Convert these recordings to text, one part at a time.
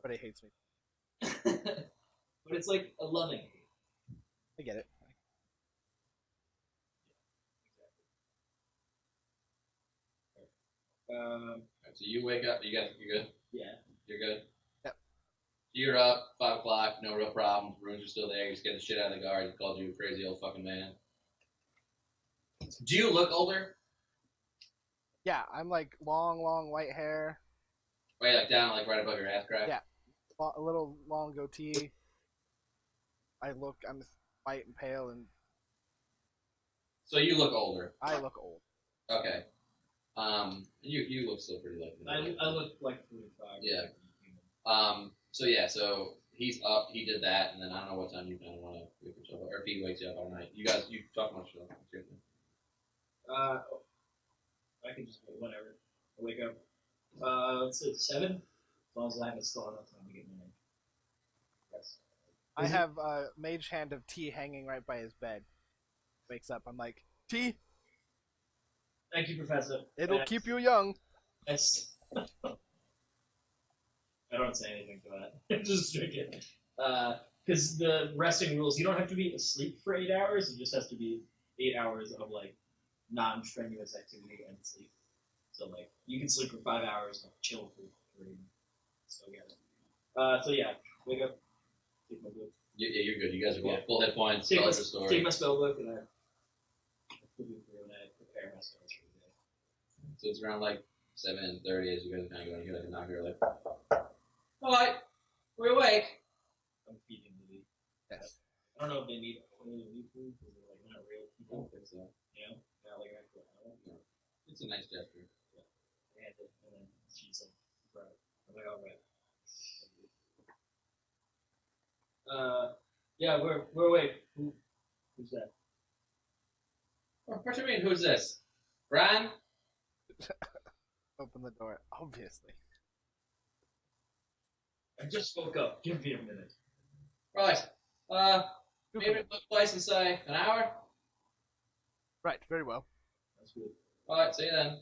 Everybody hates me. But it's like a loving hate. I get it. Right, so you wake up. You're good. Yeah. You're good. Yep. You're up. 5 o'clock. No real problems. Runes are still there. You just get the shit out of the guard. He called you a crazy old fucking man. Do you look older? Yeah, I'm like long white hair. Right, like down, like right above your ass crack. Yeah, a little long goatee. I'm white and pale, and So you look older. I look old. Okay. You look still pretty like. I look like 45. Yeah. So yeah, so he's up. He did that, and then I don't know what time you kind of want to wake yourself up, or if he wakes you up all night. You talk much stuff. I can just whenever I wake up. Let's say 7. As long as I haven't still enough time to get in there. Yes. I have a mage hand of tea hanging right by his bed. Wakes up, I'm like, tea. Thank you, Professor. It'll keep you young. Yes. I don't say anything to that. Just drink it. Because the resting rules, you don't have to be asleep for 8 hours. It just has to be 8 hours of like non-strenuous activity and sleep. So like you can sleep for 5 hours and chill for 3. So yeah. Wake up. Take my book. Yeah, you're good. You guys are full hit points. Take my spell book and I prepare my spells for the day. So it's around like 7:30 as you guys kind of going. You like a knocker like. All right, we're awake. I'm feeding the bee. Yes. I don't know if they need food because they're like not real I people. don't think so. You know, not like actual animal. No. It's a nice gesture. Yeah. And then she's like, right. I'm like, all right. Yeah, we're awake. Who's that? What do you mean? Who's this? Bran? Open the door, obviously. I just woke up. Give me a minute. Right. Maybe look place and say an hour. Right, very well. That's good. All right, see you then.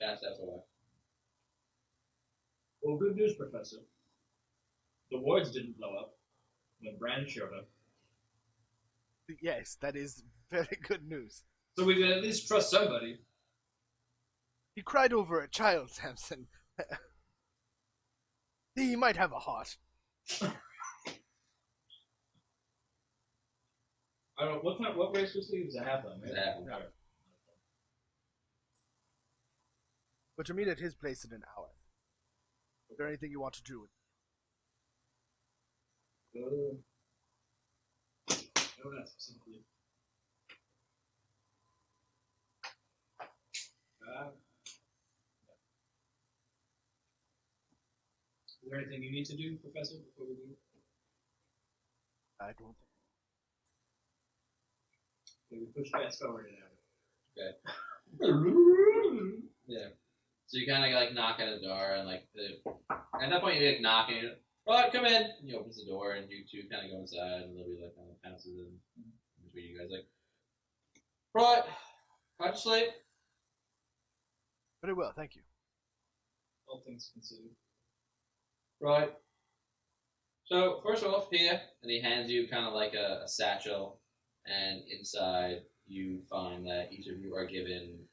Kind of steps away. Well, good news, Professor. The wards didn't blow up when Bran showed up. Yes, that is very good news. So we can at least trust somebody. He cried over a child, Samson. He might have a heart. I don't know, what race was he? He was a halfling, right? Yeah. But to meet at his place in an hour. Is there anything you want to do? No, not specifically. Is there anything you need to do, Professor, before we leave? I don't think. Okay, we push fast forward an hour. Okay. Yeah. So you kind of like knock at the door, and like at that point you like knock, and you're like, "Right, come in." And he opens the door, and you two kind of go inside, and they'll be like kind of pounces in between you guys, like, "Right, how'd you sleep?" Very well, thank you. All things considered. Right. So first off, here, and he hands you kind of like a satchel, and inside you find that each of you are given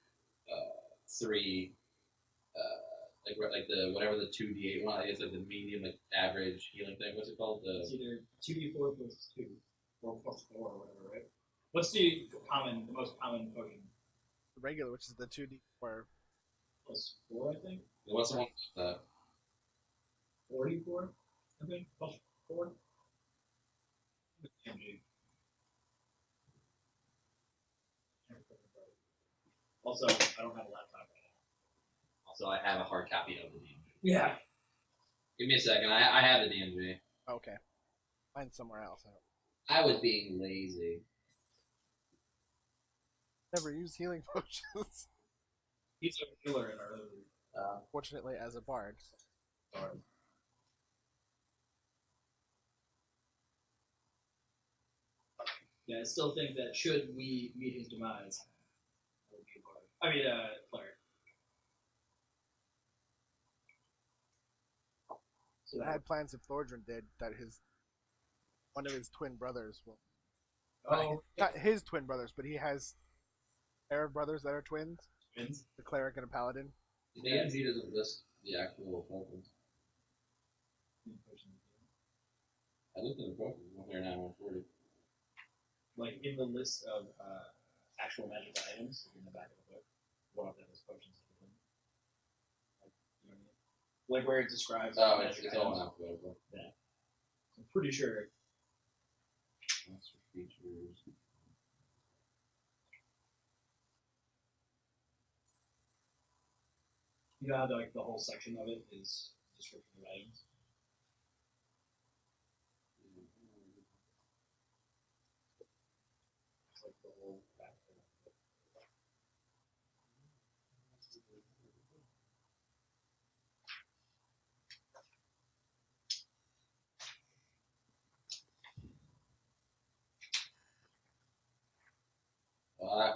3, like the whatever the 2d8 one. I guess like the medium, like average healing thing. What's it called? It's either 2d4 plus 2, or plus 4, or whatever, right? What's the most common potion? The regular, which is the 2d4. Plus 4, I think. What's the one? 44, I think. Plus 4. Also, I don't have a laptop right now. Also, I have a hard copy of the DMG. Yeah. Give me a second. I have the DMG. Okay. Mine's somewhere else. I was being lazy. Never use healing potions. He's a healer in our other. Fortunately, as a bard. Yeah, I still think that should we meet his demise, I would be a bard. I mean, cleric. So I had plans if Thordrin did that one of his twin brothers will. oh, Not his twin brothers, but he has a pair of brothers that are twins, twins. the cleric and a paladin. The DMG doesn't list the actual potions. I looked at the potions, 139, 140. Like in the list of actual magical items in the back of the book, one of them is potions. Like, you know what I mean? Like where it describes. Oh, magic it's all items. alphabetical. Yeah. I'm pretty sure. Master features. You know how like the whole section of it is description of items. It's like the whole back of the book. Uh,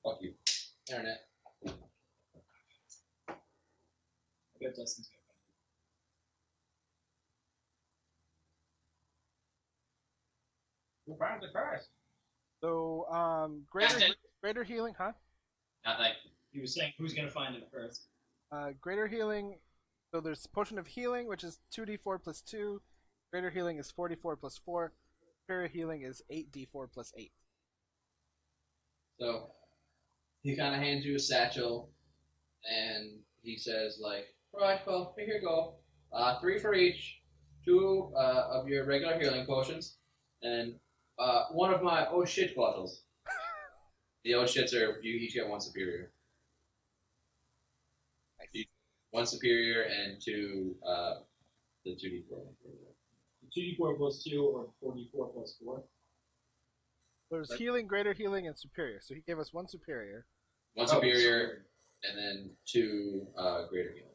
Fuck you. Internet. I bet Dustin's gonna find it. Who found the first? So, Dustin. greater healing, huh? Nothing. He was saying who's gonna find it first. Greater healing. So there's potion of healing, which is 2d4 plus 2. Greater healing is 44 plus 4. Superior healing is 8d4 plus 8. So he kind of hands you a satchel, and he says, like, right, well, here you go. 3 for each. 2 of your regular healing potions, and 1 of my oh shit bottles. The oh shits are, you each get 1 superior. Nice. 1 superior and 2, the 2d4. 2d4 plus 2 or 4d4 plus 4. There's healing, greater healing, and superior. So he gave us 1 superior. 1 superior, and then 2 greater healings.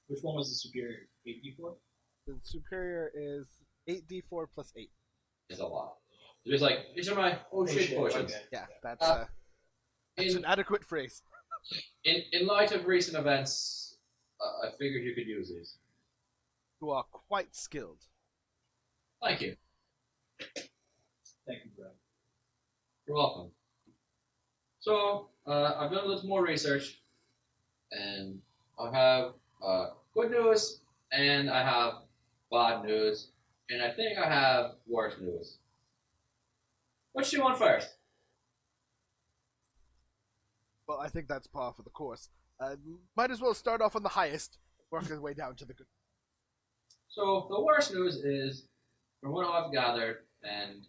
Which one was the superior? 8d4? The superior is 8d4 plus 8. It's a lot. So he's like, these are my oh shit potions. Okay. Yeah, that's In, an adequate phrase. in light of recent events, I figured you could use these. You are quite skilled. Thank you. Thank you, Brad. You're welcome. So, I've done a little more research, and I have good news, and I have bad news, and I think I have worse news. What do you want first? Well, I think that's par for the course. Might as well start off on the highest, work his way down to the good. So, the worst news is, from what I've gathered and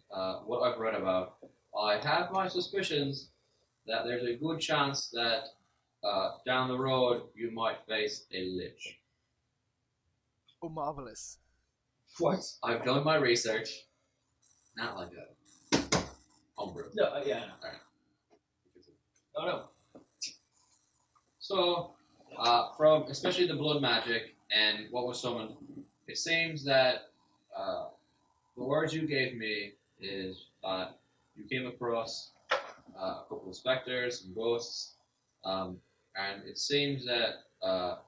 what I've read about, I have my suspicions that there's a good chance that down the road you might face a lich. Oh, marvelous. What? I've done my research. Not like a homebrew. No, yeah, I know. Alright. Oh, no. So, from especially the blood magic and what was summoned, it seems that the words you gave me is that you came across a couple of specters and ghosts, and it seems that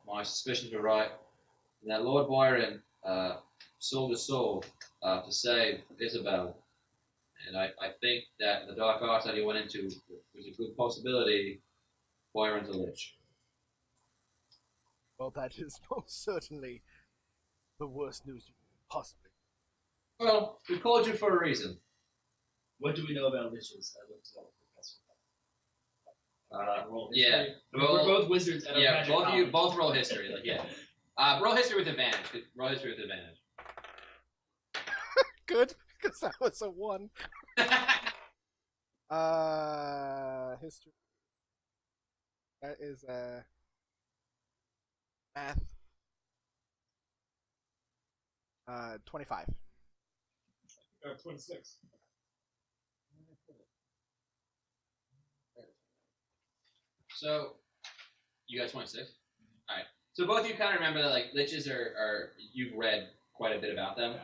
my suspicions were right, and that Lord Byron sold his soul to save Isabel. And I think that the dark arts that he went into was a good possibility Byron's a lich. Well, that is most certainly the worst news you could possibly. Well, we called you for a reason. What do we know about liches? I looked it up, Professor. Roll Yeah. history. We're both wizards at our Yeah, magic both of you, college. both roll history. Like, yeah. Roll history with advantage. Roll history with advantage. Good, because that was a 1. History. That is math. 25. 26. So, you got 26? Alright. So both of you kind of remember that, like, liches are you've read quite a bit about them.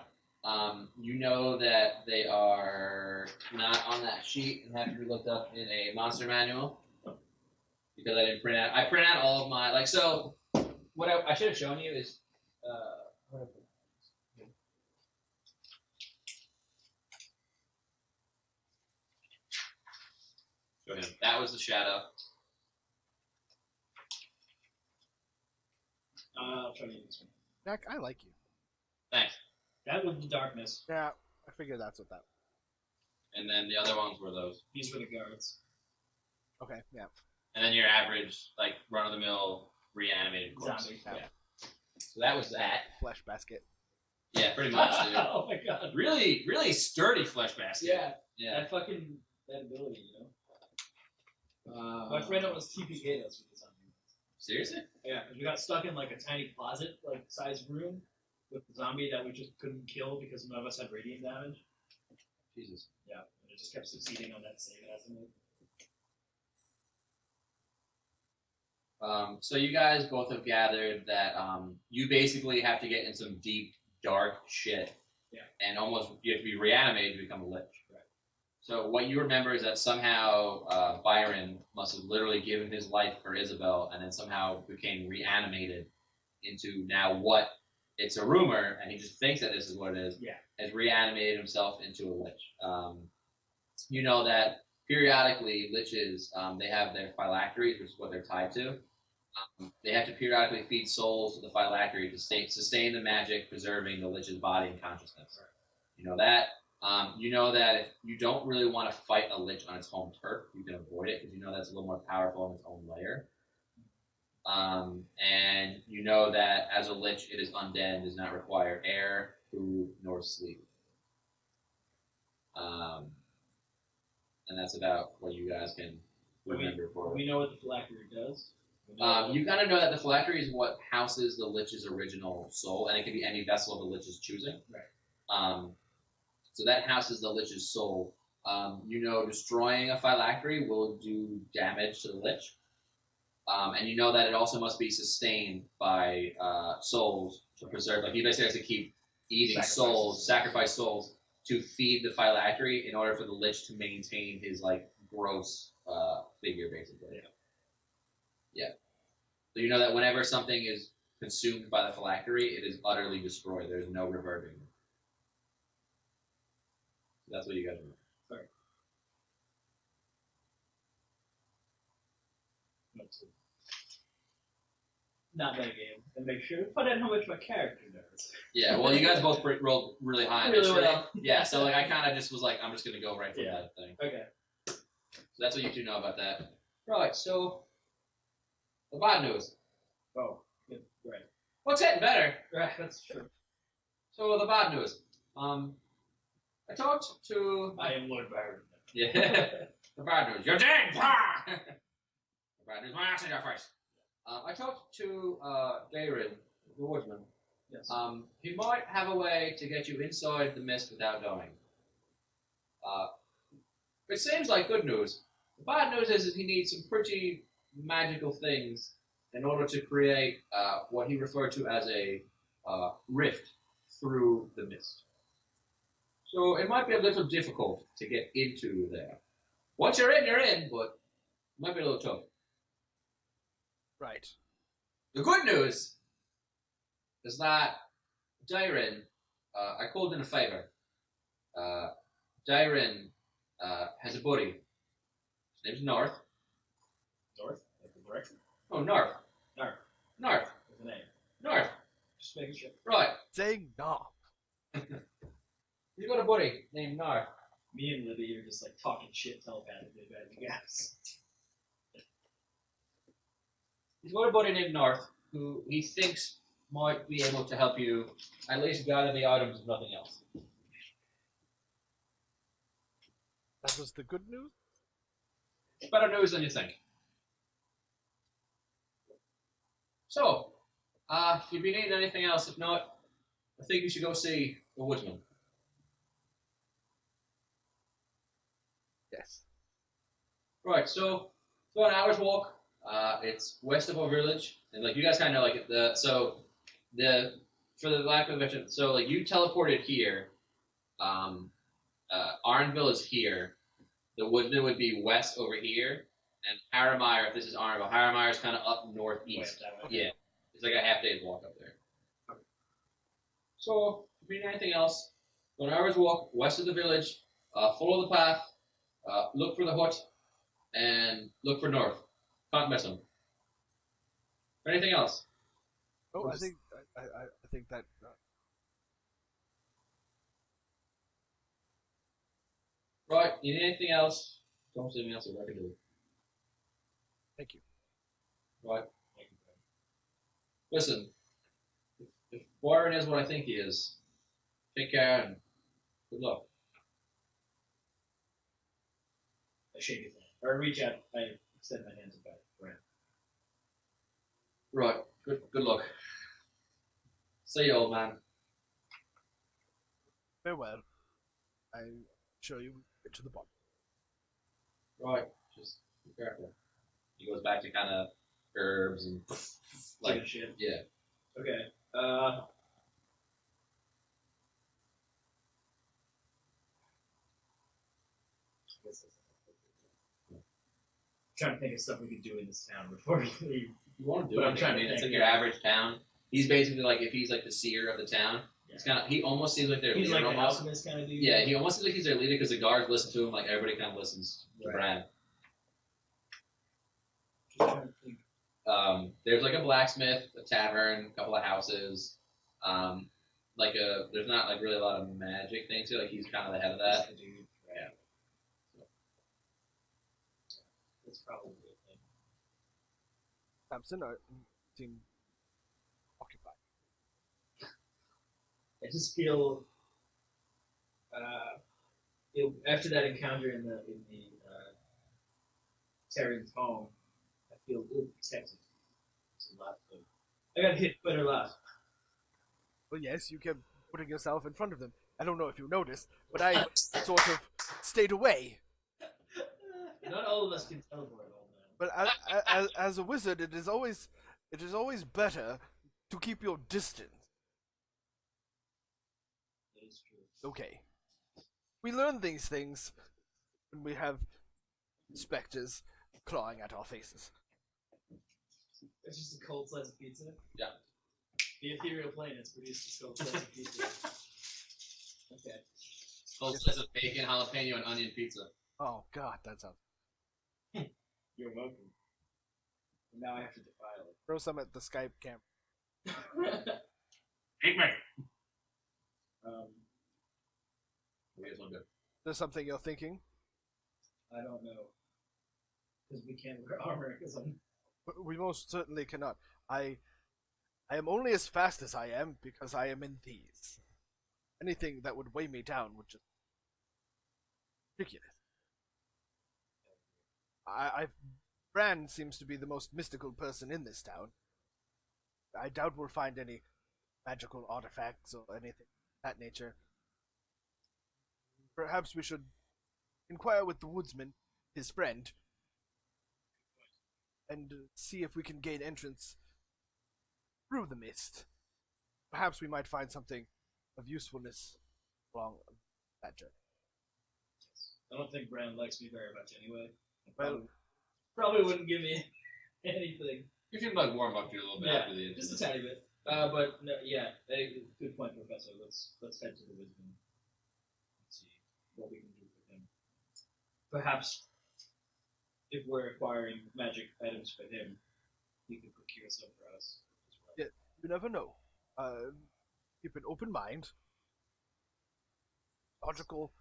You know that they are not on that sheet and have to be looked up in a monster manual. because I didn't print out. I print out all of my like so. What I should have shown you is. What did I put? Show him. That was the shadow. I'll try to use this one. Jack, I like you. Thanks. That was the darkness. Yeah, I figured that's what that. And then the other ones were those. These were the guards. Okay, yeah. And then your average, like, run-of-the-mill reanimated corpse. Zombie. Yeah. So that was that. Flesh basket. Yeah, pretty much, dude. Oh my god. Really, really sturdy flesh basket. Yeah. Yeah. That ability, you know? Uh, My friend almost TPK'd us with the zombie. Seriously? Yeah, because we got stuck in like a tiny closet, like sized room, with the zombie that we just couldn't kill because none of us had radiant damage. Jesus. Yeah, and it just kept succeeding on that save estimate. So you guys both have gathered that you basically have to get in some deep, dark shit. Yeah. And almost you have to be reanimated to become a lich. Right. So what you remember is that somehow Byron must have literally given his life for Isabel and then somehow became reanimated into now what it's a rumor, and he just thinks that this is what it is, Yeah. has reanimated himself into a lich. You know that periodically liches, they have their phylacteries, which is what they're tied to. They have to periodically feed souls to the phylactery to sustain the magic, preserving the lich's body and consciousness. Right. You know that. You know that if you don't really want to fight a lich on its home turf, you can avoid it because you know that's a little more powerful in its own layer. And you know that as a lich, it is undead and does not require air, food, nor sleep. And that's about what you guys can remember for. We know what the phylactery does. You kind of know that the phylactery is what houses the lich's original soul, and it can be any vessel of the lich's choosing. Right. So that houses the lich's soul. You know destroying a phylactery will do damage to the lich. And you know that it also must be sustained by souls to preserve. Like he basically has to keep eating sacrifice souls to feed the phylactery in order for the lich to maintain his like gross figure, basically. Yeah. Yeah. So you know that whenever something is consumed by the phylactery, it is utterly destroyed. There's no reverting. So that's what you guys remember. Sorry. Not that game. And make sure to put in how much my character knows. Yeah, well, you guys both rolled really high on Really history. well. Yeah, so like I kind of just was like, I'm just gonna go right for that thing. Okay. So that's what you two know about that. Right. So the bad news. Oh, good. Right. What's getting better? Right, that's true. So the bad news. I talked to. I am Lord Byron. Yeah. The bad news. You're dead. The bad news. My ass in your face. I talked to Darren, the Woodsman. Yes. He might have a way to get you inside the mist without dying. It seems like good news. The bad news is that he needs some pretty magical things in order to create what he referred to as a rift through the mist. So it might be a little difficult to get into there. Once you're in, but it might be a little tough. Right. The good news is that Darren, I called in a favor. Darren has a buddy. His name's North. North? Like the direction? Oh, North. North. North. What's the name? North. Just making sure. Right. Saying no. He's got a buddy named North. Me and Libby are just like talking shit telepathically about you guys. He's got a buddy named North who he thinks might be able to help you at least gather the items if nothing else. That was the good news? It's better news than you think. So, if you need anything else, if not, I think you should go see the Woodsman. Yes. Right, so it's about an hour's walk. It's west of our village, and like you guys kind of know, like for the lack of a better, so like you teleported here. Arnville is here. The Woodsman would be west over here, And Harrowmire, if this is honorable, Harrowmire is kind of up Way northeast. up that way. Yeah, it's like a half day's walk up there. So, if you need anything else, go an hour's walk west of the village, follow the path, look for the hut, and look for north. Can't miss them. Anything else? Oh, I think that. Right, you need anything else? Don't say anything else I can do. Thank you. Right. Listen, if Warren is what I think he is, take care and good luck. I shake his hand. Or I reach out. I extend my hands about Bran. Right, good luck. See you, old man. Farewell. I'm sure you will get to the bottom. Right, just be careful. He goes back to kind of herbs and Like shit. yeah. Okay. Trying to think of stuff we could do in this town before we leave. You want to But do it? I'm trying to I mean, it's think, like your average town. He's basically like if he's like the seer of the town. It's kind of he almost seems like their He's leader like an almost. alchemist kind of dude. Yeah, he almost seems like he's their leader because the guards listen to him. Like everybody kind of listens to Right. Bran. Just trying to think. There's like a blacksmith, a tavern, a couple of houses. There's not like really a lot of magic things here. Like he's kind of the head of that. Dude. Yeah. That's probably a thing. Samson seem occupied. I just feel after that encounter in the Terran's home, I feel ill protected. It's a lot of I got hit quite a lot. Well, yes, you kept putting yourself in front of them. I don't know if you noticed, but I sort of stayed away. Not all of us can teleport, old man. But as a wizard, it is always better to keep your distance. That is true. Okay. We learn these things when we have specters clawing at our faces. It's just a cold slice of pizza. Yeah. The ethereal plane has produced a cold slice of pizza. Okay. Full slice of bacon, jalapeno, and onion pizza. Oh God, that sounds. You're welcome. And now I have to defile it. Throw some at the Skype camera. Eat me. um, There's something you're thinking? I don't know. Because we can't wear armor, because I'm... We most certainly cannot. I am only as fast as I am because I am in these. Anything that would weigh me down would just ridiculous. Bran seems to be the most mystical person in this town. I doubt we'll find any magical artifacts or anything of that nature. Perhaps we should inquire with the Woodsman, his friend, and see if we can gain entrance through the mist. Perhaps we might find something of usefulness along that journey. I don't think Bran likes me very much anyway. Well, Probably wouldn't give me anything. You can like warm up to you a little bit after the Yeah, just a incident. tiny bit. But no, yeah, good point, Professor. Let's head to the Wisdom and see what we can do for him. Perhaps if we're acquiring magic items for him, he could procure some for us as well. yeah, you never know. Keep an open mind, logical,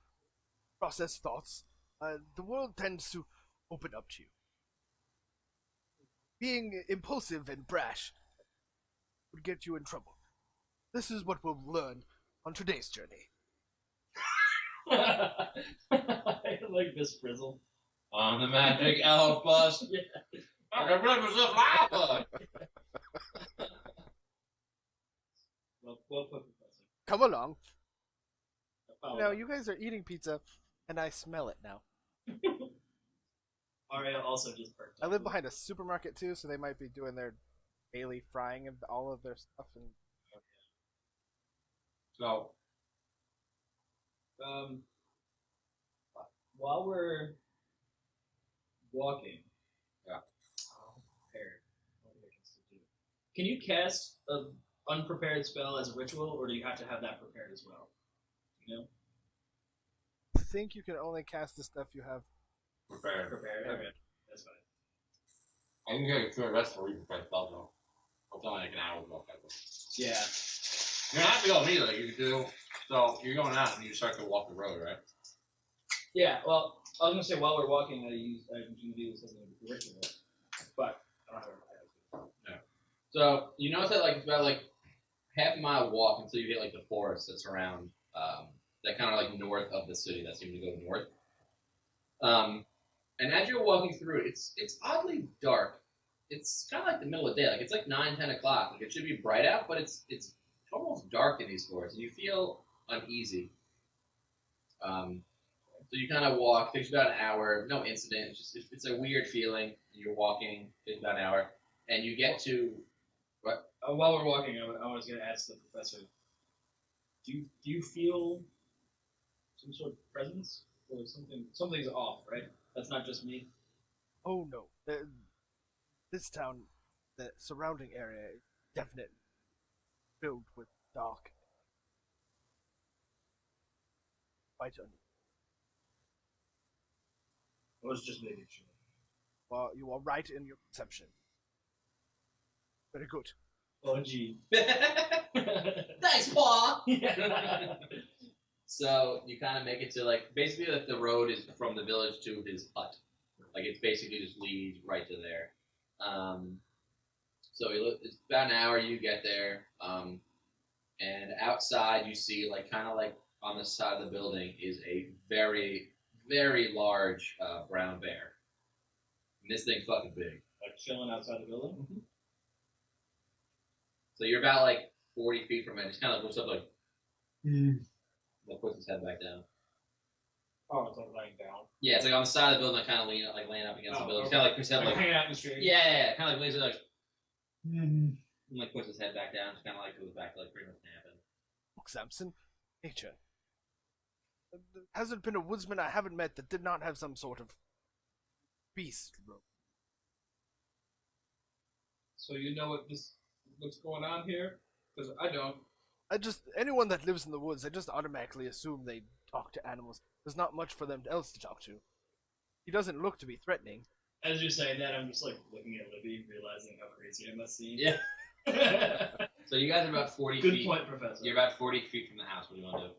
process thoughts. The world tends to open up to you. Being impulsive and brash would get you in trouble. This is what we'll learn on today's journey. I like this frizzle. On the magic elf bus. Yeah. I can bring myself lava. Well put, Professor. Come along. Oh, Now, you guys are eating pizza, and I smell it now. Arya also just perked I up. live behind a supermarket, too, so they might be doing their daily frying of all of their stuff. And So, While we're walking, Yeah. Prepared. What do I guess to do? Can you cast a unprepared spell as a ritual, or do you have to have that prepared as well? You know, I think you can only cast the stuff you have. Prepared. prepared. Okay, that's fine. I can get a short rest for you prepared spell though. It's only like an hour ago. Yeah. You don't have to go immediately. You can do. So you're going out and you start to walk the road, right? Yeah. Well, I was gonna say while we're walking, I'm gonna do something ritual, but I don't have it. Yeah. So you notice that like it's about like half a mile walk until you hit like the forest that's around that kind of like north of the city that seems to go north. And as you're walking through it, it's oddly dark. It's kind of like the middle of the day. Like it's like 9-10 o'clock. Like it should be bright out, but it's almost dark in these forests, and you feel uneasy. So you kind of walk. Takes about an hour. No incident. It's a weird feeling. You're walking. Takes about an hour, and you get to what? While we're walking, I was gonna ask the professor. Do you feel some sort of presence or something? Something's off, right? That's not just me. Oh no, this town, the surrounding area, is definitely filled with dark. Quite I was just making sure. well, you are right in your perception. Very good. Oh, gee. Thanks, Paul. Yeah. So you kind of make it to like basically like the road is from the village to his hut. Like it's basically just leads right to there. So it's about an hour. You get there, and outside you see like kind of like on the side of the building is a very very large brown bear. And this thing's fucking big. Like chilling outside the building. Mm-hmm. So you're about like 40 feet from it. Just kind of looks up like, like puts his head back down. Oh, it's like laying down. Yeah, it's like on the side of the building, like kind of laying up against the building. It's kind of like puts his head Like like hanging out in the street. yeah, kind of like lays it like, and like puts his head back down. Just kind of like goes back to like pretty much napping. Look, Samson, nature. There hasn't been a woodsman I haven't met that did not have some sort of beast. So you know what's going on here? Because I don't. Anyone that lives in the woods, I just automatically assume they talk to animals. There's not much for them else to talk to. He doesn't look to be threatening. As you're saying that, I'm just like looking at Libby, realizing how crazy I must seem. Yeah. So you guys are about 40 Good feet. point, Professor. You're about 40 feet from the house. What do you want to do?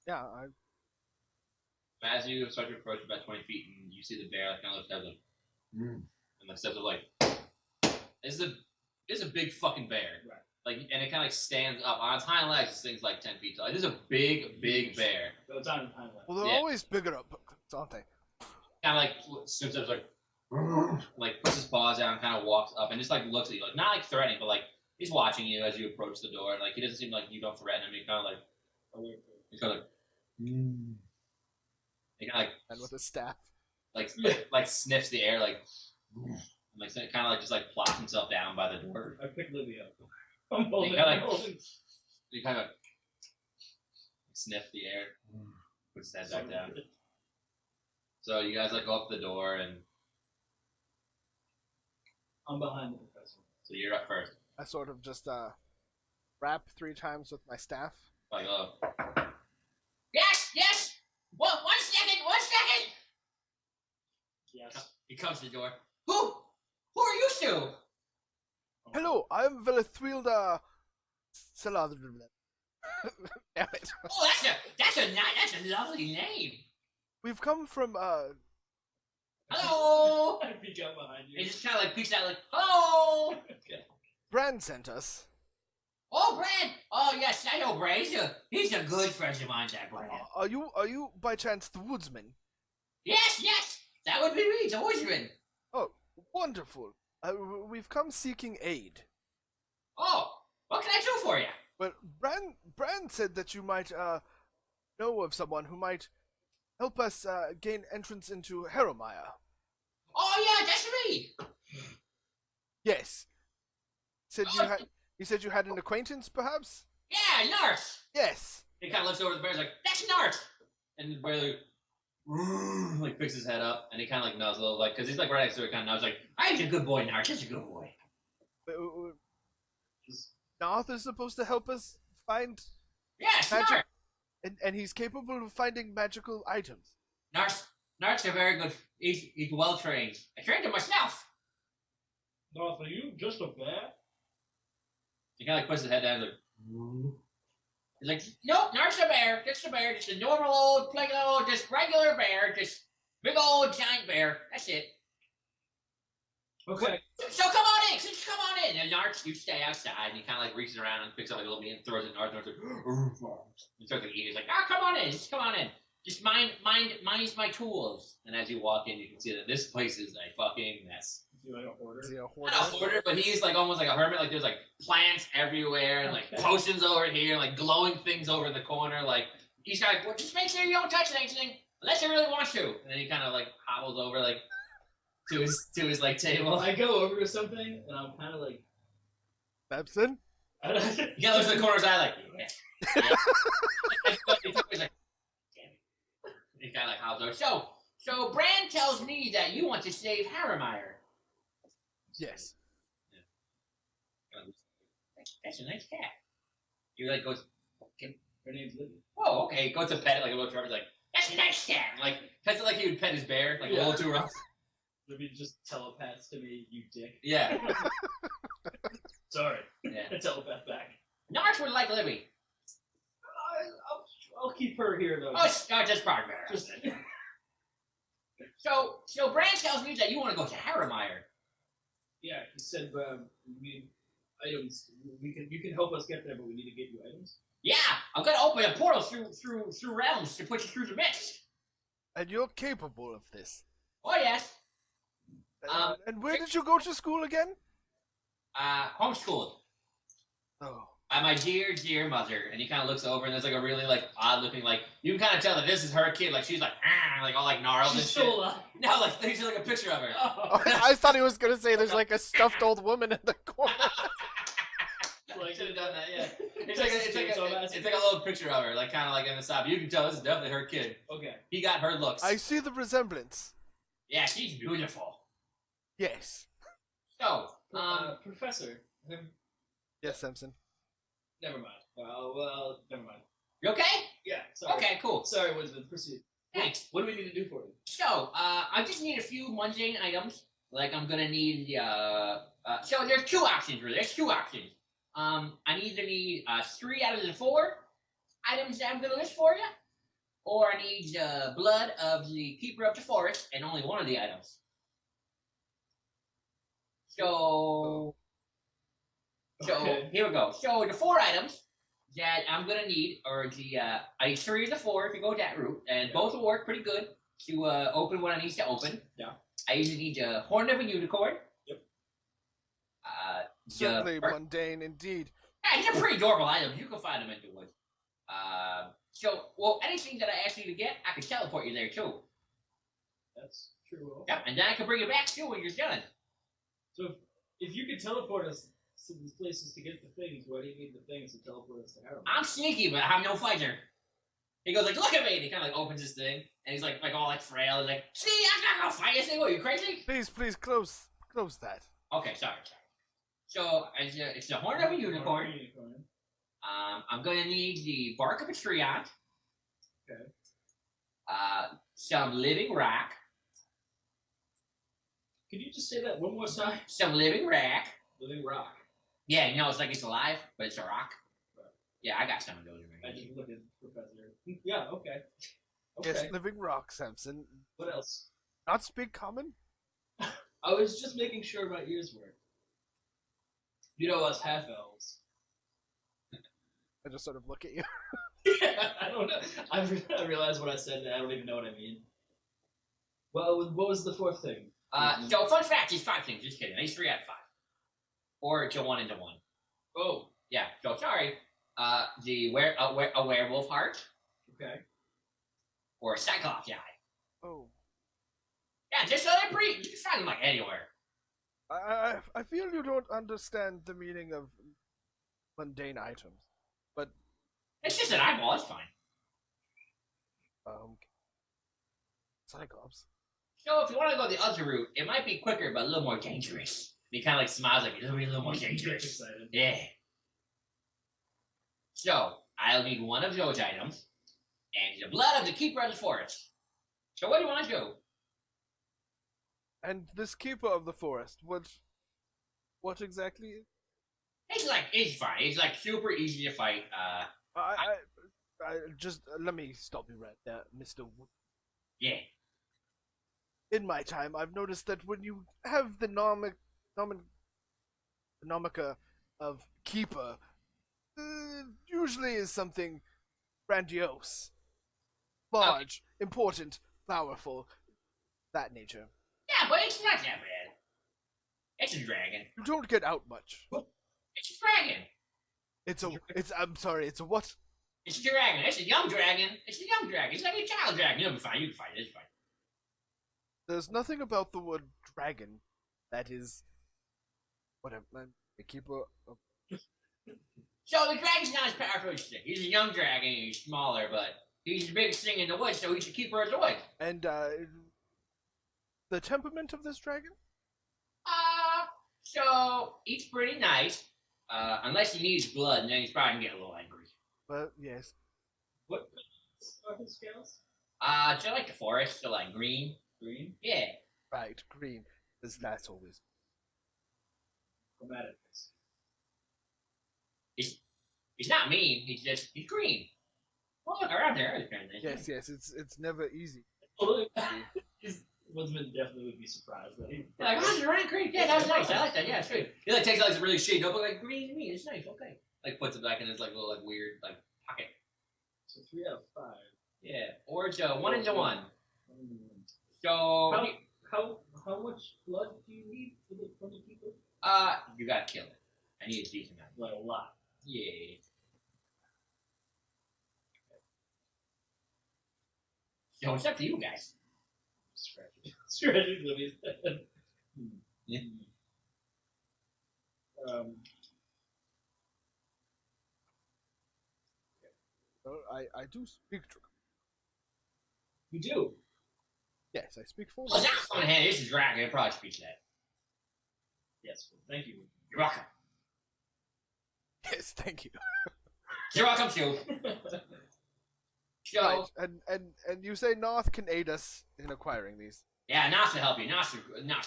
Yeah, As you start to approach about 20 feet, and you see the bear like kind of looks down like, and like steps up like, this is a big fucking bear. Right. Like, and it kind of like stands up on its hind legs. This thing's like 10 feet tall. This is a big bear. So it's on the timeline. well, they're Yeah. always bigger up, aren't they? Kind of like swoops up, like puts his paws down, kind of walks up, and just like looks at you, like not like threatening, but like he's watching you as you approach the door. And like he doesn't seem like you don't threaten him. He kind of like, he's kind of like, he kind of like, And with a staff. like sniffs the air, like, and like kind of like just like plops himself down by the door. I picked Libby up. I'm holding. He kinda I'm like- holding. He kind of sniff the air, puts his head back down. So you guys like go up the door, and I'm behind the professor. so you're up first. I sort of just rap 3 times with my staff. Like, oh, Yes. One second. Yes. he comes to the door. Who are you two? Hello, I am very thrilled. Damn it. Oh, that's a lovely name. We've come from Hello. I peek out behind you. He just kind of like peeks out like, hello. Bran sent us. Oh, Bran. Oh, yes, I know Bran. He's a good friend of mine, that Bran. Are you by chance the woodsman? Yes. That would be me, the Woodsman. Oh, wonderful. We've come seeking aid. Oh, what can I do for you? But Bran said that you might know of someone who might help us gain entrance into Harrowmire. Oh, yeah, that's me. Yes. He said you had an acquaintance, perhaps? Yeah, Nurse. Yes. He kind of looks over the bear, like, That's Nurse. and the bear like, like picks his head up and he kind of like nods a little, like because he's like right next to it, kind of nods like, "I'm a good boy, Narch. Just a good boy." Narth is supposed to help us find Yes, magic, and he's capable of finding magical items. Nart's a very good. He's well trained. I trained him myself. North, are you just a bear? He kind of like puts his head down, like, He's like, nope, Nart's a bear. Just a bear. Just a normal old, plain old, just regular bear. Just big old giant bear. That's it. Okay. So come on in. Just come on in. And Nart, you stay outside. And he kind of like reaches around and picks up like a little meat and throws it at Nart. Nart's like, he starts like eating. He's like, come on in. Just come on in. Just mind my tools. And as you walk in, you can see that this place is a fucking mess. Is he like a hoarder? Is he a Not hoarder? a hoarder, but he's like almost like a hermit. Like there's like plants everywhere, and like potions over here, and like glowing things over in the corner. Like he's like, well, just make sure you don't touch anything unless you really want to. And then he kind of like hobbles over like to his like table. I go over to something and I'm kind of like. Babson? He kind of looks in the corner of his eye like, yeah. He's like, damn it. He kind of like hobbles over. So Bran tells me that you want to save Harrowmire. Yes. That's a nice cat. He like goes, Her name's Libby. oh, okay. Goes to pet it like a little Trevor's like, That's a nice cat. like pets it like he would pet his bear, like a Yeah. little too rough. Libby just telepaths to me, you dick. Yeah. Sorry. Yeah. I telepath back. Nart would like Libby. I'll keep her here though. Oh, just part better. Just So Bran tells me that you want to go to Harrowmire. yeah, he said we need items. You can help us get there, but we need to get you items. Yeah, I'm gonna open a portal through realms to put you through the mist. And you're capable of this. Oh yes. And where did you go to school again? Homeschooled Oh. by my dear mother. And he kind of looks over, and there's like a really like odd looking like you can kind of tell that this is her kid. Like she's like like all like gnarled and She's shit. still alive. No, like there's like a picture of her. Oh, I thought he was gonna say there's like a stuffed old woman in the corner. like, Should have done that, yeah. It's like a little picture of her, like kind of like in the side. But you can tell this is definitely her kid. Okay. He got her looks. I see the resemblance. Yeah, she's beautiful. Yes. So, Professor. Yes, Samson. Never mind. Well, never mind. you okay? Yeah. Sorry. Okay, cool. Sorry, Woodsman. Proceed. Thanks. What do we need to do for you? So, I just need a few mundane items. Like I'm gonna need so there's two options really. There's two options. I either need 3 out of the 4 items that I'm gonna list for you, or I need the blood of the keeper of the forest and only one of the items. So Okay. here we go. So the 4 items that I'm gonna need are the I need 3 of the 4 if you go that route, and both will work pretty good to open what I need to open. Yeah. I usually need the horn of a unicorn. Yep. Certainly mundane indeed. Yeah, these are pretty adorable items. You can find them in the woods. Well, anything that I ask you to get, I can teleport you there too. That's true. Yep, and then I can bring you back too when you're done. So if you could teleport us to these places to get the things, why do you need the things to teleport us to Harrow? I'm sneaky, but I'm no fighter. He goes like, look at me, and he kind of like opens his thing, and he's like all like frail, and like, see, I'm not gonna fight this thing. What, are you crazy? Please close that. Okay, sorry. So it's the horn of a unicorn. I'm gonna need the bark of a treant. Okay. Some living rock. Could you just say that one more time? Some living rock. Living rock. Yeah, you know, it's like it's alive, but it's a rock. Right. Yeah, I got some of those. I just look at Professor. Yeah, okay. Okay. Yes, living rock, Samson. What else? Not speak common? I was just making sure my ears worked. You know us half elves. I just sort of look at you. I don't know. I realized what I said and I don't even know what I mean. Well, what was the 4th thing? So fun fact, it's 5 things. Just kidding. It's 3 out of 5. Or it's a 1 into 1. Oh, Yeah. So sorry. A werewolf heart okay. or a cyclops eye. Oh. Yeah, just so they're pretty. You can find them like anywhere. I feel you don't understand the meaning of mundane items. But It's just an eyeball. It's fine. um Cyclops. So if you want to go the other route, it might be quicker, but a little more dangerous. He kind of like smiles like it'll be a little more Gets dangerous. excited. Yeah. So I'll need one of those items and the blood of the keeper of the forest. So what do you want to do? And this keeper of the forest, what exactly? He's fine. He's like super easy to fight. I just let me stop you right there, Mister. Yeah. In my time, I've noticed that when you have the nomica of keeper, usually is something grandiose, large, important, powerful, that nature. Yeah, but it's not that bad. It's a dragon. You don't get out much. It's a dragon. I'm sorry, it's a what? It's a dragon. It's a young dragon. It's a young dragon. It's like a child dragon. You'll be fine. You can fight it. It's fine. There's nothing about the word dragon that is whatever. The keeper of... So the dragon's not as powerful as you think. He's a young dragon. He's smaller, but he's the biggest thing in the woods, so he's the keeper of the woods. And the temperament of this dragon? So he's pretty nice. Unless he needs blood, and then he's probably gonna get a little angry. But yes. What are his scales? So like the forest, so like green. Green? Yeah. Right, green. That's always. Chromatic. He's not mean. He's green. Oh, look around there. Yes, it's never easy. Woodsman definitely would be surprised. That he... Like, how's it running green? Yeah, that was nice. I like that. Yeah, it's good. He like takes like really shade notebook, like green to me. It's nice. Okay. Like puts it back in his like little like weird like pocket. So 3 out of 5. Yeah. Or so 1 into 1. Mm. So How much blood do you need from the keeper? you gotta kill it. I need a decent amount. Like a lot. Yeah. So it's up to you guys. Scratching Libby's head. Yeah. I do speak Dragon. You do? Yes, I speak full. Well, that's on hand. This is dragon. It probably speaks that. Yes. Thank you. You're welcome. Yes, thank you. You're welcome too. So Right, and you say North can aid us in acquiring these, yeah, Nas will help you. Nas.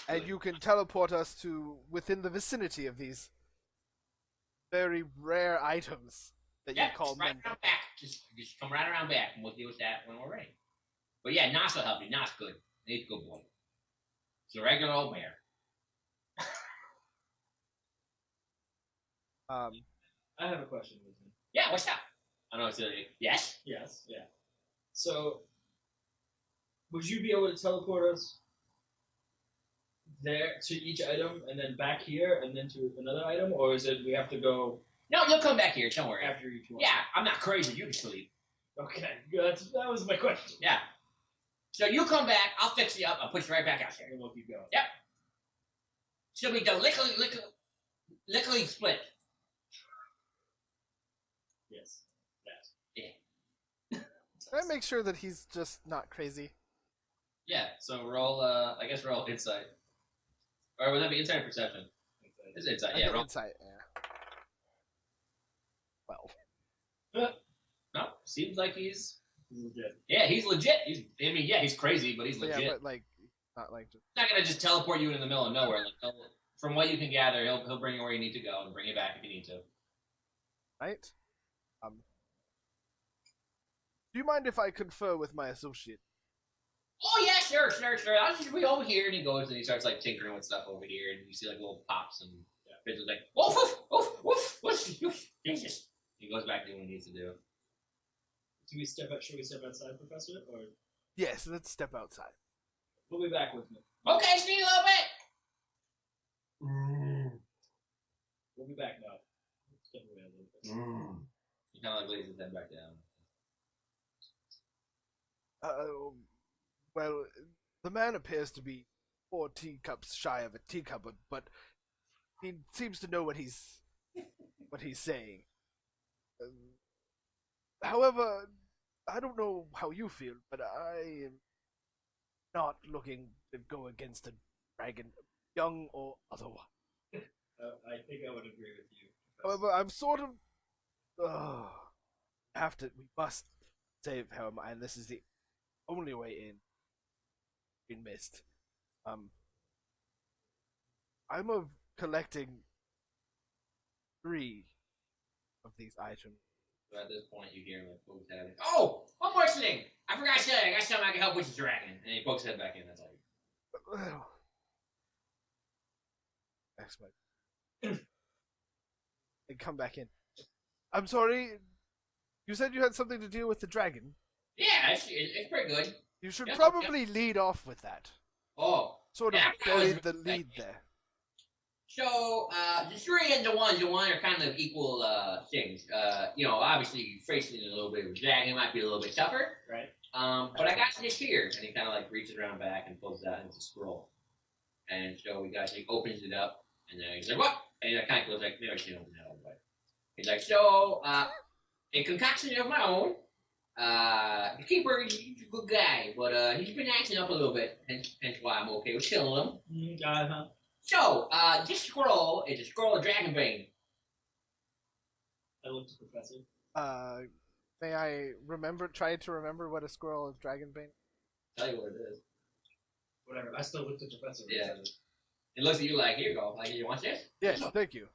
and you can teleport us to within the vicinity of these very rare items that Yeah, you call just right men. around back. Just come right around back, and we'll deal with that when we're ready. But yeah, Nas will help you. Nas good. He's a good boy. He's a regular old bear. I have a question with me. Yeah, what's up? I know it's yes. Yes. Yeah. So, would you be able to teleport us there to each item and then back here and then to another item, or is it we have to go No, you'll come back here. Don't worry. after each one? Yeah, I'm not crazy. You can sleep. Okay. Good. That was my question. Yeah. So you come back. I'll fix you up. I'll push you right back out there. And we'll keep going. Yep. She'll be lickily split. Yes. That. Yeah. I make sure that he's just not crazy. Yeah, so roll, I guess roll insight. Or would that be insight or perception? It's insight, I yeah, get roll. insight. Yeah. 12. No, seems like he's, Legit. yeah, he's legit. He's crazy, but he's But legit. yeah, but like, not like just. He's not gonna just teleport you in the middle of nowhere. Like, from what you can gather, he'll bring you where you need to go and bring you back if you need to. Right? Do you mind if I confer with my associate? Oh yeah, sure. I'll just be over here, and he goes and he starts like tinkering with stuff over here, and you see like little pops and bits like woof woof woof woof woof. Jesus. He goes back to what he needs to do. Should we step outside, Professor? Or Yes, let's step outside. we'll be back with me. Okay, see you a little bit. We'll be back now. Step away a little bit. He kind of like lays his head back down. Well, the man appears to be 4 teacups shy of a teacup, but he seems to know what he's saying. However, I don't know how you feel, but not looking to go against a dragon, young or otherwise. I think I would agree with you. However, I'm sort of. We must save Harrowmire, and this is the only way in. Been missed. I'm of collecting 3 of these items. So at this point, you hear him like poke his head. Oh, one more thing. I forgot to say, I got something I can help with the dragon. And he pokes his head back in. That's all. And come back in. I'm sorry. You said you had something to deal with the dragon. Yeah, it's pretty good. You should Yeah, probably lead off with that. Oh, Sort of Yeah, that was- buried the lead there. so the 3 and the 1 are kind of equal things. Obviously facing a little bit of a dragon might be a little bit tougher. Right. But I got this here. And he kind of like reaches around back and pulls it out, and it's a scroll. And so he opens it up, and then he's like, "What?" And he kind of goes like, "Maybe I shouldn't open that all the way." He's like, "So, a concoction of my own. The keeper, he's a good guy, but he's been acting up a little bit, hence why I'm okay with killing him. Uh-huh. So, this scroll is a scroll of Dragonbane. I looked at the professor. May I try to remember what a scroll of Dragonbane? Tell you what it is. Whatever. I still looked at the professor. Yeah. It looks at you like, "Here you go. Like, you want this?" Yes, thank you.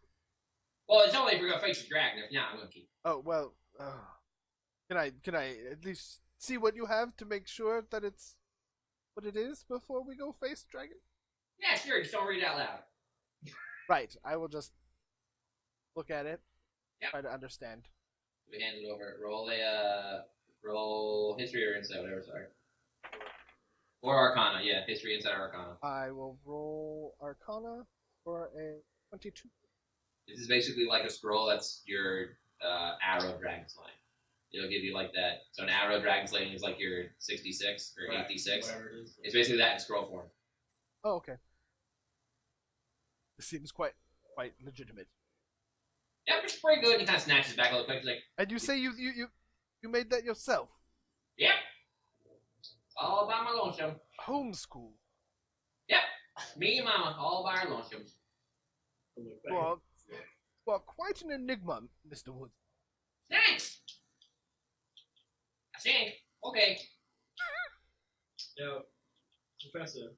Well, it's only if we're gonna face the dragon. If not, I'm gonna keep. Oh well. Can I at least see what you have to make sure that it's what it is before we go face the dragon? Yeah, sure. Just don't read it out loud. Right. I will just look at it. Yep. Try to understand. We hand it over. Roll history or insight, whatever. Sorry. Or Arcana. Yeah, history, insight, or Arcana. I will roll Arcana for a 22. This is basically like a scroll that's your arrow dragon slaying. It'll give you like that. So an arrow dragon slaying is like your 66 or 86. Whatever it is. It's basically that in scroll form. Oh, okay. This seems quite legitimate. Yep, it's pretty good. He kind of snatches back a little quick. He's like, And you say you made that yourself? "Yep, all by my lonesome. Homeschool. Yep, me and Mama, all by our lonesomes." I look back. Well, quite an enigma, Mr. Woods. Thanks. I think. Okay. Now, professor.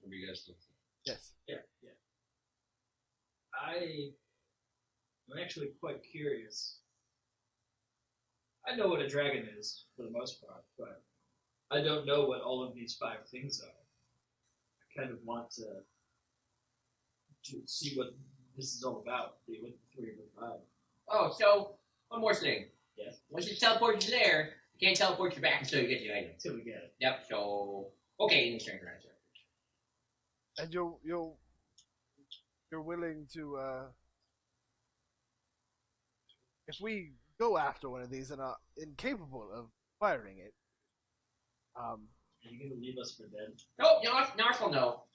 What do you guys think? Yes. Yeah. I'm actually quite curious. I know what a dragon is, for the most part, but I don't know what all of these 5 things are. I kind of want to see what this is all about, with the 3 of the 5. Oh, so one more thing. Yes. Once you teleport you there, you can't teleport you back until you get the item. Until we get it. Yep. So okay, then turn around. And you're willing to if we go after one of these and are incapable of firing it, Are you going to leave us for dead? Nope. Nars will know.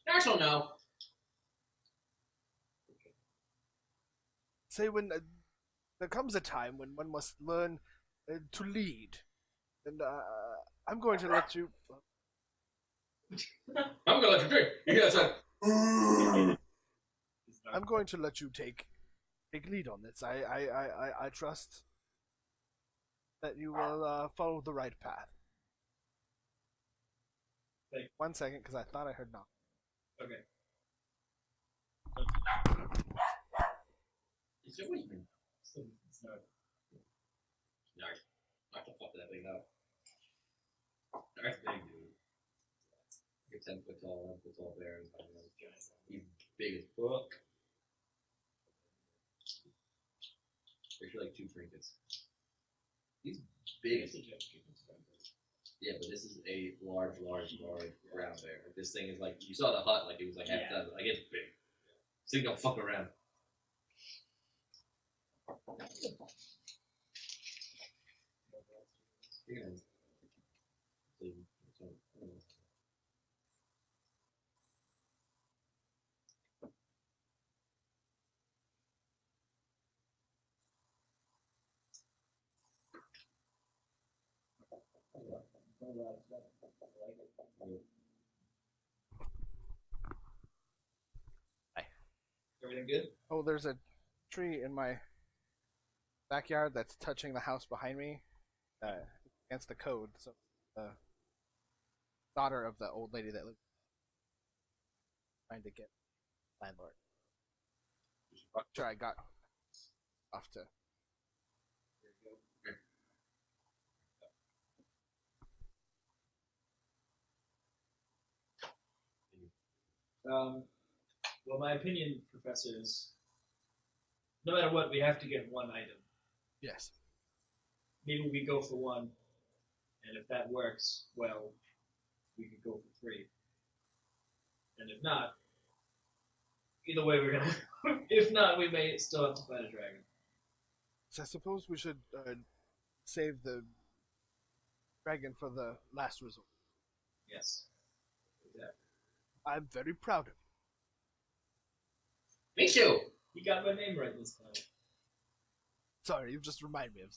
Nars will know. say when there comes a time when one must learn to lead, and I'm going to let you. I'm gonna let you drink. You hear that? I'm going to let you take lead on this. I trust that you will follow the right path. Thank you. 1 second, because I thought I heard knock. Okay. It's a Woodsman. It's not. Nars. Knock the fuck that thing up. Nars big, dude. Like a 10-foot tall, 11-foot tall bear. He's big as fuck. There's like 2 trinkets. He's big as yeah, but this is a large brown bear. This thing is like, you saw the hut, like it was like half the size. Like it's big. This thing don't fuck around. Yeah. Everything good? Oh, there's a tree in my backyard that's touching the house behind me, against the code. So the daughter of the old lady that lived trying to get landlord. Sure, I got off to. Well, my opinion, Professor, is no matter what, we have to get one item. Yes. Maybe we go for one, and if that works, well, we could go for three. And if not, either way, we're gonna. If not, we may still have to fight a dragon. So I suppose we should save the dragon for the last resort. Yes. Exactly. I'm very proud of Me too. You got my name right this time. you. Sorry, you just remind me of.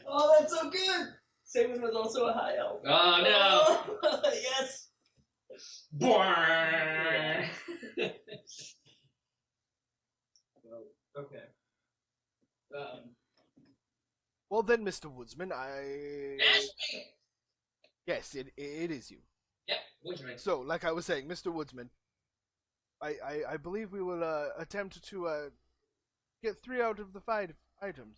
Oh, that's so good! Saban was also a high elf. Oh Oh, yes! no! Born. Well, okay. Well then, Mr. Woodsman, I. Yes. Yes, it is you. Yep. Woodsman. So, like I was saying, Mr. Woodsman, I believe we will attempt to get 3 out of the 5 items.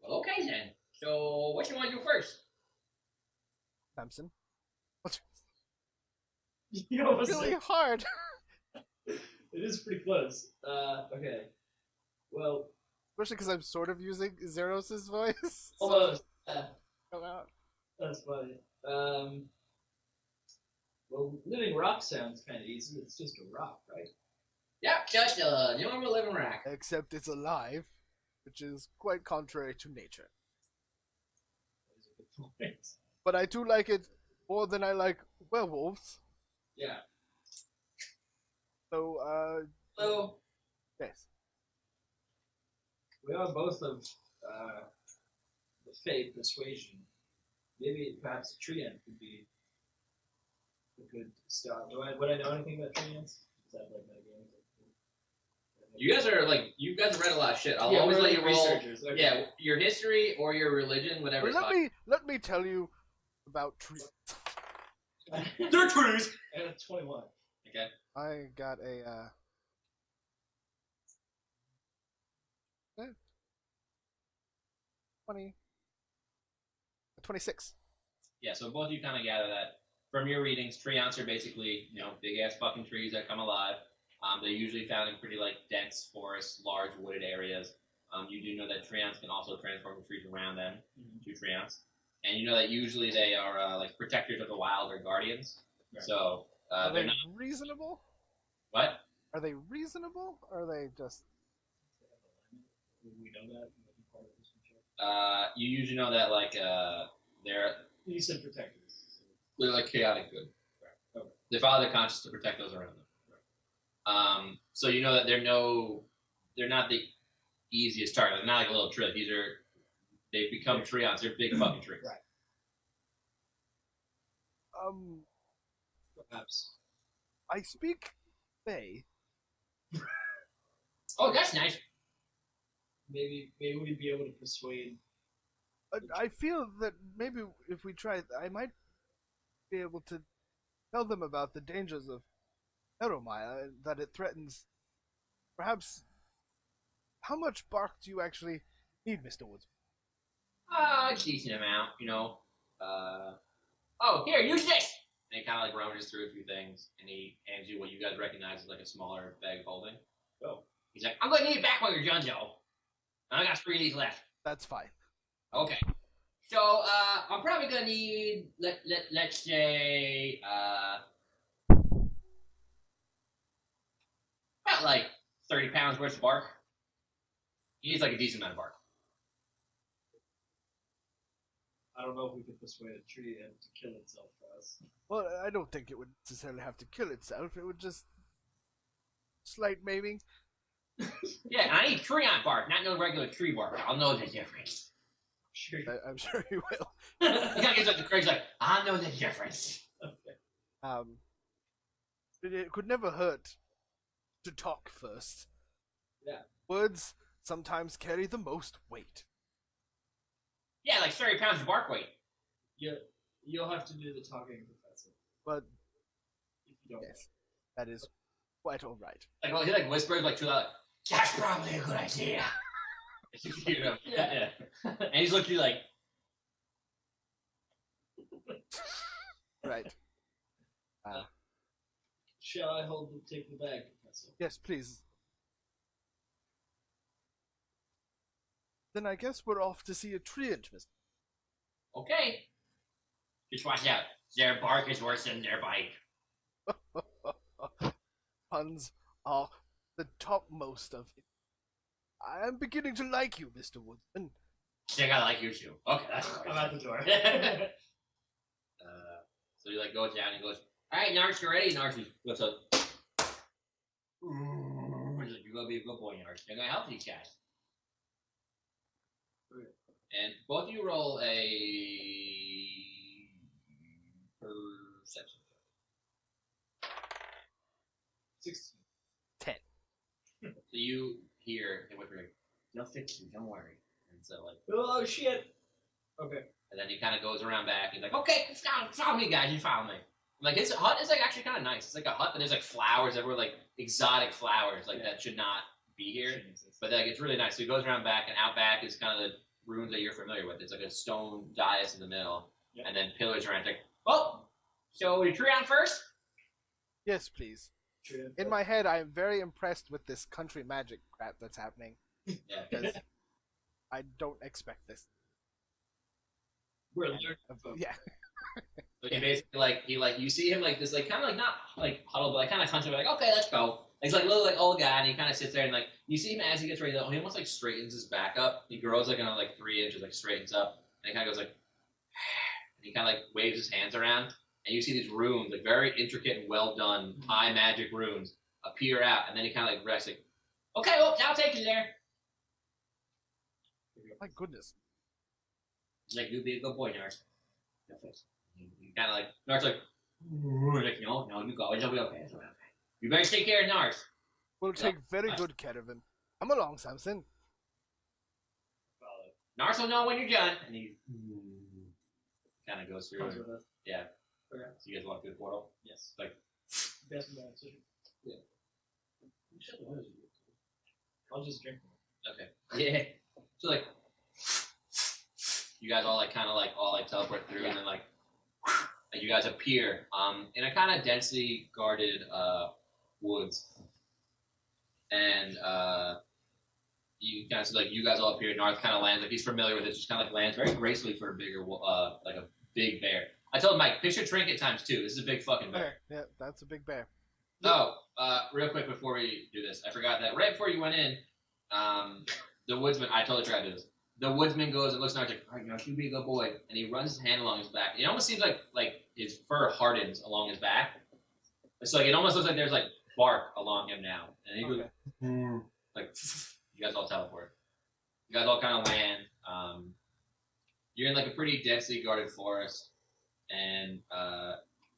Well, okay then. So, what you want to do first? Samson. What's You almost really said- hard? It is pretty close. Okay. Well, Especially because I'm sort of using Zeros' voice. so- almost. Come out. That's funny. Well, living rock sounds kind of easy. It's just a rock, right? Yep, just a normal living rock. Except it's alive, which is quite contrary to nature. That is a good point. But I do like it more than I like werewolves. Yeah. So, So, yes. We are both of the Fey persuasion. Maybe perhaps a tree ant could be a good start. Would I know anything about tree ants? Is that like my game? You guys have read a lot of shit. I'll Yeah, always we're let like you roll. researchers, okay. Yeah, your history or your religion, whatever. But let me tell you about trees. They're trees. I got a 21. Okay. I got a 26. Yeah, so both of you kind of gather that from your readings, treants are basically, big ass fucking trees that come alive. They're usually found in pretty dense forests, large wooded areas. You do know that treants can also transform the trees around them to treants, and you know that usually they are protectors of the wild or guardians. Right. So Are they're they not reasonable? what? Are they reasonable? Or are they just? We know that. Part of this You usually know that they're You said protectors. chaotic good. Right. Okay. They follow their conscience to protect those around them. So you know that they're not the easiest target. They're not like a little tree. They've become treants. They're big fucking trees. Right. Perhaps. I speak Fey. oh, that's nice. Maybe we'd be able to persuade. I feel that maybe if we try, I might be able to tell them about the dangers of Harrowmire, that it threatens. Perhaps. How much bark do you actually need, Mr. Woods? A decent amount, oh, here, use this. And he kind of rummages through a few things, and he hands you what you guys recognize as a smaller bag of holding. Oh. He's like, I'm gonna need it back while you're done, though. I got 3 of these left. That's fine. Okay. So, I'm probably gonna need, let's say, about 30 pounds worth of bark. He needs a decent amount of bark. I don't know if we could persuade a tree ant to kill itself for us. Well, I don't think it would necessarily have to kill itself. It would just slight maiming. Yeah, and I need tree on bark, not no regular tree bark. I'll know the difference. Sure. I'm sure he will. He kind of gives up to Craig's like, I know the difference. It could never hurt to talk first. Yeah. Words sometimes carry the most weight. Yeah, like 30 pounds of bark weight. You'll have to do the talking, Professor. But If you don't. yes, that is quite all right. Like, well, he like whispers like too loud. Like, that's probably a good idea. You know? Yeah. And he's looking like, Right. Shall I take the bag, Professor? Yes, please. Then I guess we're off to see a treant, Mr. okay. Just watch out. Their bark is worse than their bite. Puns are the topmost of it. I am beginning to like you, Mr. Woodsman. I think I like you too. Okay, that's all I'm right. at the door. So he like goes down and goes, All right, Narsh, you ready? Narsh what's up? he's like, you're gonna be a good boy, Narsh. They're gonna help these guys. And both of you roll a perception. 16. 10. So you hear him whispering, They'll fix you. Don't worry. and so like, Oh, shit. Okay. and then he kind of goes around back. He's like, Okay, follow me, guys. You follow me. like his hut is like actually kind of nice. It's like a hut, but there's like flowers everywhere, like exotic flowers, like that should not be here. But like it's really nice. So he goes around back, and out back is kind of the rooms that you're familiar with. It's like a stone dais in the middle, Yep. and then pillars around. It's like, Oh, so you tree on first? Yes, please. True. In my head, I am very impressed with this country magic crap that's happening. yeah. Because I don't expect this. We're learning. Yeah. So he basically like you see him like this like kind of like not like huddled but like kind of hunches like okay let's go. He's like a little like old guy and he kind of sits there and like you see him as he gets ready to he almost like straightens his back up. He grows like another like 3 inches like straightens up and he kind of goes like and he kind of like waves his hands around and you see these runes like very intricate and well done high magic runes appear out and then he kind of like rests like Okay, well, I'll take you there. My goodness. He's like, you be a good boy, Narsh. You'll fix it. You kind of like, Narsh like, no, you go. It'll be okay. It'll be okay. You better take care of Narsh. We'll take very good care of him. Come along, Samson. Narsh will know when you're done. And he kind of goes through Comes and, with us. yeah. Okay. So you guys walk through the portal. Yes. Like Best man decision. I'll just drink more. okay. Yeah. So like you guys all like kind of like all like teleport through and then like you guys appear in a kind of densely guarded woods and you guys like you guys all appear. Narth kind of lands like he's familiar with it, just kind of like lands very gracefully for a bigger like a big bear. I told Mike picture trinket times 2. This is a big fucking bear. Okay. Yeah, that's a big bear. Oh, real quick before we do this, I forgot that right before you went in, the woodsman, I totally forgot to do this. The woodsman goes and looks at Narth like, all right, now you be a good boy, and he runs his hand along his back. It almost seems like his fur hardens along his back. It's like it almost looks like there's like bark along him now, and he goes like you guys all teleport. You guys all kind of land. You're in like a pretty densely guarded forest, and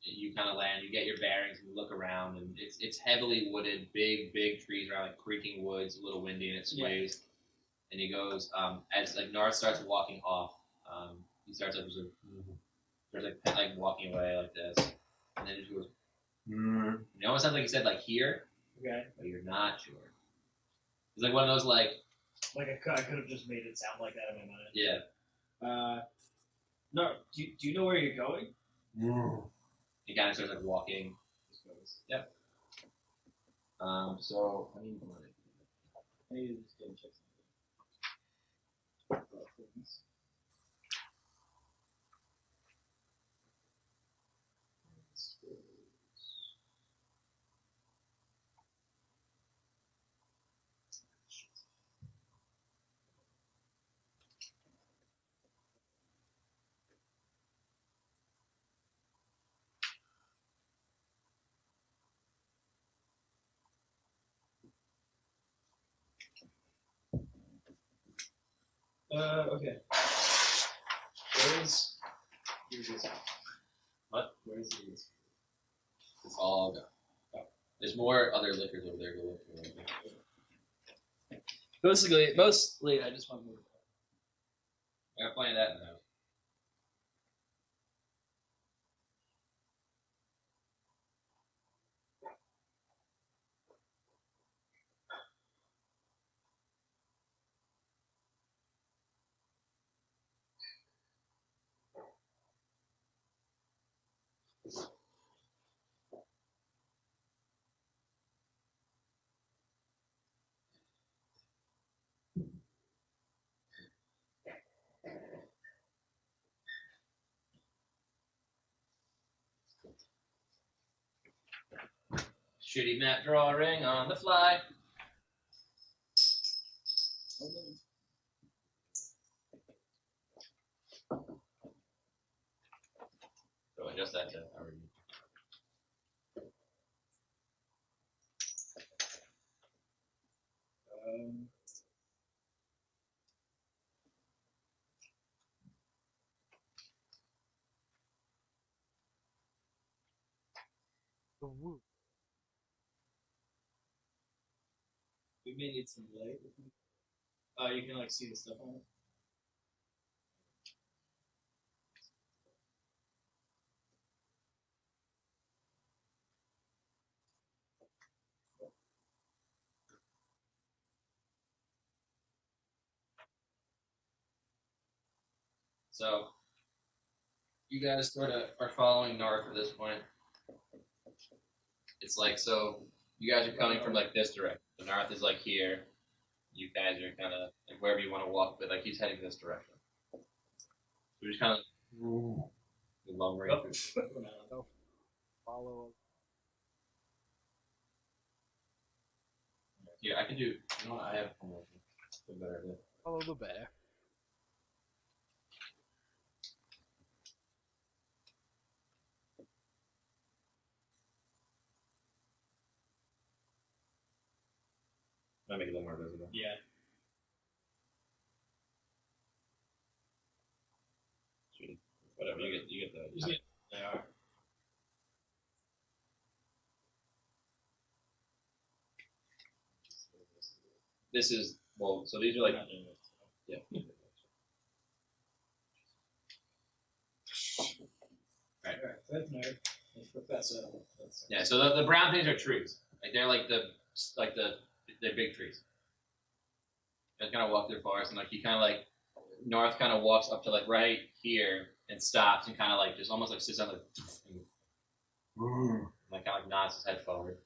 you kind of land. You get your bearings, and you look around, and it's heavily wooded, big trees around, like creaking woods, a little windy, and it sways. Yeah. And he goes as like Narth starts walking off. He starts like walking away like this, and then he goes. It almost sounds like he said like here, Okay. but you're not sure. It's like one of those like. Like I could have just made it sound like that in my mind. Yeah. No. Do you know where you're going? He kind of starts like walking. Yep. So I need money. I need to just go check something. Okay. Where's yours? What? Where's yours? It's all gone. Oh. There's more other liquors over there. Go look for them. Mostly, I just want to move. I got plenty of that in the house. Shitty map drawing on the fly. So adjust that to however you. Um, The woo. we may need some light. Oh, you can like see the stuff on it. So you guys sort of are following north at this point. It's like so you guys are coming from like this direction. The north is like here. You guys are kind of like wherever you want to walk, but like he's heading this direction. So we're just kind of lumbering Oh. through. Follow. Here, I can do. You know what? I have a better idea. Follow the bear. Might make it a little more visible. Yeah. Sweet. Whatever. You get the. They are. This is well. So these are like. Not doing it. Yeah. Right. Alright, that's nerd. That's Professor. That's Yeah. So the brown things are trees. Like they're like they're big trees. You kind of walk through the forest and like he kind of like north kind of walks up to like right here and stops and kind of like just almost like sits on the and like kind of like nods his head forward.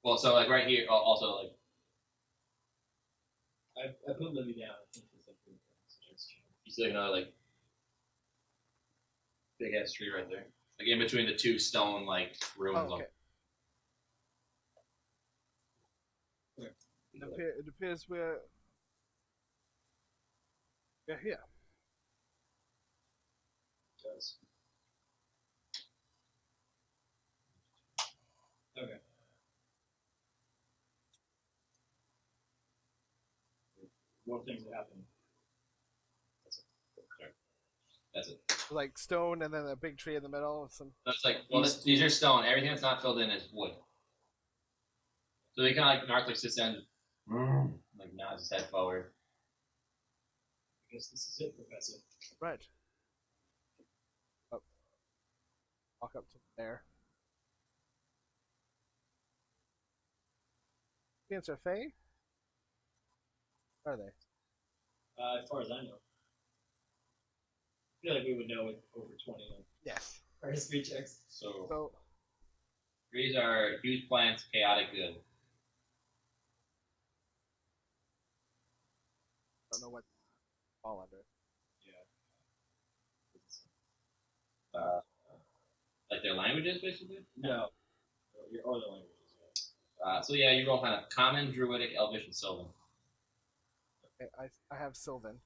Well, so like right here also like I put Libby down. I think it's like you see like another like big ass tree right there, like in between the two stone like rooms. Oh, okay. It appears we're here. It does. Okay. More things that happen. That's it. Like stone and then a big tree in the middle with some. That's like well, these are stone. Everything that's not filled in is wood. So they kind of like Narth like sits down, like nods his head forward. I guess this is it, Professor. Right. Oh. Walk up to there. Answer Faye? Where are they? As far as I know. I feel like we would know with over 20 on Yes. our history checks. So trees are huge plants, chaotic good. Don't know what fall under. Like their languages, basically. No. Your other languages. So yeah, you roll kind of common, druidic, elvish, and sylvan. Okay, I have Sylvan.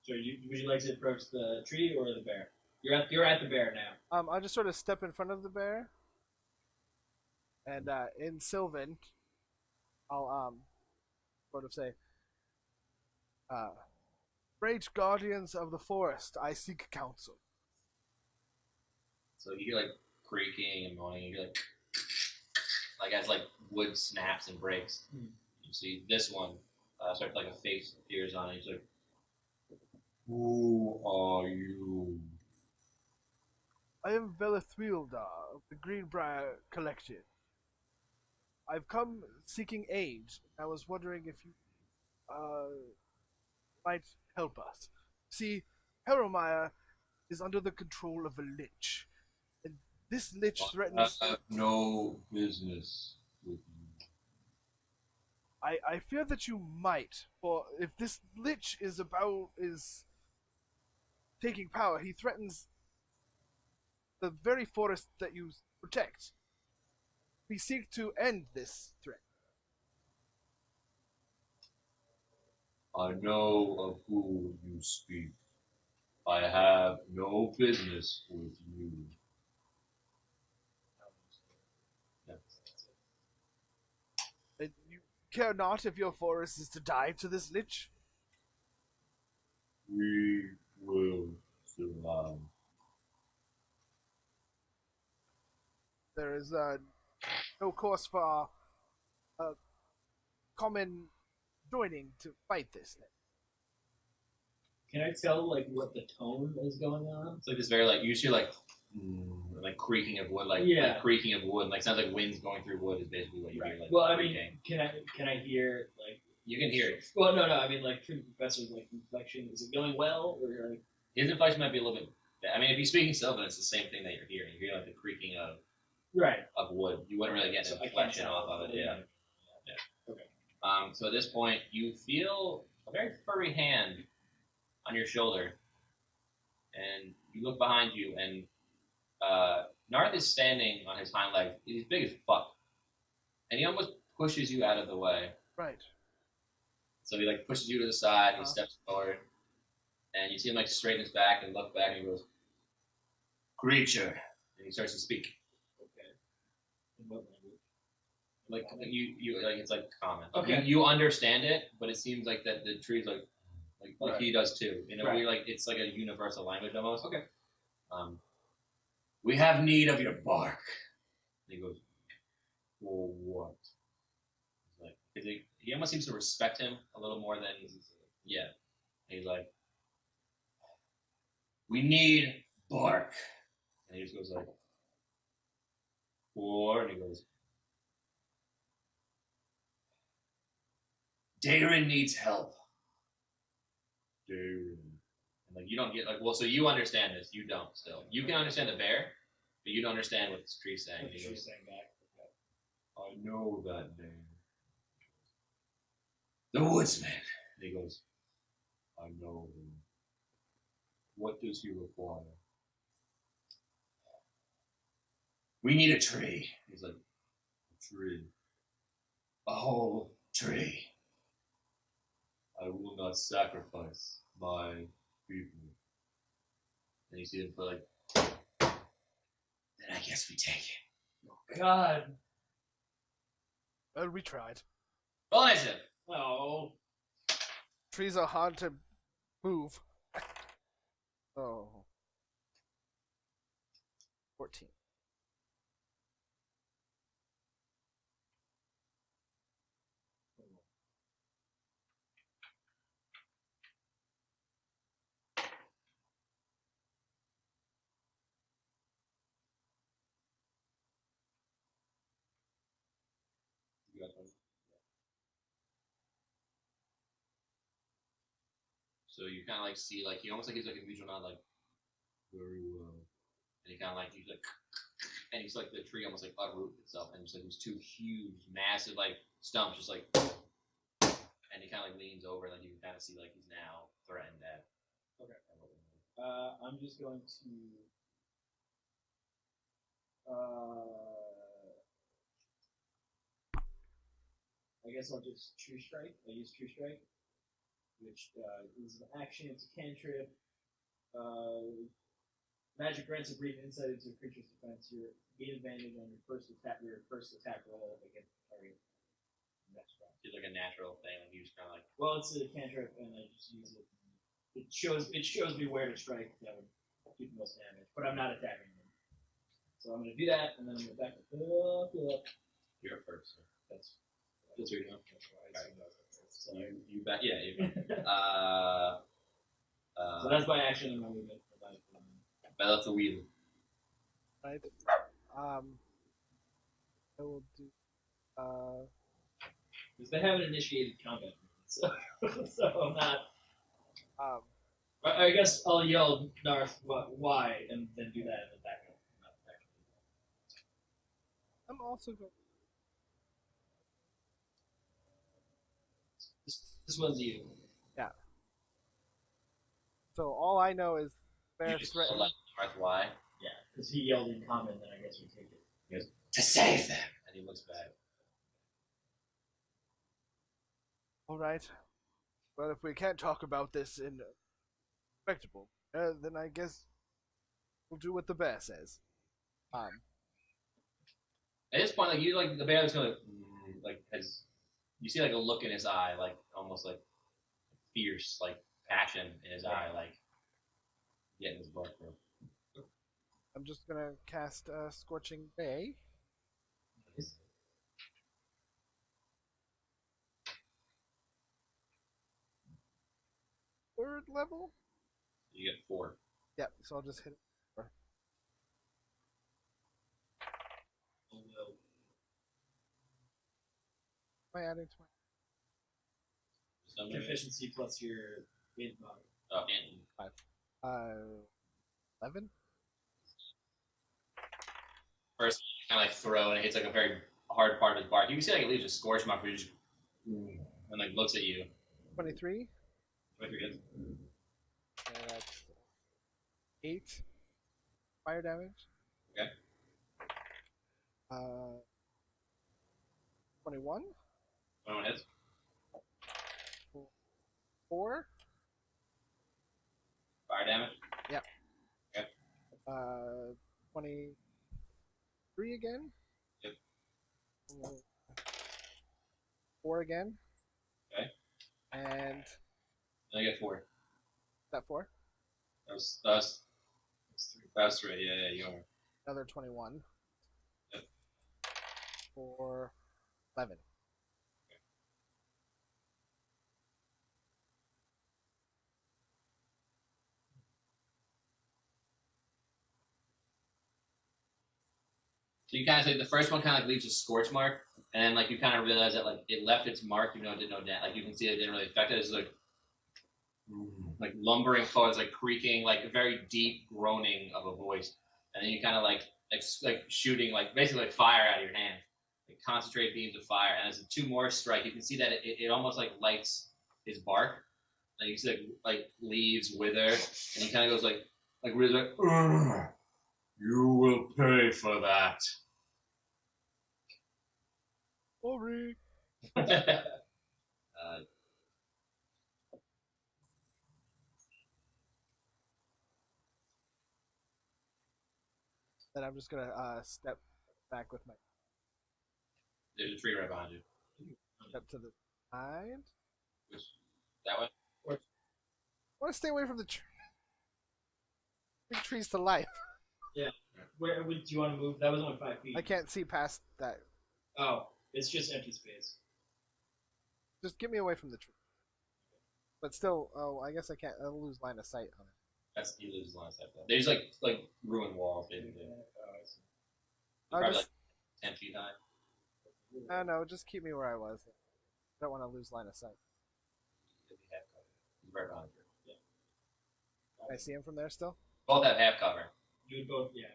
So would you like to approach the tree or the bear? You're at the bear now. I'll just sort of step in front of the bear, and in Sylvan, I'll sort of say, Great guardians of the forest, I seek counsel. So you hear like creaking and moaning. You hear like as like wood snaps and breaks. You see this one start like a face appears on it. He's like, "Who are you?" I am Velithwildar of the Greenbrier Collective. I've come seeking aid. I was wondering if you might help us. See, Harrowmire is under the control of a lich. And this lich threatens. I have no business with you. I fear that you might, for if this lich is taking power, he threatens the very forest that you protect. We seek to end this threat. I know of who you speak. I have no business with you. And you care not if your forest is to die to this lich? We will survive. There is no course for our common joining to fight this thing. Can I tell like what the tone is going on? It's like this very like you see like creaking of wood, like creaking of wood, like sounds like winds going through wood is basically what you hear. Like, well, I mean, can I hear like you can hear it. Well, no, I mean like through the professor's like inflection. Is it going well or like his inflection might be a little bit? I mean, if he's speaking Sylvan, it's the same thing that you're hearing. You hear like the creaking of wood. You wouldn't really get an inflection off of it. Yeah. Okay. So at this point, you feel a very furry hand on your shoulder, and you look behind you, and Narth is standing on his hind legs. He's big as fuck, and he almost pushes you out of the way. Right. So he like pushes you to the side, and he steps forward, and you see him like straighten his back and look back, and he goes, "Creature," and he starts to speak. Okay. In what language? Like you like it's like common. Okay. You understand it, but it seems like that the tree's like he does too. You know, we like it's like a universal language almost. Okay. We have need of your bark. And he goes, for what? He's like, he almost seems to respect him a little more than He's like, we need bark. And he just goes like, and he goes, Darren needs help. Darren. And like you don't get like so you understand this, you don't still. You can understand the bear, but you don't understand what this tree's saying. What the tree's saying back. I know that name. The Woodsman. And he goes, I know him. What does he require? We need a tree. He's like, a tree. A whole tree. I will not sacrifice my people. And you see them put like, then I guess we take it. Oh, God. Well, we tried. Roll initiative. Oh. Trees are hard to move. Oh. 14. So you kind of like see like he almost like he's like a mutual nod like very well, and he kind of like he's like, and he's like the tree almost like uproot itself, and just like these two huge, massive like stumps just like, and he kind of like leans over, and like you can kind of see like he's now threatened at. Okay. I'm just going to. I guess I'll just True Strike. I use True Strike, which is an action. It's a cantrip. Magic grants a brief insight into a creature's defense. You gain advantage on your first attack roll against the target. next round. It's like a natural thing. Like you just kind of like. Well, it's a cantrip, and I just use it. It shows me where to strike that would do the most damage, but I'm not attacking them. So I'm gonna do that, and then I'm gonna back it up. You're first. So That's that's where you go. so, You back. Yeah. You. so that's my action and my movement. I left the wheel. Right. I will do. Because they haven't initiated combat, so I'm not. Um, I guess I'll yell Narth why and then do that and then back up. Not back up. I'm also going. This one's you. So all I know is You they're just threatening. select North Y. Yeah, because he yelled in common, then I guess we take it. He goes to save them, and he looks back. All right. Well, if we can't talk about this in respectable, then I guess we'll do what the bear says. At this point, like you, like the bear is gonna, like has, you see like a look in his eye, like almost like fierce, like passion in his eye, like getting his blood through. I'm just gonna cast Scorching Ray. Third level? You get 4. Yep, so I'll just hit it. Oh, well. Am I adding to Proficiency plus your hit body. Oh, and my 11? first you kind of like throw, and it hits like a very hard part of his bark. You can see like it leaves a scorch mark, where he just and like looks at you. 23? What you get? And that's 8 fire damage. Okay. 21? 21 hits. 4? Fire damage. 23 again? Yep. 4 again. Okay. And Then I get 4. that 4? That was 3. Yeah, you are. Another 21. Yep. For 11. So you kind of say the first one kind of like leaves a scorch mark, and then like you kind of realize that like it left its mark, even though it did no damage. Like you can see it didn't really affect it. It's like lumbering forward, like creaking, like a very deep groaning of a voice, and then you kind of like shooting like basically like fire out of your hand, like concentrated beams of fire. And as the 2 more strike, you can see that it almost like lights his bark, and you see like leaves wither, and he kind of goes like really like, "Ugh, you will pay for that." Sorry. Then I'm just gonna step back with my There's a tree right behind you. step to the side. Which, that way? I want to stay away from the tree. Big trees to life. Where do you want to move? That was only 5 feet. I can't see past that. Oh, it's just empty space. Just get me away from the tree. But still, I guess I can't. I'll lose line of sight on it. That's he loses line of sight. There's like ruined walls, basically. I'll Probably just, like 10 feet high. no, just keep me where I was. I don't want to lose line of sight. He's right behind you. Can I see him from there still? Both have half cover. You would both, yeah.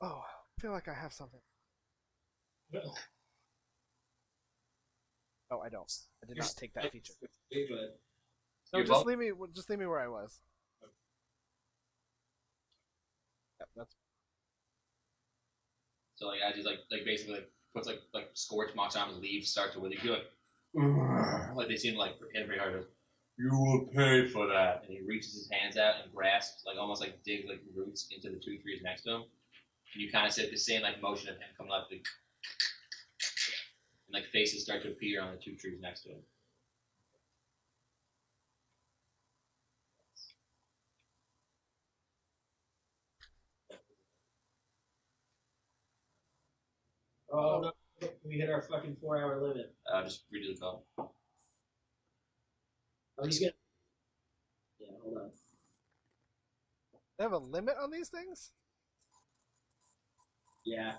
Oh, I feel like I have something. Oh, I don't. I did not take that feature. But No, You're just both- leave me. Just leave me where I was. Yep, that's So like as he's like basically like puts like scorch marks on his leaves start to wither. You feel like they seem like hit pretty hard. You will pay for that. And he reaches his hands out and grasps like almost like digs like roots into the 2 trees next to him. And you kind of see the same like motion of him coming up, and like faces start to appear on the 2 trees next to him. Oh no, we hit our fucking 4-hour limit. Just redo the call. Oh, he's gonna. Yeah, hold on. They have a limit on these things? Yeah,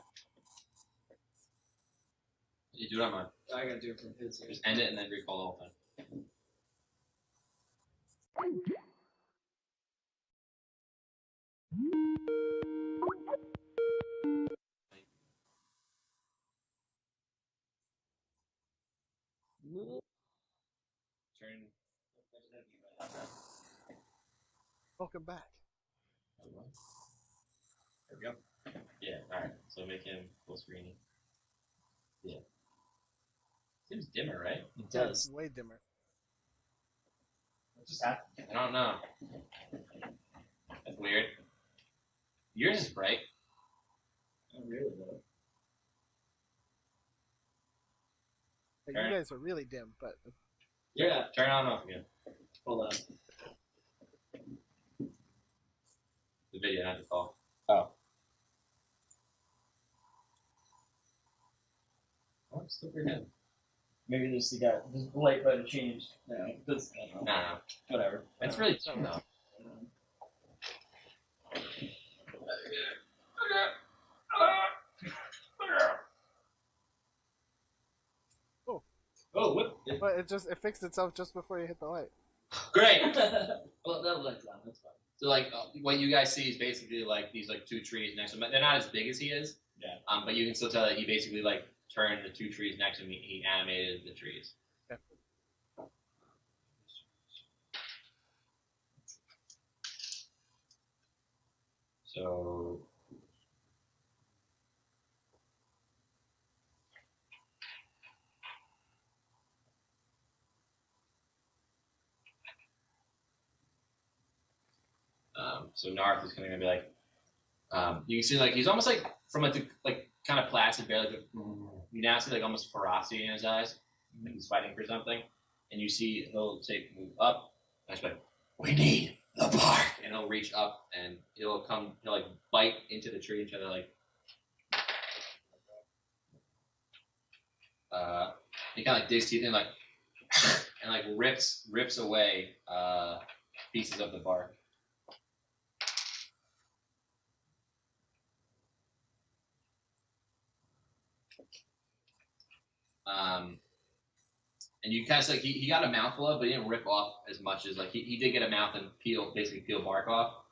You do it on mine. I gotta do it from his. Just end it and then recall the whole thing. Turn. Welcome back. There we go. Yeah, alright. So make him full screeny. Yeah. Seems dimmer, right? It Yeah, does. it's way dimmer. What just happened? I don't know. That's weird. Yours is bright. Oh, really though. Like, Alright. you guys are really dim, but Yeah. Turn it on and off again. Hold on. The video, not the call. Oh. Oh, it's still pretty good. Maybe this light might have changed. No, this. I don't know. No. Whatever. It's really dim though. Oh, what? but it fixed itself just before you hit the light. Great! Well, that light's on. That's fine. So like what you guys see is basically like these like 2 trees next to him. They're not as big as he is. Yeah. But you can still tell that he basically like turned the 2 trees next to him. He animated the trees. Okay. So so Narth is kind of gonna be like, you can see like he's almost like from a like kind of placid bear, like you now see like almost ferocity in his eyes, like he's fighting for something, and you see he'll move up, and he's like, we need the bark, and he'll reach up and he'll like bite into the tree and try to like, he kind of like digs teeth in like, and like rips away pieces of the bark. And you kind of like he got a mouthful of, but he didn't rip off as much as like he did get a mouth and basically peel bark off.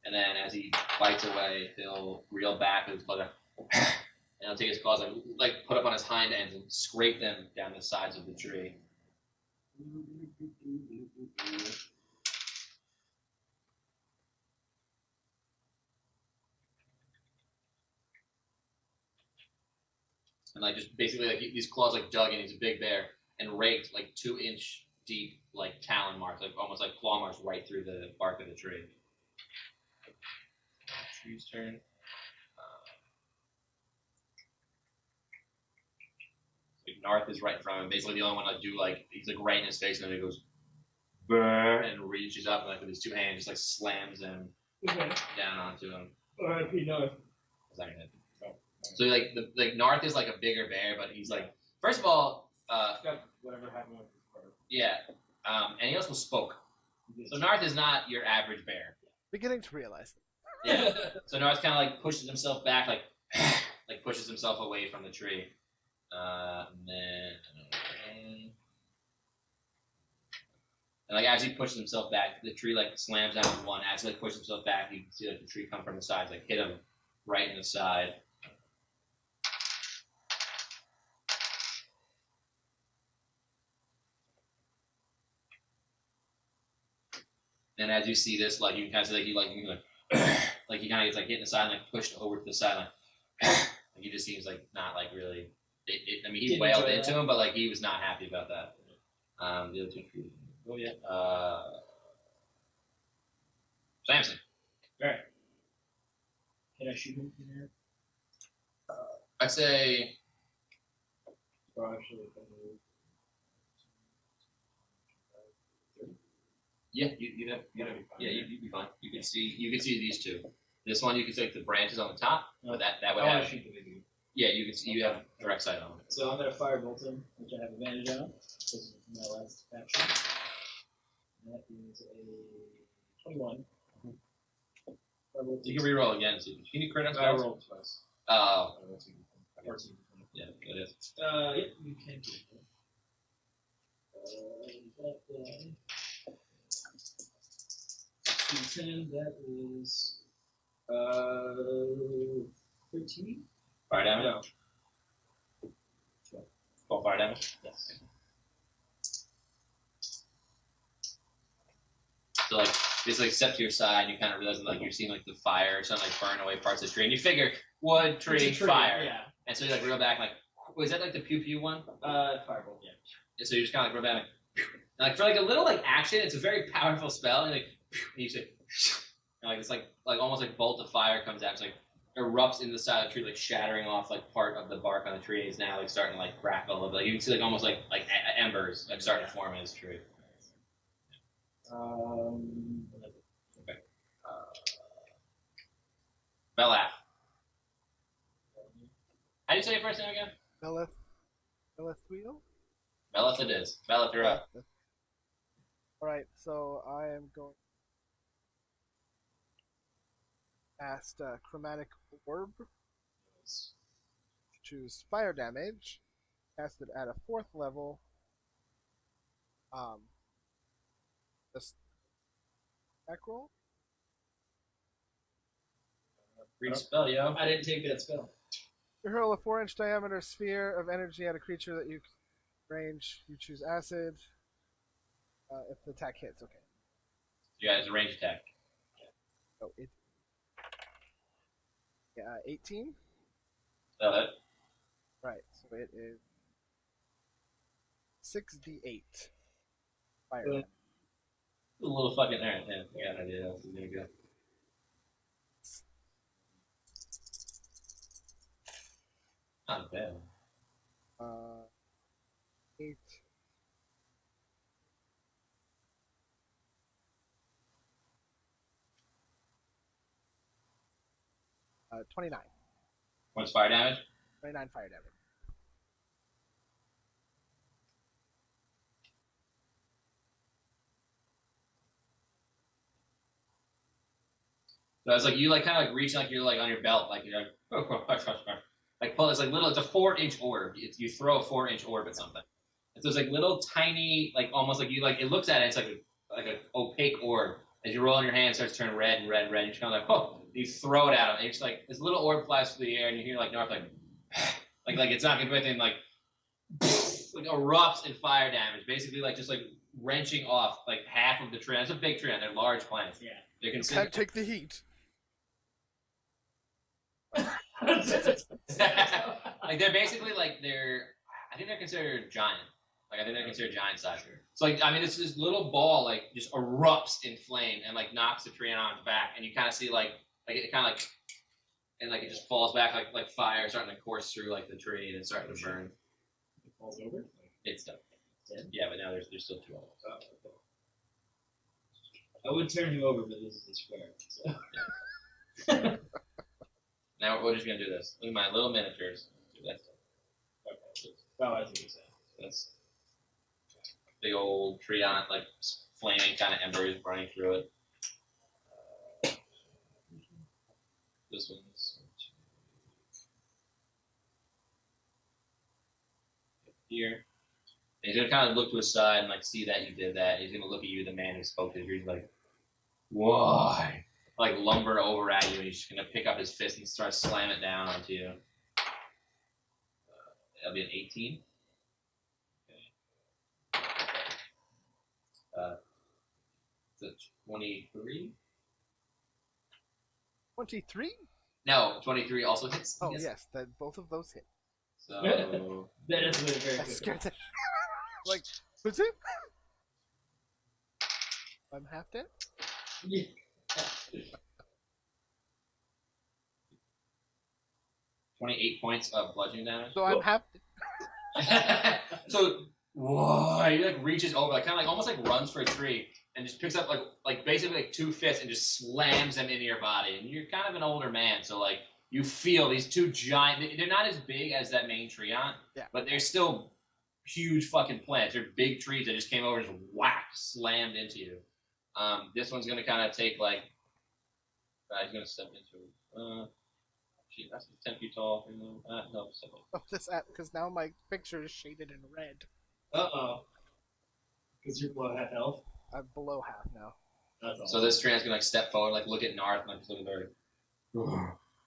And then as he bites away, he'll reel back with his claws, and he'll take his claws like put up on his hind ends and scrape them down the sides of the tree. And like just basically like these claws like dug in, he's a big bear, and raked like 2-inch deep like talon marks, like almost like claw marks right through the bark of the tree. Tree's turn. Like Narth is right in front of him, basically the only one to do like he's like right in his face, and then he goes burr and reaches up and like with his 2 hands just like slams him down onto him. R.I.P. North. So like Narth is like a bigger bear, but he's like first of all, Whatever happened with his part. yeah, and he also spoke. So Narth is not your average bear. Beginning to realize. Yeah. So Narth kind of like pushes himself back, like like pushes himself away from the tree, and then and like as he pushes himself back, the tree like slams down on one. As he like pushes himself back, you can see like the tree come from the sides, like hit him right in the side. And as you see this, like you can kind of see, like like he kind of gets like hit in the side, and like pushed over to the side, like he just seems like not like really. I mean, he Didn't wailed enjoy into that. him, but like he was not happy about that. The other 2 trees. Oh yeah. Samson. Alright. Can I shoot him in there? I'd say Or actually, if I move. Yeah, you'd have you'd be fine. You can see these two. This one you can take the branches on the top, but that would I want have to shoot the big dude. yeah you can see you have direct sight on it. So I'm gonna firebolt him, which I have advantage on. This is my last action. That is a 21. Firebolt. You can reroll again. So can you crit on I spells? rolled twice. 14. Yeah, it is. Yep, you can do it. That 10, that is 13. Fire damage. No. 12 fire damage. Yes. So like this like step to your side, you kind of realize like you're seeing like the fire or something like burn away parts of the tree, and you figure wood, tree, fire, Yeah. and so you like reel back like was that like the pew pew one? Firebolt. Yeah. And so you just kind of like reel back like for like a little like action, it's a very powerful spell, and like and you say and like it's like almost like bolt of fire comes out, it's like erupts in the side of the tree, like shattering off like part of the bark on the tree. Is now like starting to like crackle a little bit. Like, you can see like almost like embers like starting to form in this tree. Okay. Belaf. How do you say your first name again? Belethwheel? Belaf it is. Belaf, you're up. Alright, so I am going to cast Chromatic Orb. Choose fire damage. Cast it at a 4th level. Just attack roll. Read spell, yo. I didn't take that spell. You hurl a 4-inch diameter sphere of energy at a creature that you range. You choose acid. If the attack hits, okay. You guys, a range attack. Oh, it. Yeah, 18. Spell it. Right, so it is 6d8 fire damage. A little fucking alright, yeah. I got an idea how this is gonna go. Not bad. 8. 29. What's fire damage? 29 fire damage. So it's like you like kind of like reach like you're like on your belt, like you're like pull. It's like little. It's a 4-inch orb. You throw a 4-inch orb at something. And so it's like little tiny, like almost like you like. It looks at it. It's like an opaque orb. As you roll in your hand, it starts to turn red and red and red. And you're kind of like, oh, you throw it at him. And it's like this little orb flies through the air, and you hear like North like like it's not gonna do anything. Like erupts in fire damage. Basically, like just like wrenching off like half of the tree. It's a big tree, and they're large plants. Yeah. They're You considered. can't take the heat. Like they're basically like I think they're considered giant. Like I think they're considered giant size. So like I mean it's this little ball like just erupts in flame and like knocks the tree on its back, and you kind of see like it kind of like and like it just falls back like fire starting to course through like the tree and it's starting to burn. It falls over. It's done. Dead? Yeah, but now there's still 2 of them. Oh, okay. I would turn him over, but this is a square. So. Now we're just gonna do this. Look at my little miniatures. That's Okay. Oh, I see what you're saying. that's big old tree on it, like flaming kind of embers burning through it. This one's here. And he's gonna kind of look to his side and like see that you did that. He's gonna look at you, the man who spoke to you. He's like, "Why?" Like lumber over at you, and he's just gonna pick up his fist and start slamming it down onto you. That'll be an 18. Okay. It's a 23. 23? No, 23 also hits. Oh, yes, that both of those hit. So That is very I good. scared the like, what's it? I'm half dead? Yeah. 28 points of bludgeoning damage. So I'm half So, whoa, he like reaches over, like kind of like almost like runs for a tree, and just picks up like basically like 2 fists and just slams them into your body. And you're kind of an older man, so like you feel these 2 giant. They're not as big as that main tree on, but they're still huge fucking plants. They're big trees that just came over and just whacked, slammed into you. This one's gonna kind of take like. He's gonna step into it. Shit, that's 10 feet tall. No, step up. Oh, this because now my picture is shaded in red. Because you're below half health. I'm below half now. That's awesome. So this trans gonna like step forward, like look at Narth, and like look at her.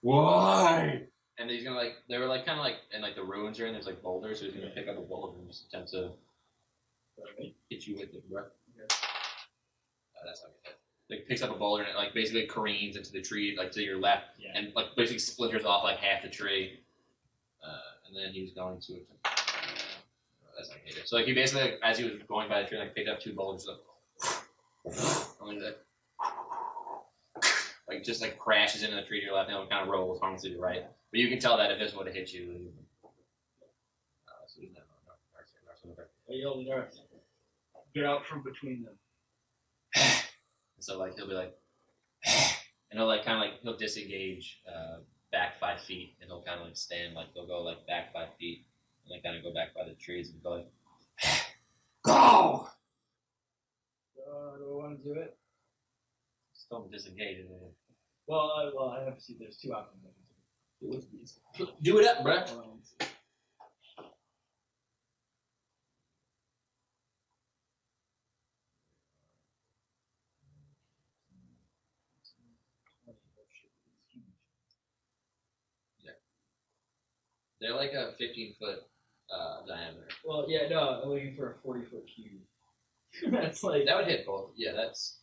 Why? And he's gonna like they were like kind of like and like the ruins are in. There's like boulders, so he's gonna pick up a boulder and just attempt to hit you with it, bro. That's not good. Like picks up a boulder and it like basically careens into the tree like to your left and like basically splinters off like half the tree. And then he's going to that's not good. So like he basically like, as he was going by the tree like picked up 2 boulders like just like crashes into the tree to your left and it kind of rolls harmlessly to your right. But you can tell that if this would have hit you. So he's not Get out from between them. And so like he'll be like, and he'll like kind of like he'll disengage back 5 feet, and he'll kind of like stand like he'll go like back 5 feet, and like kind of go back by the trees and go like, go. Do I want to do it? Just don't disengage. Well, I have to see. There's 2 options. Do it up, bro. They're like a 15-foot diameter. Well, yeah, no, I'm looking for a 40-foot cube. That's like that would hit both. Yeah, that's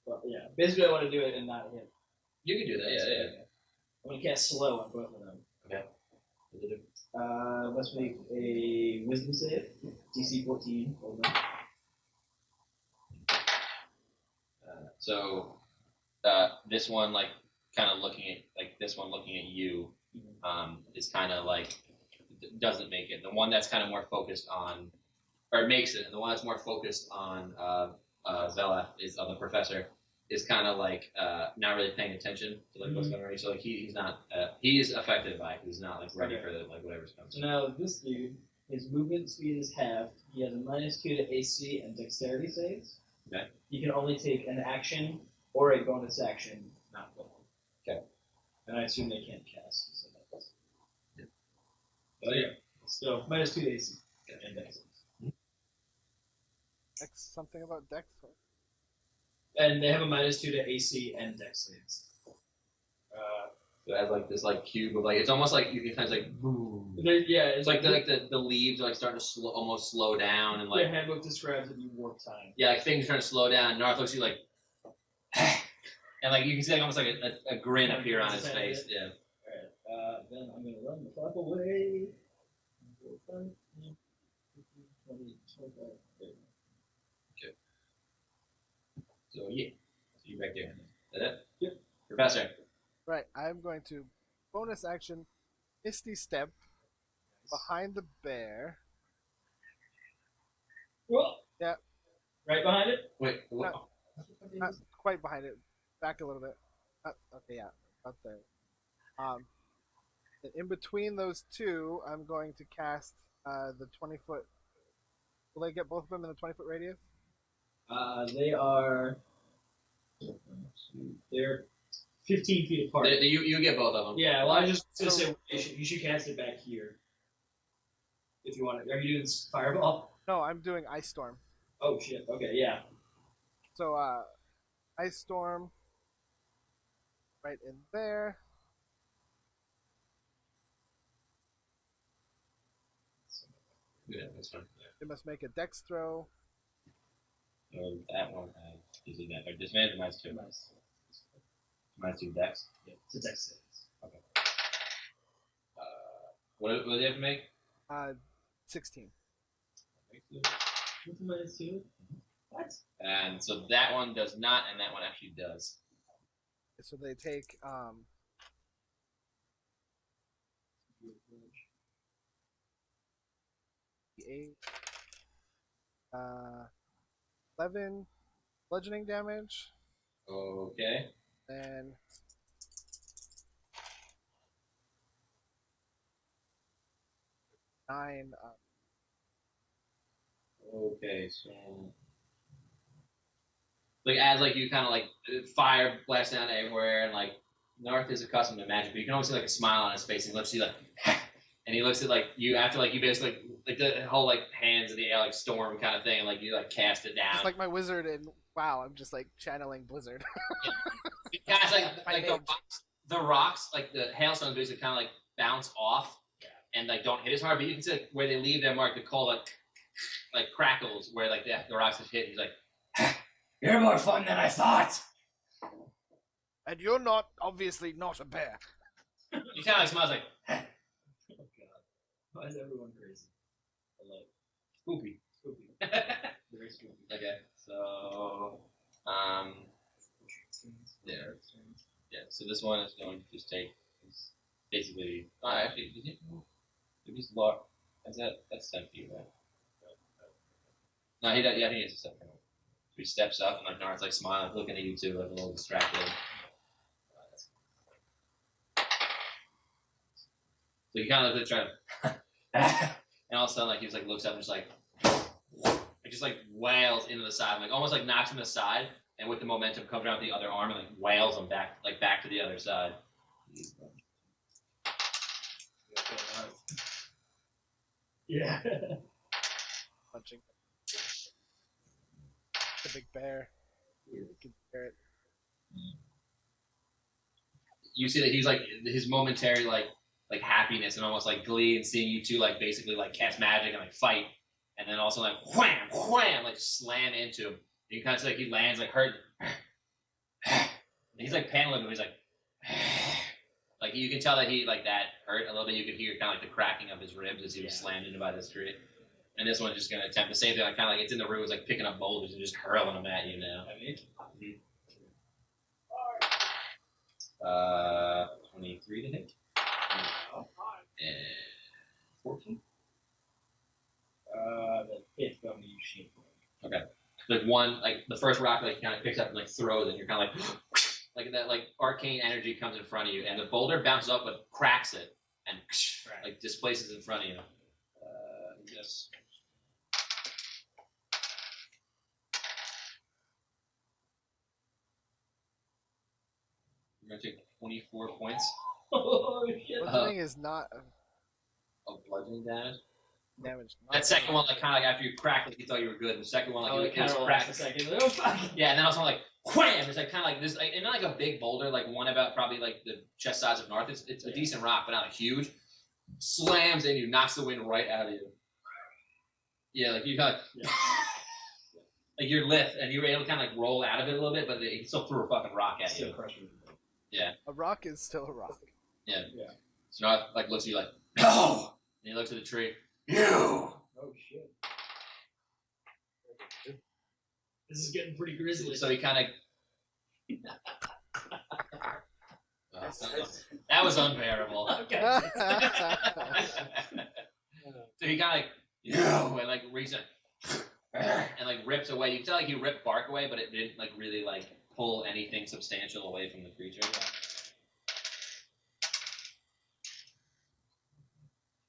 Well, yeah, basically I want to do it and not hit. You can do that. Yeah. I'm gonna cast slow on both of them. Okay. Let's make a wisdom save. DC 14. Hold on. So this one like kind of looking at you is kind of like doesn't make it. The one that's kind of more focused on, or makes it, and the one that's more focused on Zela is the professor is kind of like not really paying attention to like what's going on. So like he's not he is affected by it. He's not like ready for the, like whatever's coming. So now this dude, his movement speed is halved. He has a -2 to AC and dexterity saves. Okay. He can only take an action or a bonus action, not both. Okay. And I assume they can't cast. So that's Oh yeah. So -2 to AC and dex. Dex, something about Dex? And they have a -2 to AC and dex saves. So it has like this like cube of like it's almost like you can kind of like boom. Yeah, It's like the leaves are like starting to almost slow down and like the handbook describes it in warp time. yeah, like things are trying to slow down. Narth looks at you like, and like you can see like almost like a grin appear on his face. Yeah. Alright, then I'm gonna run the clock away. 20, 25, 30. Okay. So yeah, so you back there. Is that it? Yep. Professor. Right, I'm going to bonus action Misty Step behind the bear. Whoa. Yeah. Right behind it? Wait. What? Not quite behind it. Back a little bit. Okay, yeah, up there. And in between those two, I'm going to cast the 20-foot. Will I get both of them in the 20-foot radius? They are. They're 15 feet apart. You get both of them. Yeah, well, I was just gonna say you should cast it back here. If you want it. Are you doing fireball? No, I'm doing Ice Storm. Oh shit. Okay, yeah. So, Ice Storm right in there. Yeah, that's fine. They must make a Dex throw. So that one is it that or disadvantage -2. -2 dex. Yeah, it's a dex save. Okay. What do they have to make? 16. What's a -2? What? And so that one does not, and that one actually does. So they take 8. 11 bludgeoning damage. Okay. And 9. Okay, so like as like you kind of like fire blasts down everywhere, and like Narth is accustomed to magic, but you can always see like a smile on his face, and he looks at you like, and he looks at like you after like you basically like the whole like hands in the air like storm kind of thing, and like you like cast it down. Just like my wizard and WoW, I'm just like channeling Blizzard. You cast like My like mage. the rocks, like the hailstones, basically kind of like bounce off and like don't hit as hard, but you can see like, where they leave their mark, the coal like crackles where like the rocks have hit. He's like, "You're more fun than I thought." And you're not, obviously not a bear. He kind of like smiles like, Oh god. Why is everyone crazy? I love it. "Spoopy." Spoopy. Very spooky. Okay, so yeah. So this one is going to just take basically. Actually, did he's locked? That's 10 feet, right? No, he does. Yeah, he is a step. So he steps up, and like Nar's like smiling, looking at you too, like a little distracted. So he kind of like trying to, and all of a sudden, like he's like looks up and just like wails into the side, like almost like knocks him aside, and with the momentum comes around the other arm and like wails him back to the other side. Yeah. Punching the big bear. You can hear it. You see that he's like his momentary like happiness and almost like glee and seeing you two like basically like cast magic and like fight, and then also like wham wham like slam into him. You kind of see like he lands like hurt. And he's like paneling him. He's like like you can tell that he like that hurt a little bit. You could hear kind of like the cracking of his ribs as he was slammed into by this tree. And this one's just gonna attempt the same thing. Like kind of like it's in the room, it's like picking up boulders and just hurling them at you now. 23 to hit. And 14. The hit from the sheep. Okay. Like one, like the first rock, like kind of picks up and like throws, and you're kind of like that, like arcane energy comes in front of you, and the boulder bounces up but cracks it and like displaces in front of you. Yes. You're gonna take 24 points Oh shit. Bludgeoning is not of bludgeoning damage. damage. That second one, like kind of like after you cracked, like you thought you were good, and the second one, like Oh, it was cracked. a second. Oh fuck. Yeah, and then also like wham! It's like kind of like this, like, and not like a big boulder, like one about probably like the chest size of North. It's a decent rock, but not a huge. Slams in you, knocks the wind right out of you. Yeah, like you kind of like you're lit, and you were able to kind of like roll out of it a little bit, but it still threw a fucking rock at you. Still crushing. A rock is still a rock. Yeah. Yeah. So now like looks at you like no, and he looks at the tree. You. Oh shit. This is getting pretty grisly. So he kind of. That was unbearable. Okay. So he kind of like, and like reaches and like rips away. You can tell like he ripped bark away, but it didn't like really like pull anything substantial away from the creature.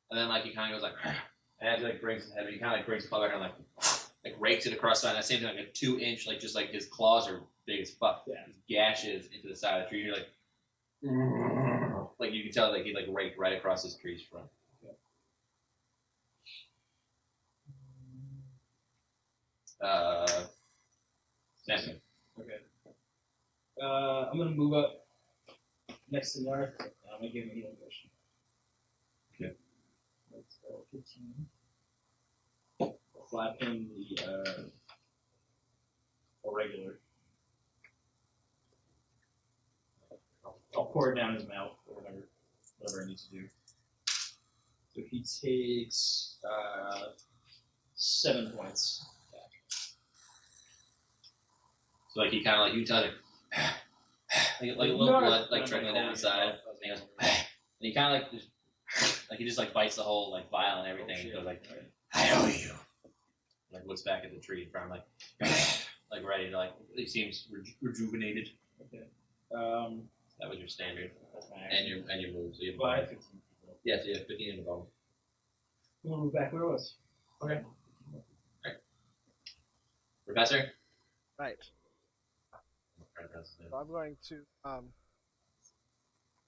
And then like he kind of goes like, and as he like brings it heavy, he kind of like brings the claw back and like rakes it across the side. And that same thing, like a 2-inch, like just like his claws are big as fuck. Yeah. Gashes into the side of the tree. You're like you can tell like he like raked right across his tree's front. Samson. Okay. I'm gonna move up next to North, and I'm gonna give him a healing potion. Okay. Let's go 15. Slap him the regular. I'll pour it down his mouth or whatever I need to do. So he takes 7 points. So like he kind of like you can tell like a little blood like trickling down the side. And he goes, and he kind of like he just like bites the whole like vial and everything. And he goes like, I owe you. Like looks back at the tree, from like ready to he seems rejuvenated. Okay. That was your standard. That's my And your move. So you have 5, 15 people. Yeah, so you have 15 in the bottom. We'll move back where it was. Okay. Right. Professor? Right. So I'm going to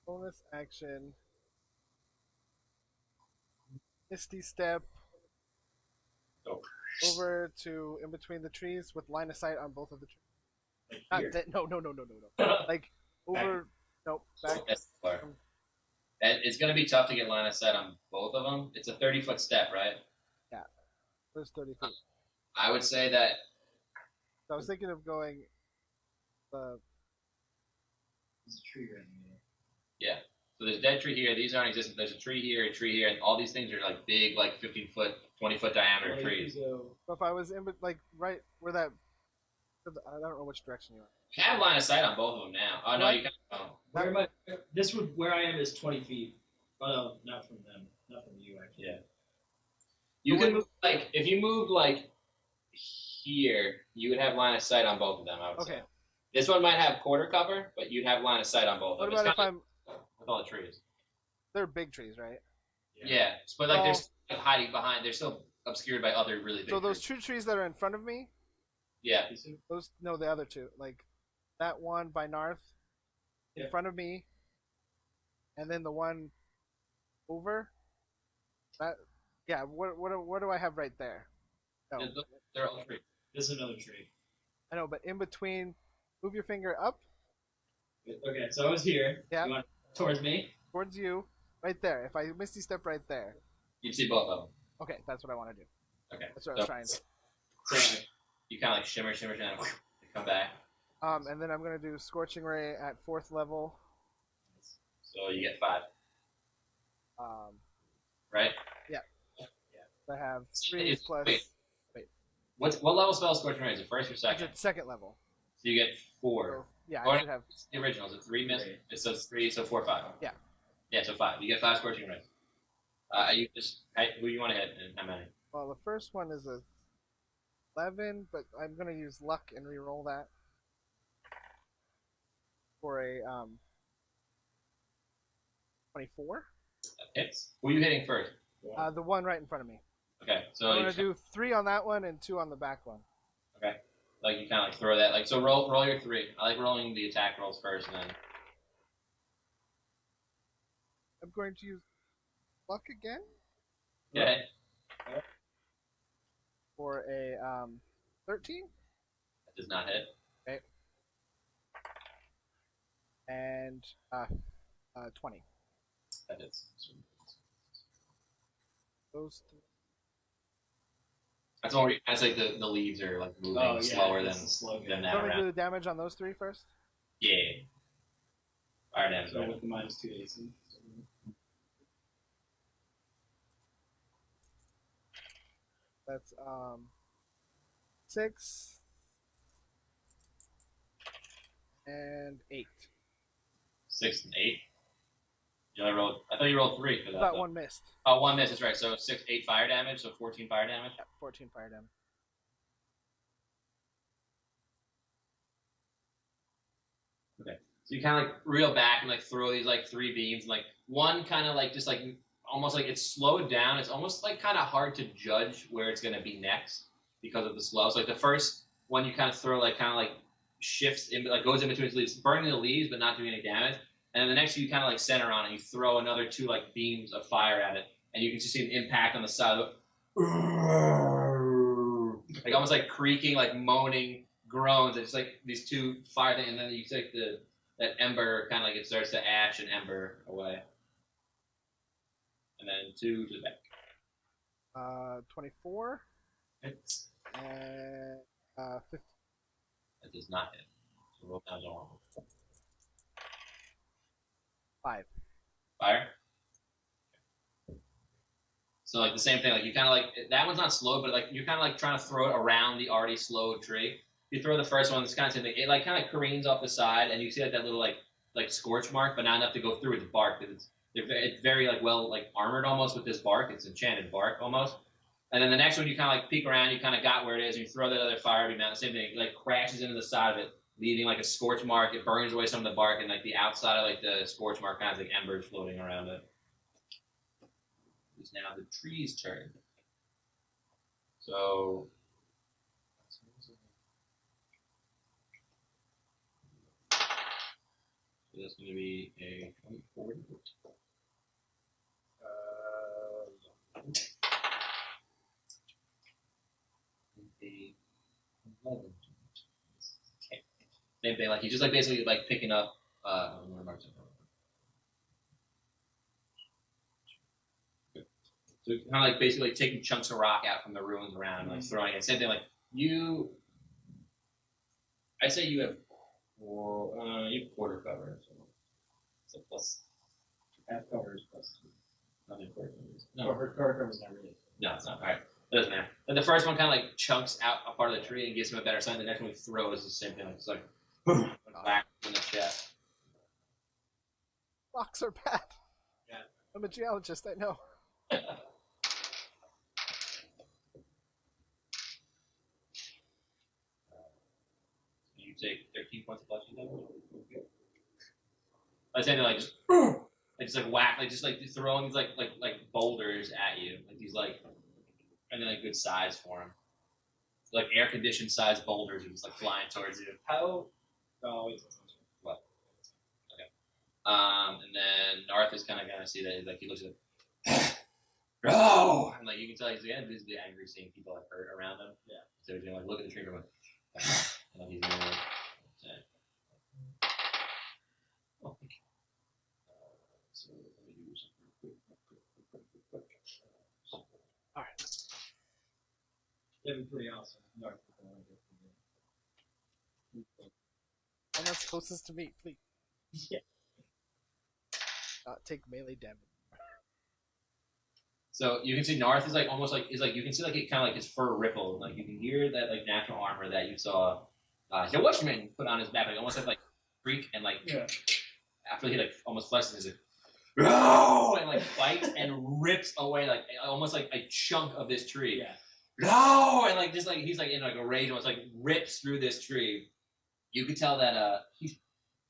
bonus action Misty Step Oh. over to in between the trees with line of sight on both of the trees. Like here. No. Like over. Nope. Back. That's far. And it's going to be tough to get line of sight on both of them. It's a 30-foot step, right? Yeah. There's 30 feet. I would say that. So I was thinking of going. There's a tree right in the middle. Yeah. So there's a dead tree here. These aren't existent. There's a tree here, and all these things are like big, like 15-foot, 20-foot diameter trees. So So if I was in, like right where that, I don't know which direction you are. You have line of sight on both of them now. Oh no, What? you can't. Oh. where am I? Where I am is 20 feet. Oh no, not from them. Not from you actually. Yeah. You can move if you moved here, you would have line of sight on both of them. I would say. Okay. This one might have quarter cover, but you'd have line of sight on both What of them. about if I'm? With all the trees? They're big trees, right? Yeah, but Well- they're still hiding behind. They're still obscured by other really big. So those trees. 2 trees that are in front of me, Yeah. the other 2, like that one by Narth, in Yeah. front of me, and then the one over. That, yeah. What do I have right there? No, They're all trees. There's another tree. I know, but in between, move your finger up Okay, so I was here. Yeah. You want towards me? towards you, right there. If I misty step right there, You see both of them. okay, that's what I want to do. Okay. That's what I was trying. So you kind of shimmer, and they come back. And then I'm gonna do Scorching Ray at 4th level. So you get 5, right? I have 3 It's- plus. wait. What level spell is Scorching Ray? Is it first or It's second? at 2nd level. So you get 4. So, yeah, Or- I should have. The original is it 3 miss? Right. It says 3, so 4, 5. Yeah. Yeah, so 5. You get 5 Scorching Rays. You just who you want to hit and how many? Well, the first one is a 11, but I'm gonna use luck and re-roll that for a 24. That hits. Who are you hitting first? The one right in front of me. Okay, so I'm you, gonna do 3 on that one and 2 on the back one. you kind of throw that so roll your 3. I like rolling the attack rolls first and then. I'm going to use luck again Yeah. for a 13 That does not hit. and 20. That hits. Those 3. That's one where that's like the leaves are like moving Oh, yeah, slower that's the slogan. than You that want me to do around. the damage on those 3 first? Yeah. Fire damage. So Right? with the minus 2 to AC. That's 6 and 8. 6 and 8. You only rolled. I thought you rolled 3 for that. That though. one missed. Oh, 1 miss. That's right. So 6, 8 fire damage. So 14 fire damage. Yeah, 14 fire damage. So you kind of like reel back and like throw these like 3 beams. And, like one kind of like just like almost like it's slowed down. It's almost like kind of hard to judge where it's going to be next because of the slow. So like the first one you kind of throw like kind of like shifts in, like goes in between its leaves, burning the leaves but not doing any damage. And then the next you kind of like center on it. You throw another 2 like beams of fire at it, and you can just see an impact on the side of it. Like almost like creaking, like moaning groans. It's like these 2 fire things, and then you take that ember kind of like it starts to ash and ember away. And then 2 to the back. 24 Hits. and 15. That does not hit. So roll down to normal. 5. Fire. So like the same thing, like you kind of like that one's not slow, but like you're kind of like trying to throw it around the already slowed tree. You throw the first one, it's kind of same thing. It like kind of careens off the side, and you see like that little like scorch mark, but not enough to go through its bark because it's very like well like armored almost with this bark. It's enchanted bark almost. And then the next one, you kind of like peek around, you kind of got where it is, and you throw that other fire beam out. The same thing, it like crashes into the side of it, leaving like a scorch mark. It burns away some of the bark, and like the outside of like the scorch mark kind of like embers floating around it. It's now the tree's turn. So that's going to be a 24. A 11. Okay. Same thing, like he's just like basically like picking up so kind of like basically like taking chunks of rock out from the ruins around and like throwing it. Same thing, like I'd say you have quarter cover, so it's a plus half cover is plus 2. Nothing quarter cover is. No, quarter cover is not really. No, it's not. All right. It doesn't matter. And the first one kind of like chunks out a part of the tree and gives him a better sign. The next one we throw is the same thing. It's like back in the chest. Rocks are bad. Yeah. I'm a geologist, I know. You take 13 points of bludgeoning damage. I was saying just like whack, like just like throwing these like boulders at you, like these like, and then like good size for them, like air conditioned size boulders are just like flying towards you. How? Oh, wait. What? Okay. And then Narth is kind of gonna see that like he looks at, no, and like you can tell he's again visibly angry seeing people like hurt around him. Yeah. So he's gonna like look at the tree and go, and then he's gonna like, oh, thank you. So let me do something quick. Alright. That'd be pretty awesome. One that's closest to me, please. Yeah. Take melee damage. So you can see Narth is like almost like you can see like it kind of like his fur ripple, like you can hear that like natural armor that you saw the Woodsman put on his back, like almost like creak and like after he like almost flexes, he's like no, and like bites and rips away like almost like a chunk of this tree. Yeah. No, and like just like he's like in like a rage, almost like rips through this tree. You could tell that he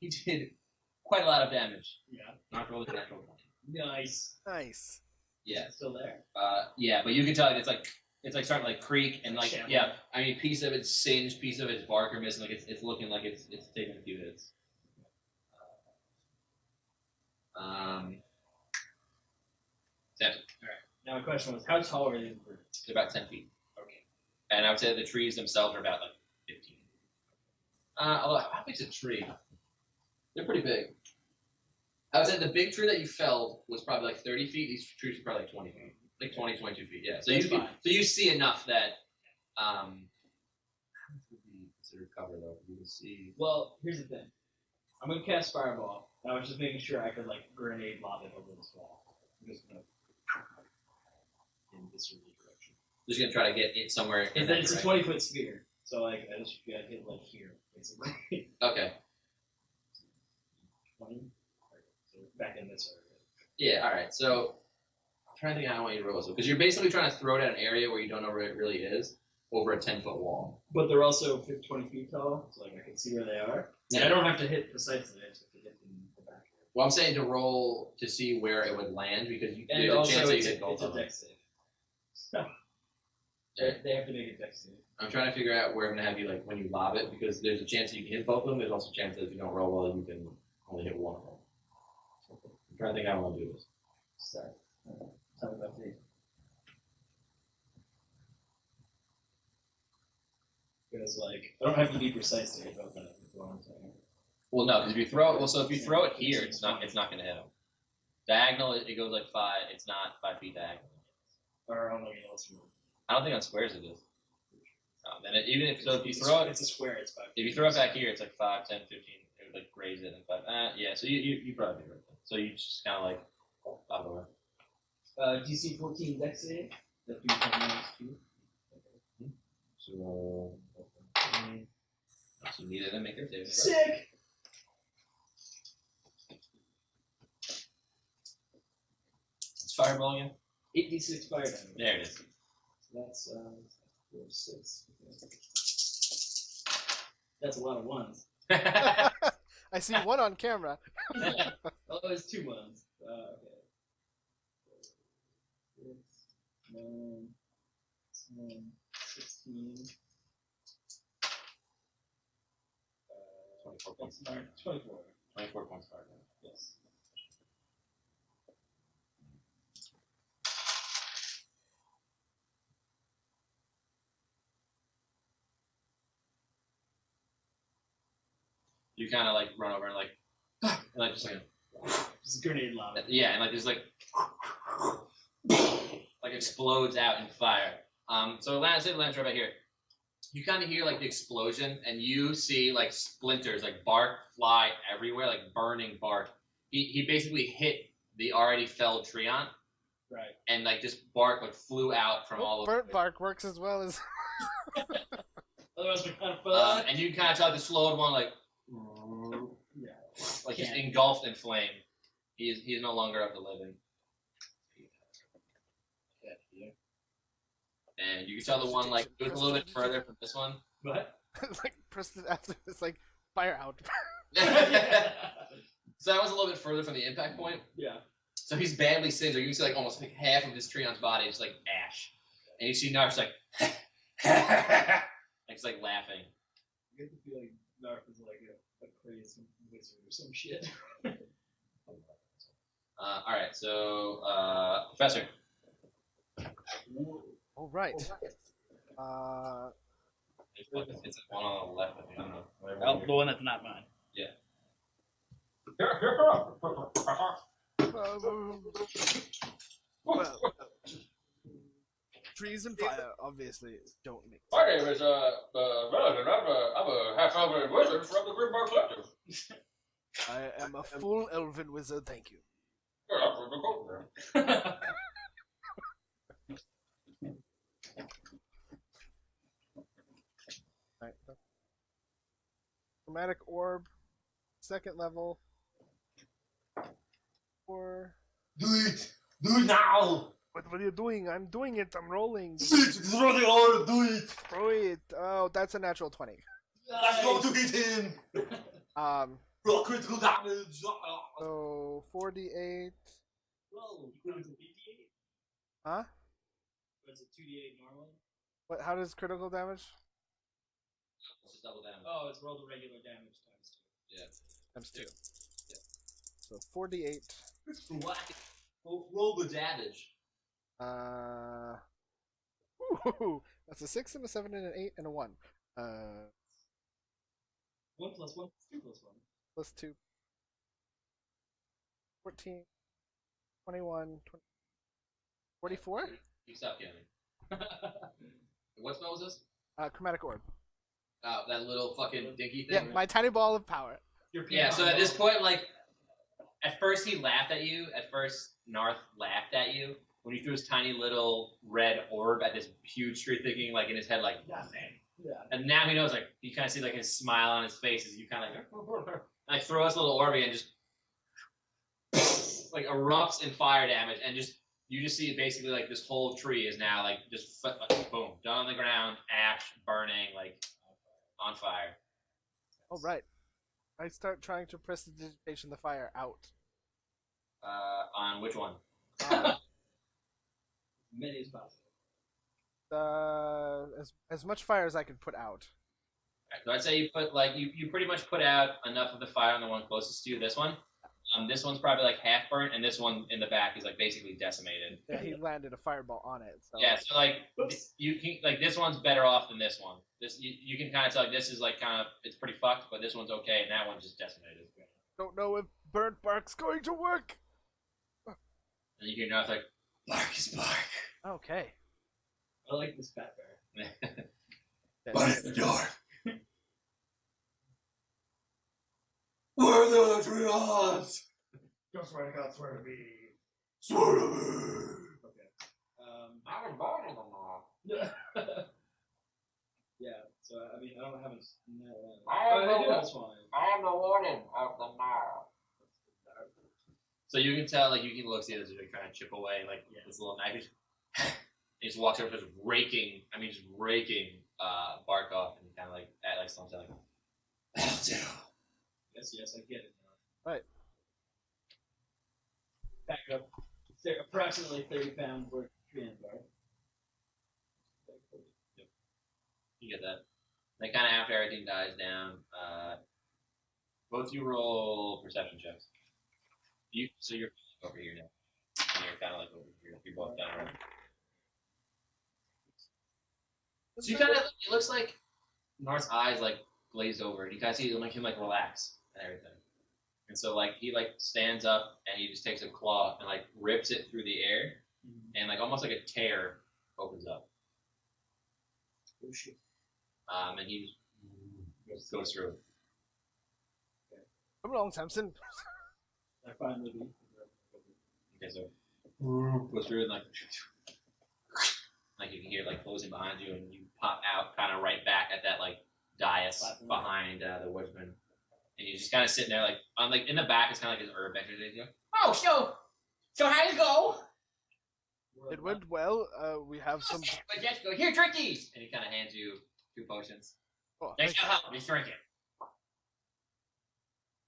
did quite a lot of damage. Yeah. Not really natural. Nice. Nice. Yeah. Still there. Yeah, but you can tell it's like starting to like creak and like Shamble. yeah. I mean, piece of it's singed, piece of it's bark are missing. Like it's looking like it's taking a few hits. Samson. All right. Now my question was, how tall are these birds? They're about 10 feet. Okay. And I would say the trees themselves are about like 15. Although how big's a tree? They're pretty big. I would say the big tree that you felled was probably like 30 feet. These trees are probably like 20 feet. Like 20, 22 feet, yeah. So you see enough that how much would be considered cover though? You can see. Well, here's the thing. I'm gonna cast Fireball. And I was just making sure I could like grenade lob it over this wall. I'm just gonna in this direction. Just gonna try to get it somewhere. And then it's a 20-foot sphere. So like I just gotta hit like here, basically. Okay. 20. So back in this area. Yeah, alright. So I'm trying to think how I want you to roll this. Because you're basically trying to throw it at an area where you don't know where it really is over a 10-foot wall. But they're also 20 feet tall, so like I can see where they are. And I don't have to hit precisely, I just have to hit in the back. Well, I'm saying to roll to see where it would land because you, And there's also a chance that you it's hit both a of them. dex save. So they have to make a dex save. I'm trying to figure out where I'm going to have you, like, when you lob it, because there's a chance that you can hit both of them. There's also a chance that if you don't roll well, you can only hit one of them. I'm trying to think how I want to do this. Sorry. Tell me about these. Because, like, I don't have to be precise to hit both of them. Well, no, because if you throw it, if you throw it here, it's not going to hit him. Diagonal, it goes like 5. It's not 5 feet diagonal. Or only else. I don't think on squares it is. Then even if so, if you throw it, it's a square. It's 5. If you throw it back here, it's like 5, 10, 15. It would like graze it and 5. Yeah. So you probably do right then. So you just kind of like pop it away. DC 14 dex save. That you can -2. So neither of them make their saves. Sick. It's fireball again. 8d6 fire damage. There it is. That's 4, 6. Okay. That's a lot of ones. I see one on camera. Yeah. Oh, there's 2 ones. Okay. 6, 9, 10, 16. 24 points of fire. 24. 24 points of fire. Yes. You kind of like run over and like just like Just grenade lava. yeah, and like there's like explodes out in fire. So lands right about here. You kind of hear like the explosion, and you see like splinters, like bark fly everywhere, like burning bark. He basically hit the already felled tree on, Right. and like just bark like flew out from all over. Burnt bark works as well as. Otherwise, we're kind of fun. And you kind of tell the slowed one like just engulfed in flame. He is no longer of the living. And you can tell the one like it was a little bit further from this one. What? Like pressed it after it's like fire out. So that was a little bit further from the impact point. Yeah. So he's badly singed. You can see like almost like half of his Treon's body is like ash, and you see Narf's like, like he's like laughing. I get the feeling Narf is like a crazy wizard or some shit. All right, so Professor. All right. It's one on the left. I don't know. Oh, the one that's not mine. Well, trees and fire obviously don't mix. My name is Relative. I'm a half elven wizard from the Grimbar Collective. I am a full elven wizard, thank you. Right. Chromatic orb, 2nd level. Or Do it now. what are you doing? I'm doing it. I'm rolling. Throw the orb. Do it. Throw it. Oh, that's a natural 20. Let's go to get him. Roll critical damage. So 4d8. Whoa, was it BD8? Huh? Was it 2d8 normally? What? How does critical damage? It's just double damage. Oh, it's roll the regular damage times 2. Yeah. Times 2. Yeah. So 4d8. What? Roll the damage. Ooh, that's a 6 and a 7 and an 8 and a 1. 1 plus 1 plus 2 plus 1. Plus 2. 14. 21. 20, 44? You stop counting. What spell was this? Chromatic orb. That little fucking dinky Yeah, thing. my tiny ball of power. Yeah, so at this point, like, at first he laughed at you. At first, Narth laughed at you when he threw his tiny little red orb at this huge tree, thinking, like, in his head, like, nothing. Yeah. And now he knows, like, you kind of see, like, his smile on his face as you kind of, like throw this little orb and just, like, erupts in fire damage, and just, you just see basically, like, this whole tree is now, like, just, like, boom, down on the ground, ash, burning, like, on fire. All right. I start trying to prestidigitation the fire out. On which one? Many as possible. As much fire as I can put out. So I'd say you put like you pretty much put out enough of the fire on the one closest to you. This one, this one's probably like half burnt, and this one in the back is like basically decimated. Yeah, he landed a fireball on it. So. Yeah, so like you can like this one's better off than this one. This you can kind of tell like this is like kind of it's pretty fucked, but this one's okay, and that one's just decimated. Don't know if burnt bark's going to work. And you hear North like bark is bark. Okay. I like this fat bear. But at the door. Where are the other 3 odds? Don't swear to God, swear to me. Swear to me. Okay. I was born in the mall. Yeah, so I mean, I don't have a. I I do have a swine. I am the warden of the Nile. So you can tell, like, you can look, see it as they're trying to chip away, like, this little knife. He just walks over, just raking. I mean, just raking bark off, and kind of like slumps down, like, that'll do. Yes, I get it now. Right. Back up. Approximately 30 pounds worth of tree bar. Yep. You get that. Then kind of after everything dies down, both you roll perception checks. So you're over here now. And you're kind of like over here. You're both down right. So you kind of, it looks like Narth's eyes like glazed over, and you kind of see him like relax and everything. And so like he like stands up and he just takes a claw and like rips it through the air, and like almost like a tear opens up. Oh shit. And he just goes through. Come along, Samson. I finally leave. Okay, so goes through and like you can hear like closing behind you, and you pop out kind of right back at that like dais behind the Woodsman, and you're just kind of sitting there like on like in the back. It's kind of like his herb bench. Oh, so how'd it go? It went well. We have some. But let's go. Here, drink these. And he kind of hands you 2 potions. Oh, That's thank your you. help. Just drink it.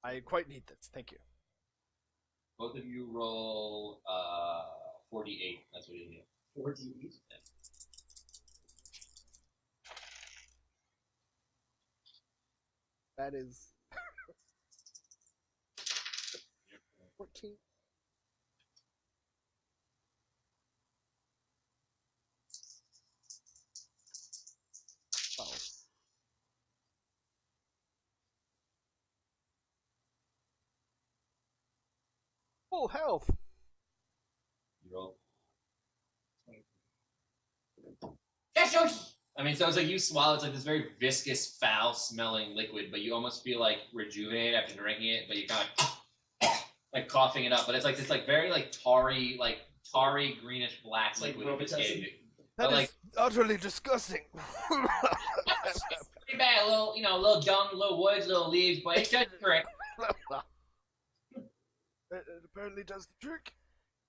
I quite need this. Thank you. Both of you roll 48. That's what you get. 48. That is 14. Oh. Full health. You roll. That's so. I mean, so it's like you swallow. It's like this very viscous, foul-smelling liquid, but you almost feel like rejuvenated after drinking it. But you kind of like coughing it up. But it's like this, like very like tarry, greenish black It's like liquid. Robitussin. That But, is utterly disgusting. Pretty bad. A little dung, a little woods, a little leaves, but it does the trick. It apparently does the trick.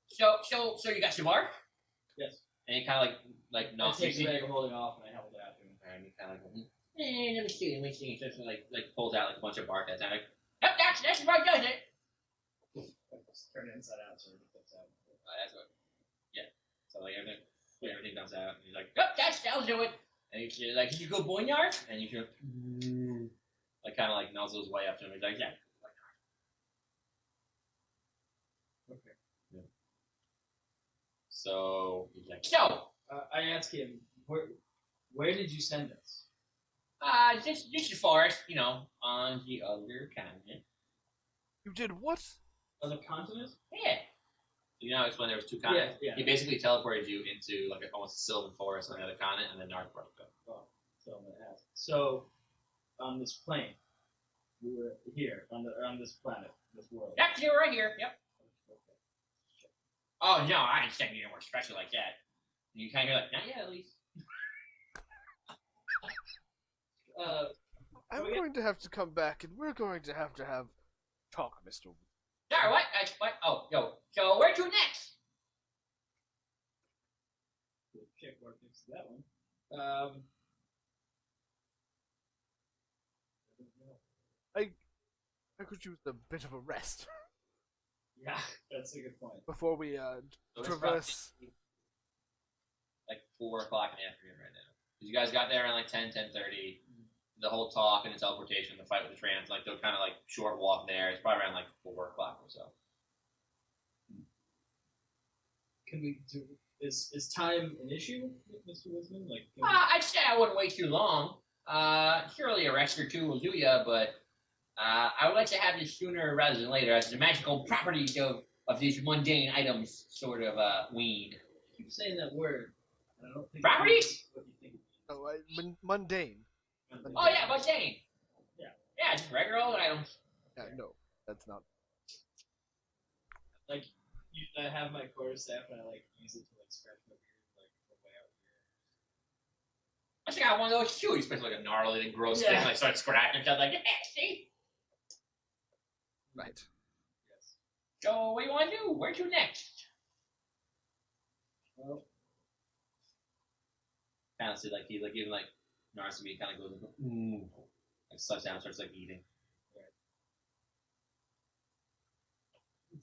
So you got your bark? Yes. and he kind of like I knocks take the you. bag of holding off and I held it out to him. And he kind of like, Let me see. Just like pulls out like a bunch of bark that time. Like, Yep, that's what does it. I just turn it inside out so it flips out. that's what. Yeah. So like everything comes out. And he's like, Yep, that'll do it. and he's like, "Did you go boneyard?" And you hear, like kind of like nuzzles his way up to him. He's like, "Yeah." Okay. Yeah. So he's like, So, I ask him, where did you send us? this is forest, on the other continent. You did what? Other continent? Yeah. you know, explain there was two continents. Yeah. He basically teleported you into like almost a sylvan forest on the other continent, and then Narth broke up. Oh, so I'm gonna ask. So, on this plane, we were here on this planet, this world. Yep, you're right here. Yep. Oh, no, I didn't send you anywhere special like that. And you kind of like, not yet, at least. I'm Oh, yeah. going to have to come back, and we're going to have talk, Mr. Sorry, what? What? Oh, yo. So, where to next? Check mark next to that one. I could use a bit of a rest Yeah, that's a good point. before we So it's traverse. probably, like 4 o'clock in the afternoon right now. Because you guys got there around like 10:30. The whole talk and the teleportation, the fight with the trans, like the kind of like short walk there. It's probably around like 4 o'clock or so. Can we do? Is time an issue, Mr. Woodsman? Like, can I'd say I wouldn't wait too long. Surely a rest or two will do ya, but I would like to have this sooner rather than later, as the magical properties of these mundane items sort of weaned. you keep saying that word? And I don't think Properties? What do you think? Oh, mundane. Oh, yeah, mundane. Yeah. Yeah, just regular old items. No, that's not. Like, I have my quarterstaff and I like use it to like scratch my beard, like from way out here. I think I got one of those too. You spend like a gnarly and gross Yeah. thing, like start scratching stuff, like, yeah, see? Right. Yes. So, what do you want to do? Where to next? Well, pounds it, like he like even like Narcissy kind of goes like, like sluts down, starts like eating.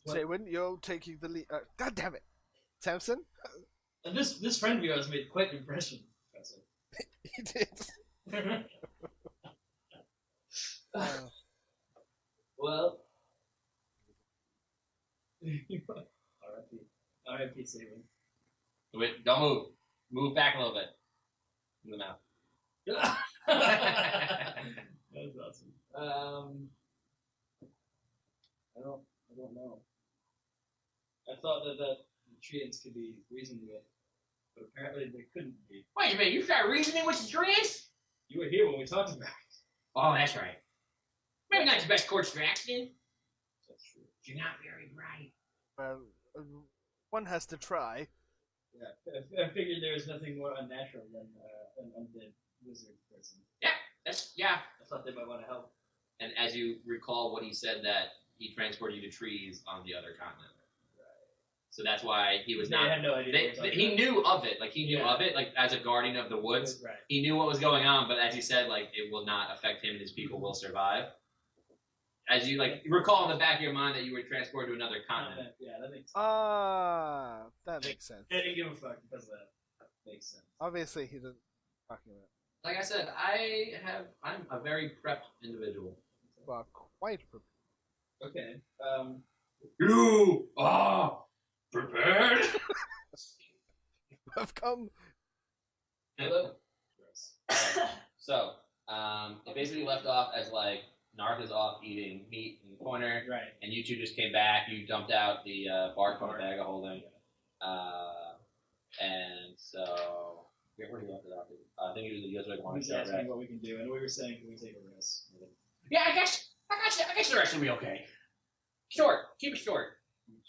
Say when you're taking the lead. God damn it, Samson. And this friend of yours made quite an impression, Professor. He did. Well, R.I.P. R.I.P. Saban. Wait, don't move. Move back a little bit. Move them out. That was awesome. I don't know. I thought that the treants could be reasoned with, but apparently they couldn't be. Wait a minute, you started reasoning with the trees? You were here when we talked about it. Oh, that's right. Maybe not the best course of action. That's true. You're not very bright. Well, one has to try. Yeah, I figured there was nothing more unnatural than an undead wizard person. Yeah. I thought they might want to help. And as you recall what he said, that he transported you to trees on the other continent. So that's why he was They not. had no idea. He knew of it, like he knew Yeah. of it, like as a guardian of the woods. Right. He knew what was going on, but as he said, like it will not affect him and his people will survive. As you like recall in the back of your mind that you were transported to another continent. Yeah, that makes sense. That makes sense. They didn't give a fuck because of that. Makes sense. Obviously, he doesn't talking about. Like I said, I'm a very prepped individual. Well, quite prepared. Okay. You are prepared. I've come. Hello. So, it basically left off as like Narth is off eating meat in the corner, Right. and you two just came back. You dumped out the bark from the bag of holding, and so where do you left it off? I think it was you guys like He wanted was to start asking right. what we can do, and we were saying, can we take a rest? Yeah, I guess the rest will be okay. Short. Keep it short.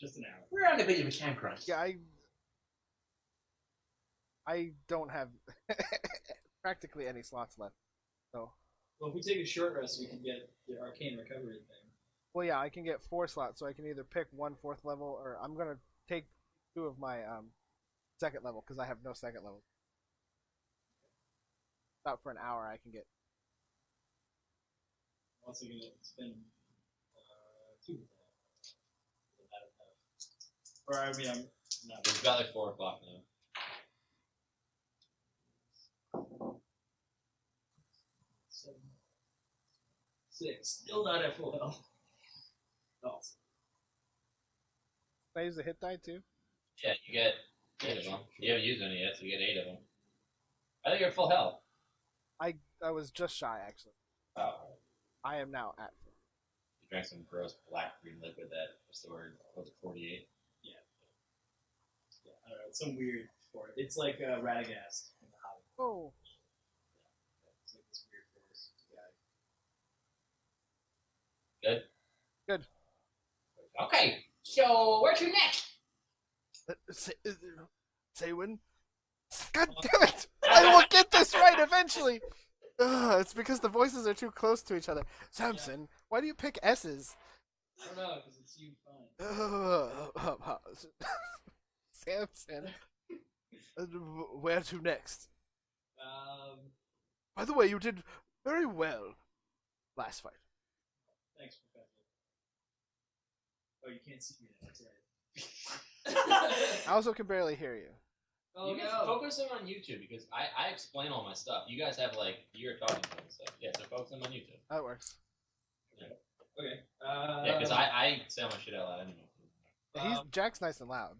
Just an hour. We're on a bit of a time crunch. Yeah, I don't have practically any slots left. So, Well, if we take a short rest, we can get the arcane recovery thing. well, yeah, I can get 4 slots, so I can either pick 1 4th level, or I'm gonna take 2 of my 2nd level because I have no 2nd level. About for an hour, I can get. I'm also gonna spend 2 of that. Or I mean, I'm not. It's about like 4 o'clock now. Seven, 6. Still not at full health. Awesome. Can I use the hit die too? Yeah, you get 8 of them. You haven't used any yet, so you get 8 of them. I think you're full health. I was just shy actually. Oh. I am now at full. You drank some gross black green liquid that restored, was it 48? Yeah, I don't know. It's some weird force. It's like Radagast in the Hobbit. Oh, It's like this weird force guy. Good? good. Okay, so where to next? Saywin? God damn it! I will get this right eventually! Ugh, it's because the voices are too close to each other. Samson, why do you pick S's? I don't know, because it's you fine. Samson. Where to next? Um, By the way, you did very well last fight. Thanks, Professor. Oh, you can't see me now. That's right. I also can barely hear you. Oh, You guys no. focus them on YouTube because I explain all my stuff. You guys have like you're talking to and stuff. Yeah, so focus them on YouTube. That works. Okay. Yeah, because I say all my shit out loud anyway. Jack's nice and loud.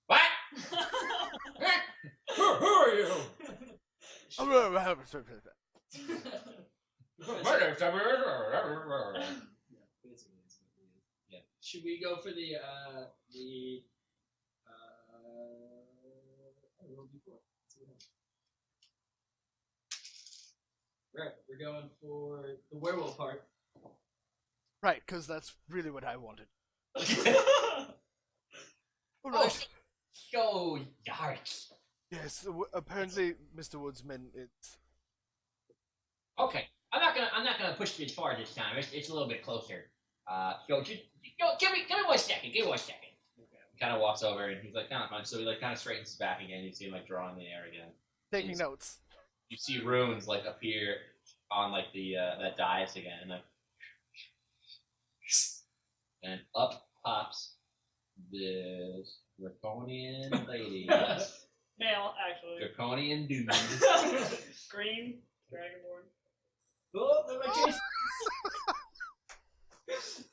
What? Who are you? Yeah, basically, it's what it is. Yeah. Should we go for the roll D4. Let's see what happens. Right, we're going for the werewolf part. Right, because that's really what I wanted. Oh, Alright. so dark. Yes, apparently, Mr. Woodsman, it's... Okay, I'm not gonna push it as far this time. It's a little bit closer. So just give me 1 second. Give me 1 second. He kind of walks over and he's like, kind of fun. So he like kind of straightens his back again. You see him like drawing the air again. Taking notes. You see runes like appear on like the that dais again, like, and up pops this draconian lady, Male, actually. draconian dude. Green, Dragonborn. Oh, that might change.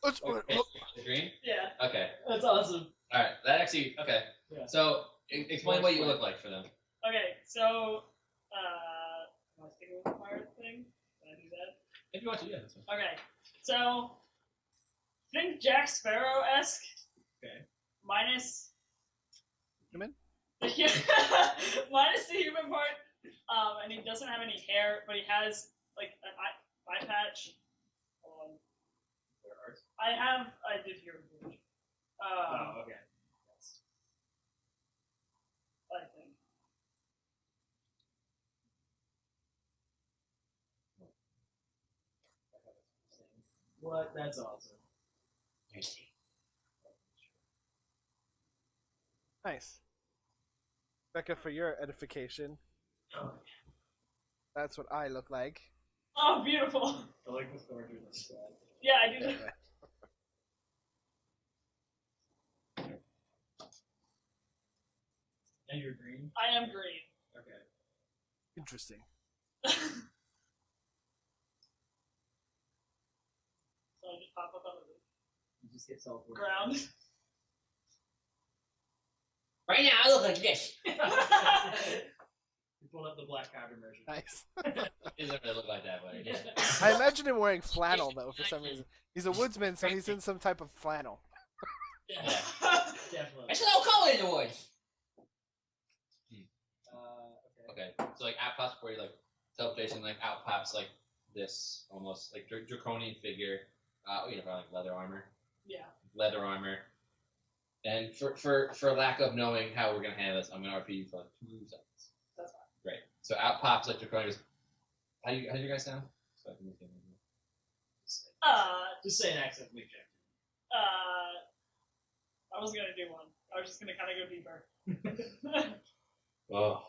Okay, the green. Yeah, Okay, That's awesome. all right. That actually okay. Yeah. So explain what you look like for them. okay, so, am I sticking with the pirate thing? Can I do that? If you want to, yeah. That's fine. Okay, so, think Jack Sparrow-esque. Okay. Minus Human? the minus the human part, and he doesn't have any hair, but he has like an eye patch. Hold on. I did hear a word. Oh, okay. I think. What? That's awesome. Nice. Becca, for your edification, Oh, that's what I look like. Oh, beautiful. I like the storage on the side. Yeah, I do. And you're green? I am green. Okay. Interesting. So I just pop up on You just get teleported. the ground. Right now, I look like this. You pulled up the Black Powder version. Nice. He doesn't really look like that, but yeah. I imagine him wearing flannel though for some reason. He's a woodsman, so he's in some type of flannel. Yeah. Yeah. Definitely. It's a little cold in the woods. Okay. Okay, so like out pops for you, like teleportation, like out pops like this almost like draconian figure. You know, probably like leather armor. And for lack of knowing how we're gonna handle this, I'm gonna RP you for like 2 seconds. That's fine. Great. So out pops like draconian. How do you guys sound? So I can make it. Just say an accent, we check. I wasn't gonna do one. I was just gonna kind of go deeper. Oh,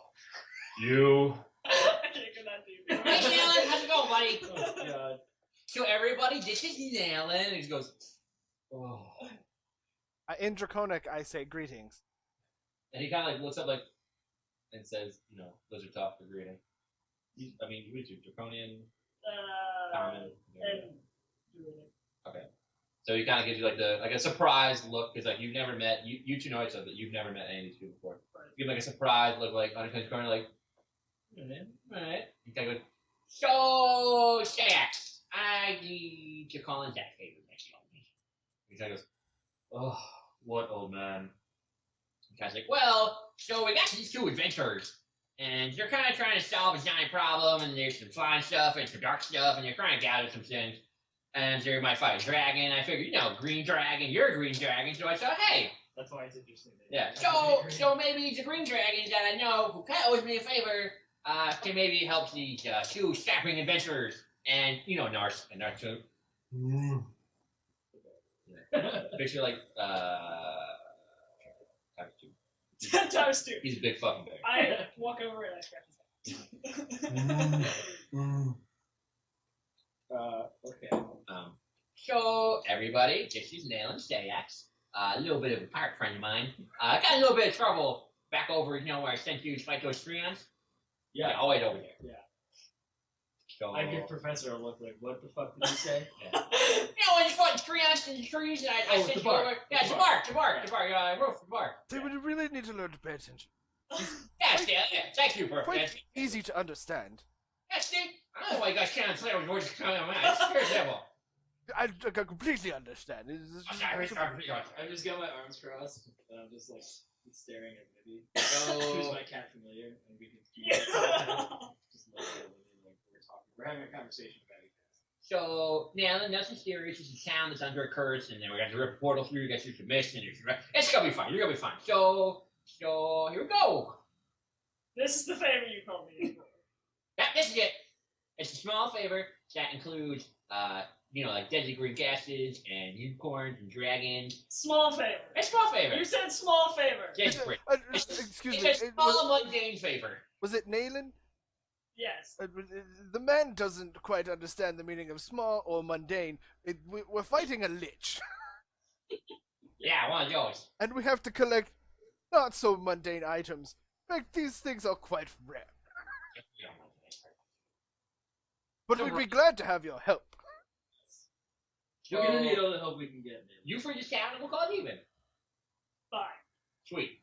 you. I can't go that deep. Hey, Nalin, how's it going, buddy? Oh, God. So everybody, this is Nalin. And he just goes, Oh. In Draconic, I say greetings. And he kind of like looks up like and says, you know, those are tough for greeting. I mean, what is your draconian? Common. And Okay. So he kind of gives you like a surprised look because like you've never met you two know each other, but you've never met any of these people before. Right. You give like a surprised look, like unintentional corner, like, all right. You kind of go, so, Shax, I need to call in that favor next month. he kind of goes, oh, what old man? The guy's like, well, so we got these 2 adventurers, and they're kind of trying to solve a giant problem, and there's some flying stuff and some dark stuff, and they're trying to gather some things. And they might fight a dragon. I figured, you know, green dragon, you're a green dragon, so I thought, hey, That's why it's interesting. yeah. So maybe the green dragons that I know who kind of owes me a favor can maybe help these 2 strapping adventurers, and you know, Nars and Nars too. Picture like times 2. times 2. He's a big fucking bear. I walk over and I scratch his head. Okay. So everybody, this is Nalin Stayax, a little bit of a pirate friend of mine. Got a little bit of trouble back over, you know, where I sent you to fight those Streons. Yeah. I'll wait over there. Yeah. So, I give Professor a look like, what the fuck did you say? You know, when you fought the Streons in the trees, and I sent the you bark. over. Yeah, it's a bark. I wrote for bark. They would really need to learn to pay attention. Yeah, thank you, Quite Perfect. easy to understand. Yeah, see, I don't know why you guys can't play with words coming out. It's scares devil. I completely understand. I just got my arms crossed, and I'm just like staring at Libby. So, Who's my cat familiar, and we can keep just look at Libby like we're talking. We're having a conversation about it. So, yeah, nothing serious. It's a town that's under a curse, and then we're going to rip a portal through, get you some mist, and it's going to be fine. You're going to be fine. So, here we go. This is the favor you called me for. Yeah, this is it. It's a small favor that includes, you know, like deadly green gases and unicorns and dragons. Small favor. It's a small favor. You said small favor. It's great. Excuse It's me. a small mundane favor. Was it Nalin? Yes. The man doesn't quite understand the meaning of small or mundane. We're fighting a lich, Yeah, one of those. and we have to collect not so mundane items. In fact, these things are quite rare. But we'd be glad to have your help. We're gonna need all the help we can get, man. You free this town and we'll call it even. Fine. Sweet.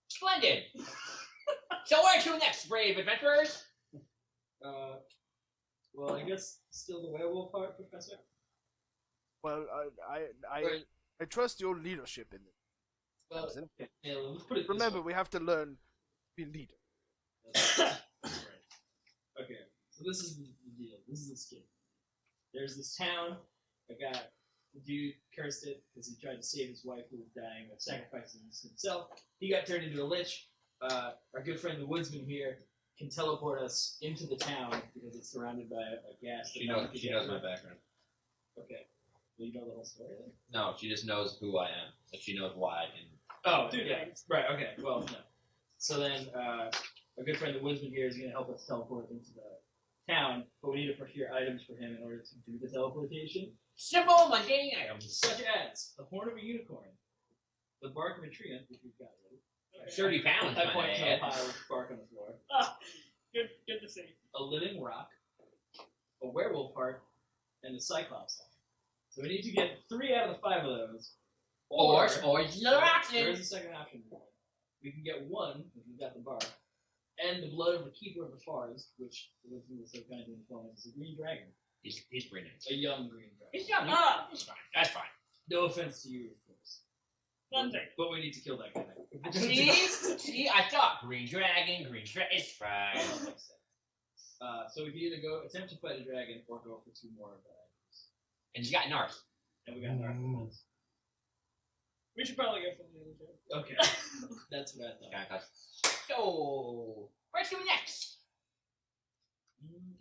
Splendid. So where to next, brave adventurers? Well, I guess still the werewolf part, Professor. Well, I trust your leadership in this. Well, Samson. okay, yeah, let's put it. Remember, we have to learn to be leader. Right. Okay, so this is the deal. This is the scheme. There's this town. A guy, the dude cursed it because he tried to save his wife who was dying by sacrificing himself. He got turned into a lich. Our good friend the Woodsman here can teleport us into the town because it's surrounded by a gas. She knows my background. Okay. Well, you know the whole story then? No, she just knows who I am. Like she knows why. And Oh, Dude, yeah. Right, okay. Well, no. So then, our good friend the Woodsman here is going to help us teleport into the town, but we need to procure items for him in order to do the teleportation, Simple, mundane items. such as the horn of a unicorn, the bark of a tree, which we've got ready. 30 pounds, I my point to a man. pile of bark on the floor. Ah, good to see. A living rock, a werewolf heart, and a cyclops heart. So we need to get 3 out of the 5 of those. Or the other option. There is a second option. We can get 1 if we've got the bark, and the blood of the keeper of the forest, which was so kind to inform us is a green dragon, He's pretty nice. a young green dragon. He's young. Ah. He's fine. That's fine. No offense to you, of course. Nothing. But we need to kill that guy. See, I thought green dragon. It's fine. So we can either go attempt to fight a dragon or go for 2 more of the items. And you got Narth. And we got Narth. We should probably go for the other two. Okay. That's what I thought. So where's we next?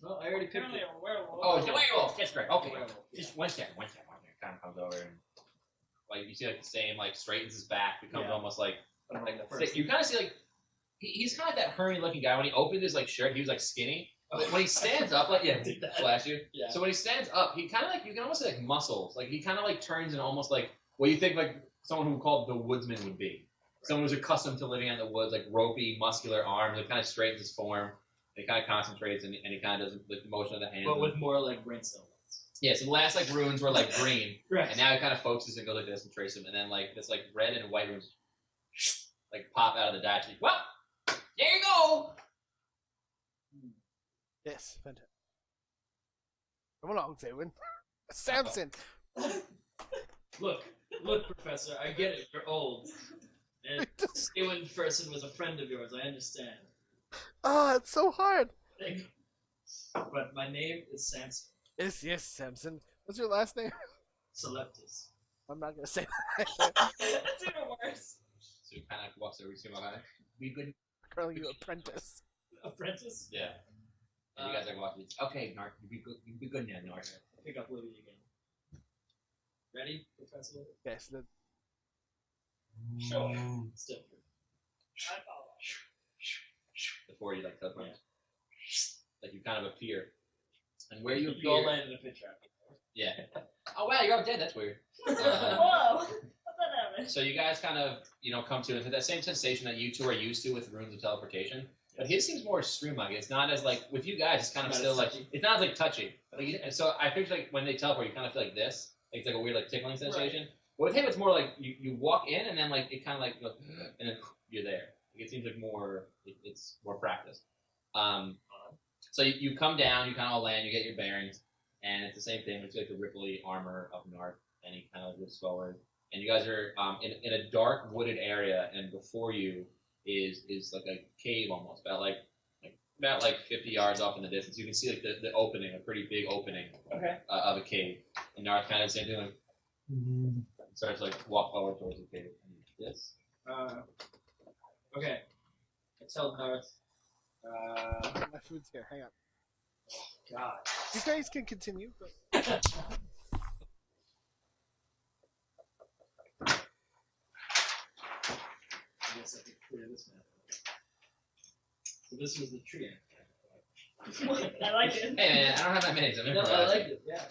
Well, I already picked Apparently it. a werewolf. Oh, it's the werewolf. That's right. Okay. Werewolf, yeah. Just one second. Kind of comes over and like you see, like the same, like straightens his back, becomes Yeah. almost like I'm like the thick. first. You kind of see like he's kind of that hermit looking guy. When he opened his like shirt, he was like skinny. But when he stands up, like yeah, Did that. flash you. Yeah. So when he stands up, he kind of like you can almost say like muscles. Like he kind of like turns and almost like what you think like someone who called the woodsman would be. Someone who's accustomed to living in the woods, like ropey, muscular arms. It kind of straightens his form. He kind of concentrates and he kind of does the motion of the hands. But with more like brain cell ones. Yeah, so the last like runes were like green, Right. and now it kind of focuses and goes like this and traces them, and then like this like red and white runes like pop out of the dash. well, there you go. Yes, fantastic. Come along, Zaywin. Samson! Look, Professor, I get it. You're old. And Ewan person was a friend of yours. I understand. Ah, it's so hard. But my name is Samson Yes, Samson. What's your last name? Seleptus. I'm not gonna say that. That's even worse. So he kind of walks over to him, like, We good. Calling you apprentice. Apprentice? yeah. And you guys like walk. Okay, Narth. You be good. You be good now, Narth. Pick up Libby again. Ready, Professor? Yes, the Sure. Step through. I follow. Before you like teleport, Yeah. like you kind of appear, and where you all appear, land in a pit trap. yeah. Oh wow, you're all dead. That's weird. Whoa! How'd that happen? So you guys kind of, come to that same sensation that you two are used to with runes of teleportation. But his seems more streamlined. It's not as like with you guys. It's kind of Not still as like touchy. it's not as like touchy. Like, so I picture like when they teleport, you kind of feel like this. Like, it's like a weird like tickling sensation. But with him, it's more like you walk in and then like it kind of like goes, and then you're there. Like, it seems like more it's more practice. So you come down, you kind of all land, you get your bearings, and it's the same thing. It's like the ripply armor of Narth, and he kind of moves forward. And you guys are in a dark wooded area, and before you is like a cave almost, about 50 yards off in the distance. You can see like the opening, a pretty big opening Okay. of a cave. And Narth kind of same thing, like starts to like walk forward towards the cave. And this. Okay. I tell Darth. my food's here. Hang on. God. You guys can continue. But... I guess I could clear this map. this was the tree. I like it. Hey man, I don't have that many. So I'm No, I improvising. like it. Yeah.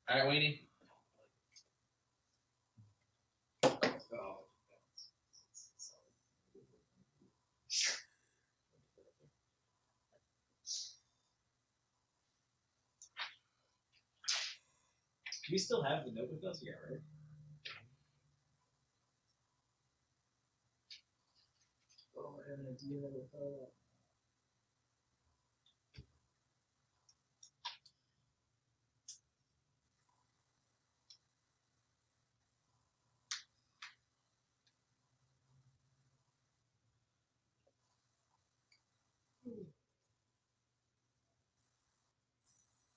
All right, Weenie. Oh. Do we still have the note with us? Yeah, right? Oh, I have an idea with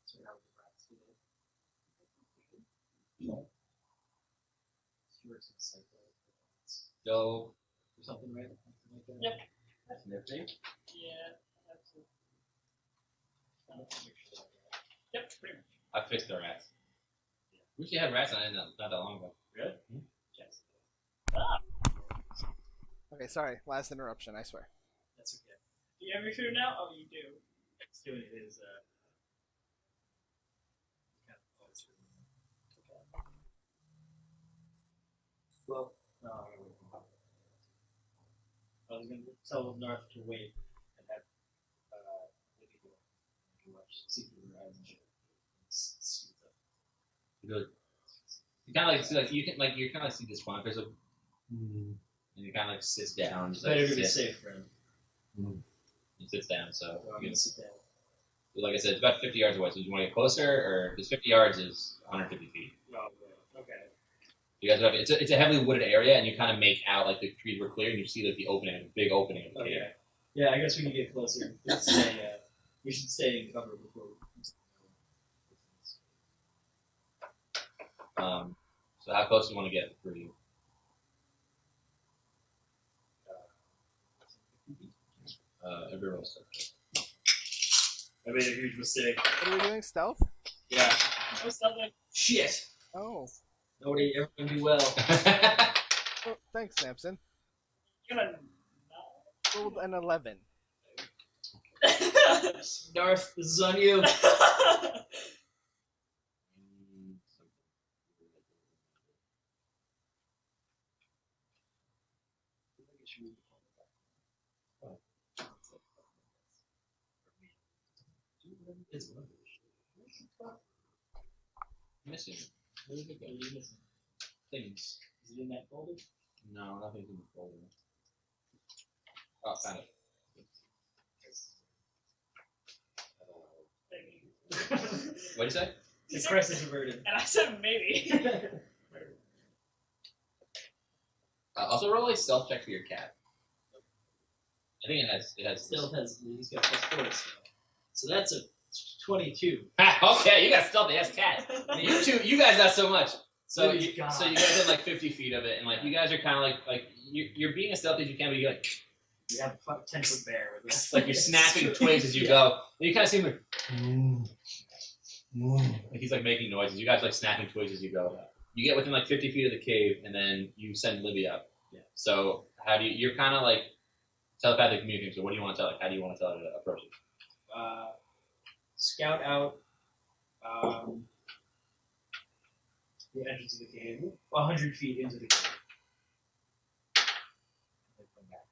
So now the rats do it. She works in psycho Go. or something, right? Something like that. Yep. That's nifty. Yeah, absolutely. Yep, pretty much. I fixed the rats. We actually had rats on it not that long ago. Really? Yes. Okay, sorry. Last interruption, I swear. That's okay. Do you have your food now? Oh, you do. It's doing his kind of always well, I was going to tell Narth to wait and have Libby go and watch see through her eyes and shit. Good. You kind of like see, like you can like you kind of see this one. There's a, and you kind of like sits down. Just, like, Better to be sits. safe, friend. He sits down. So So I'm you going to sit down. like I said, it's about 50 yards away. So do you want to get closer, or this 50 yards is 150 feet? Oh, yeah. Okay. You guys have it's a heavily wooded area, and you kind of make out like the trees were clear, and you see like the opening, the big opening of the cave. Okay. Yeah, I guess we can get closer. Let's stay, we should stay in cover before we. So how close do you want to get for you? Every roll stuff. I made a huge mistake. What are we doing? Stealth? Yeah. No something. Shit. Oh. Nobody ever can do well. Oh, thanks, Samson. You're gonna Rolled an 11. Darth, this is on you. Missing. What is it that you're missing? Things. Is it in that folder? No, nothing's in the folder. Oh, found it. What'd you say? The crisis averted. And I said maybe. Also, roll a stealth check for your cat. I think it has. Stealth has, he's got +4, so that's a 22. Okay, you got stealthy ass cat. You guys not so much. So Good you, God. so you guys have like 50 feet of it, and like you guys are kind of like you're being as stealthy as you can, but you're like We have a 10-foot bear with us. like you're snapping twigs as you go, and you kind of seem like he's like making noises. You guys like snapping twigs as you go. You get within like 50 feet of the cave, and then you send Libby up. Yeah. So how do you're kind of like telepathic communicating. So what do you want to tell? Like, how do you want to tell her to approach it? Scout out the entrance of the cave, 100 feet into the cave. And come back.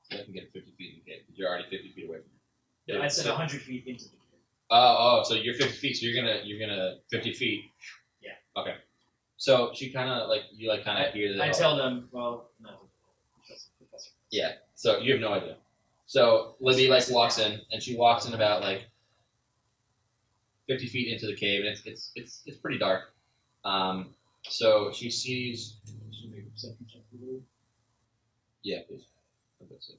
So you can get 50 feet in the cave because you're already 50 feet away from it. No, I said 100 feet into the cave. Oh, so you're 50 feet. So you're gonna 50 feet. Yeah. Okay. So she kind of like you like kind of hear that. I tell them, well, no, professor. Yeah. So you have no idea. So Libby like walks in, and she walks in about like 50 feet into the cave, and it's pretty dark. So she sees. Should we make a perception check for you? Yeah, please. I'm gonna say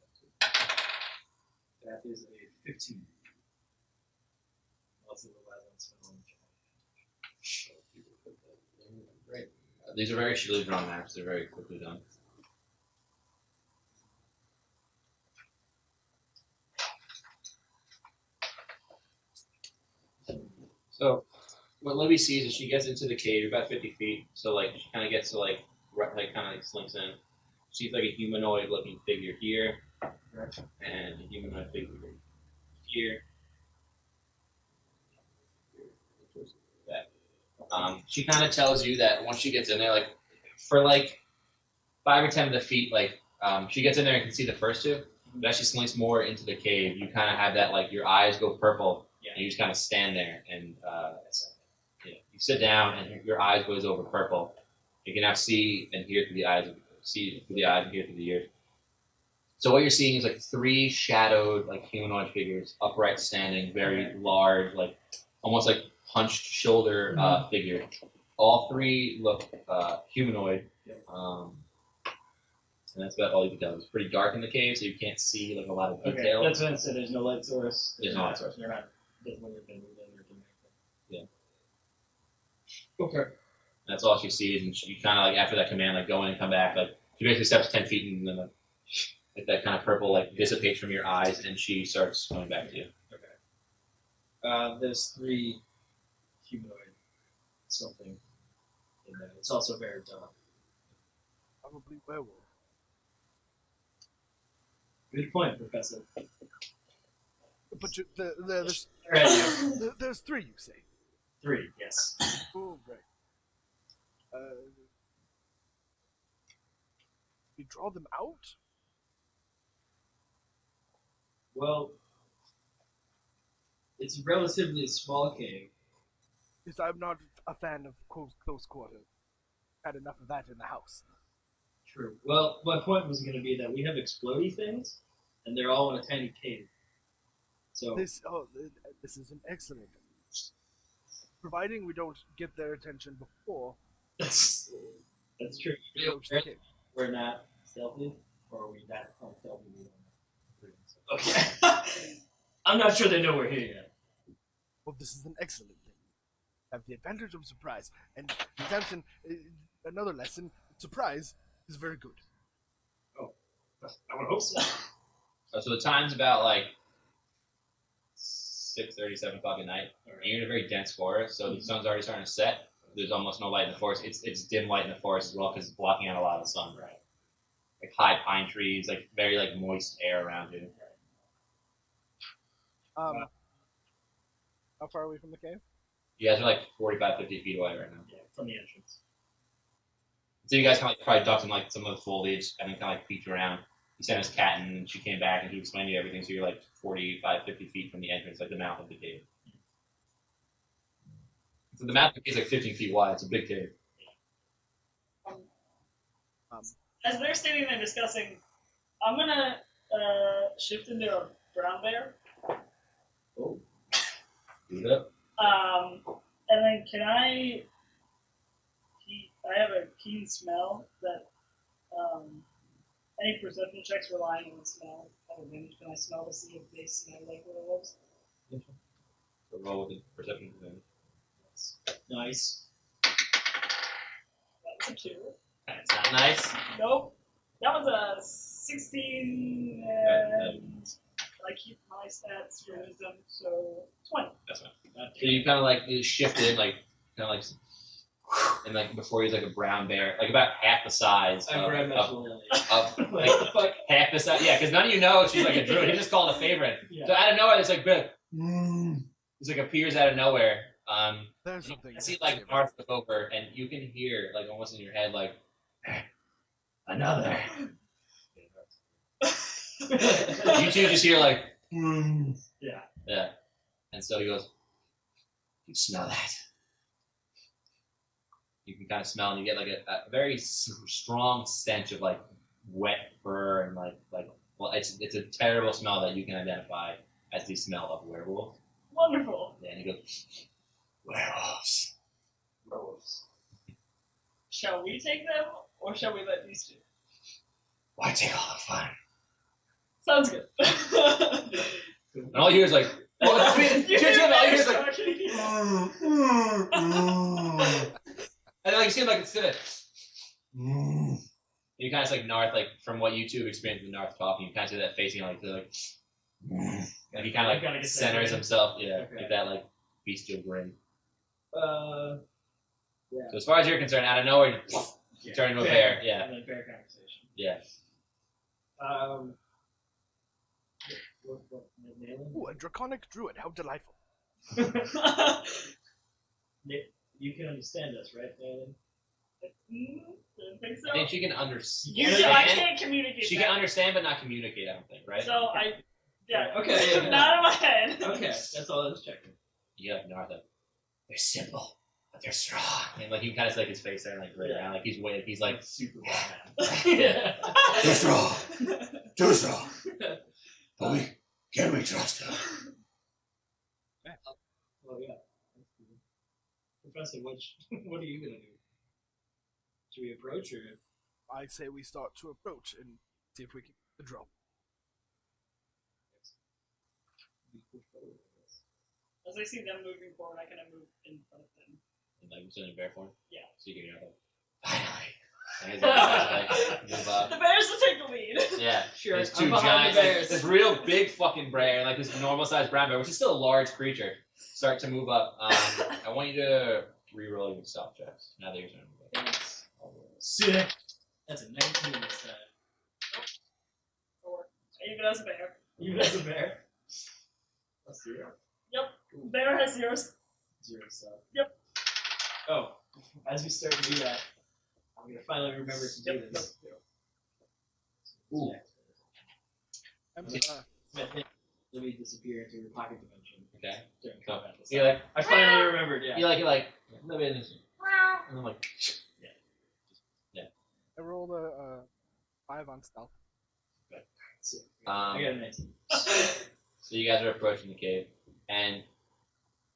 That is a 15. Also, the last one's spell on the Great. These are very shieldily drawn maps. They're very quickly done. So, what Libby sees is she gets into the cave about 50 feet. So, like, she kind of gets to, like kind of like slinks in. She's like a humanoid looking figure here. and a humanoid figure here. She kind of tells you that once she gets in there, like for like 5 or 10 of the feet, like she gets in there and can see the first two. But as she slinks more into the cave, you kind of have that like your eyes go purple, and you just kind of stand there and you sit down and your eyes glaze over purple. You can now see and hear through the eyes, and hear through the ears. So what you're seeing is like 3 shadowed, like humanoid figures, upright standing, very large, like almost like hunched shoulder figure. All 3 look humanoid, and that's about all you can tell. It's pretty dark in the cave, so you can't see like a lot of detail. Okay, that's what I said. There's no light source. There's no light source. You're not. When you're moving or doing anything. Yeah. Okay. That's all she sees, and she kind of like after that command, like go in and come back. Like she basically steps 10 feet, and then like that kind of purple like dissipates from your eyes, and she starts coming back to you. Okay. There's 3 humanoid something in there. It's also very dark. Probably werewolf. Good point, Professor. But there's 3, you say? 3, yes. Oh, right. We draw them out? Well, it's a relatively small cave. Yes, I'm not a fan of close quarters. Had enough of that in the house. True. Well, my point was going to be that we have explodey things, and they're all in a tiny cave. So This is an excellent. Providing we don't get their attention before that's true. we approach the cave. We're not stealthy, or are we not stealthy? Okay. I'm not sure they know we're here yet. Well, this is an excellent thing. Have the advantage of surprise. And Samson, another lesson, surprise is very good. Oh, I would hope so. So the time's about like 6:30, 7 o'clock at night. And you're in a very dense forest, so the sun's already starting to set. There's almost no light in the forest. It's dim light in the forest as well because it's blocking out a lot of the sun. Right. Like high pine trees, like very like moist air around you. How far are we from the cave? You guys are like 45, 50 feet away right now. Yeah, from the entrance. So you guys kind of like probably ducked in like some of the foliage and then kind of like peeked around. He sent his cat in and she came back and he explained to you everything. So you're like 45, 50 feet from the entrance, like the mouth of the cave. So the mouth of the cave is like 15 feet wide. It's a big cave. As they're standing there discussing, I'm gonna shift into a brown bear. Oh. Do it up. And then can I have a keen smell that any perception checks relying on the smell have advantage. Can I smell to see if they smell like werewolves? So roll with the perception advantage. Nice. That's a 2. That's not nice. Nope. That was a 16, and I keep my stats for wisdom, so 20. That's fine. So you kind of like you shifted, like kind of like, and like before he's like a brown bear, like about half the size I grabbed my of like half the size. Yeah, because none of you know she's like a druid. He just called a favorite. Yeah. So out of nowhere, it's like, it's like appears out of nowhere. There's something. I see like Marth look over, and you can hear like almost in your head like another. You two just hear like yeah, and so he goes, "You smell that?" You can kind of smell, and you get like a very strong stench of like wet fur and like well, it's a terrible smell that you can identify as the smell of werewolf. Wonderful. Yeah, and he goes, werewolves. Werewolves. Shall we take them, or shall we let these two? Why take all the fun? Sounds good. And all you hear is like, all you hear is like, and like you see like instead of, you kind of like Narth, like from what you two have experienced with Narth talking, you kind of see that facing like he kind of like centers himself, like that like bestial grin. Yeah. So as far as you're concerned, out of nowhere, you turn into a bear. Yeah. And then bear conversation. Yeah. What Nalin? Ooh, a draconic druid. How delightful. You can understand us, right, Nalin? Didn't think so. I think she can understand. Usually I can't communicate. She that. can understand but not communicate, I don't think, right? So yeah. Okay, yeah. Not in my head. Okay, that's all I was checking. Yeah, Nartha. They're simple, but they're strong. And like you kind of like his face there and like right around, like he's like super Batman. yeah. Too strong. Too strong. But can we trust her? Oh yeah. Professor, what are you gonna do? Should we approach or? I say we start to approach and see if we can get the drop. As I see them moving forward, I kind of move in front of them. Like still in bear form? Yeah. So you can finally. The bears will take the lead. Yeah, Sure. there's I'm two behind giants, the bears. this real big fucking bear, and like this normal sized brown bear, which is still a large creature, start to move up. I want you to re-roll your stealth checks. Now that you're starting to move up. Sick. That's a 19 this time. 4. Even as a bear. Even as a bear. Plus 0. Yep. Bear has 0. 0 stuff. Yep. Oh, as we start to do that, I'm gonna finally remember to do this. Ooh. Let me disappear into your pocket dimension Okay. during combat. This You're time. like, I finally remembered. Yeah. you're like, let me in this. And I'm like, I rolled a 5 on stealth. Sick. Um, I got a 19. so you guys are approaching the cave, and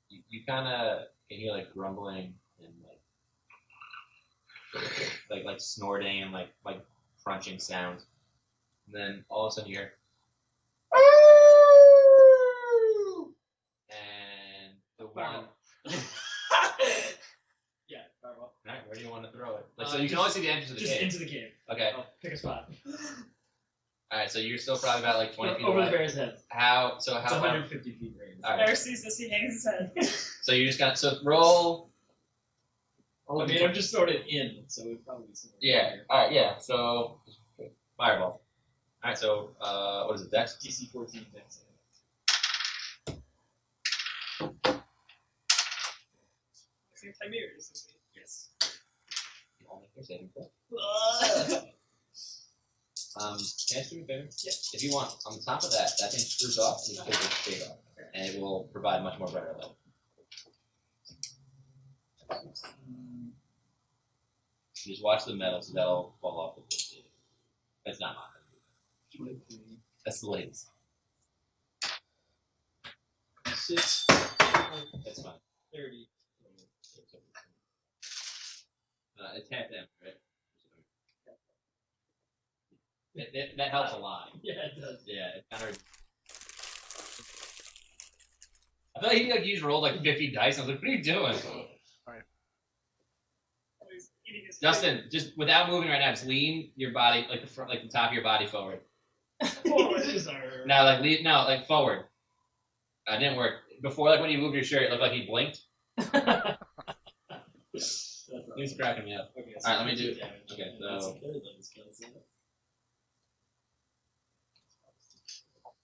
you kind of can hear like grumbling and like snorting and like crunching sounds, and then all of a sudden you hear, and the one. Yeah. Fireball. Alright, where do you want to throw it? Like, so you can only see the entrance of the Just cave. into the cave. Okay. I'll pick a spot. Alright, so you're still probably about like 20 feet over away. the bear's head. It's It's how 150 feet range. Alright. Bear sees this, he hangs his head. So you just got roll. I mean, I'm just sort of in, so it would probably be somewhere. Yeah. Alright, yeah. So fireball. Alright, so what is it, Dex? DC 14 Dex. See if I mirrors. Yes. You all make your saving throw. Ugh. Can I screw bear? Yeah. If you want, on the top of that thing screws off and you take the shade off. And it will provide much more brighter light. You just watch the metal so that'll fall off with it. That's not mine. That's the latest. 6. That's fine. 30. It's half damage, right? That helps a lot. Yeah, it does. Yeah, it kind of. I feel like he used rolled like 50 dice. I was like, what are you doing? He's eating his Justin, just without moving right now, just lean your body, like the front, like the top of your body forward. forward. No, like forward. It didn't work. Before, like when you moved your shirt, it looked like he blinked. He was cracking me up. Okay, Alright, let me do- damage. okay, That's so- a third level spell, isn't it?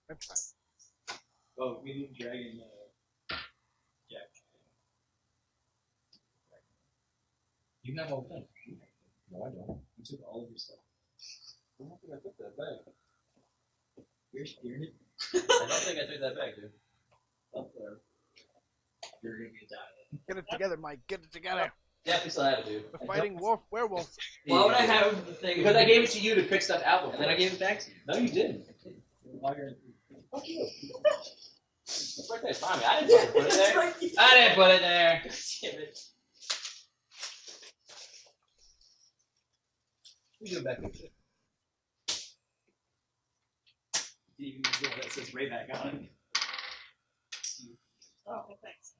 That's fine. Oh, we need dragon. Jack. You have all things. No, I don't. You took all of your stuff. I don't think I took that bag. You're scared. I don't think I took that bag, dude. Up there. You're gonna get died. Get it together, Mike. Get it together. Yeah, we still have it, dude. We're fighting werewolves. Why would I have the thing? Because I gave it to you to pick stuff out before. And then I gave it back to you. No, you didn't. Why are Fuck you. It's right there. It's fine. I didn't fucking put it there. I didn't put it there. Damn it. We do it back there. You even know that says Ray back on. Oh, thanks.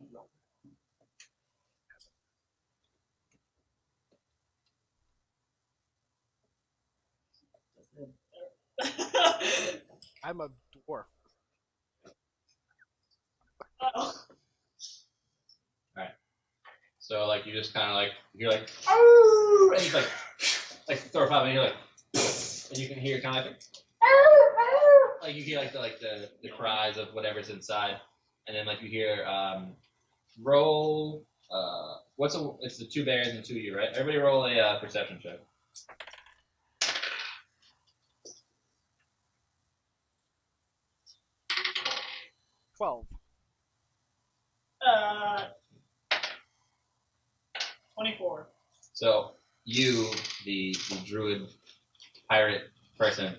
I'm a dwarf. Uh-oh. So like you just kind of like you're like oh, and you like throw a pop and you're like and you can hear kind of like like you hear like the cries of whatever's inside, and then like you hear roll. It's the 2 bears and 2 of you, right? Everybody roll a perception check. 12. 24. So you, the druid pirate person,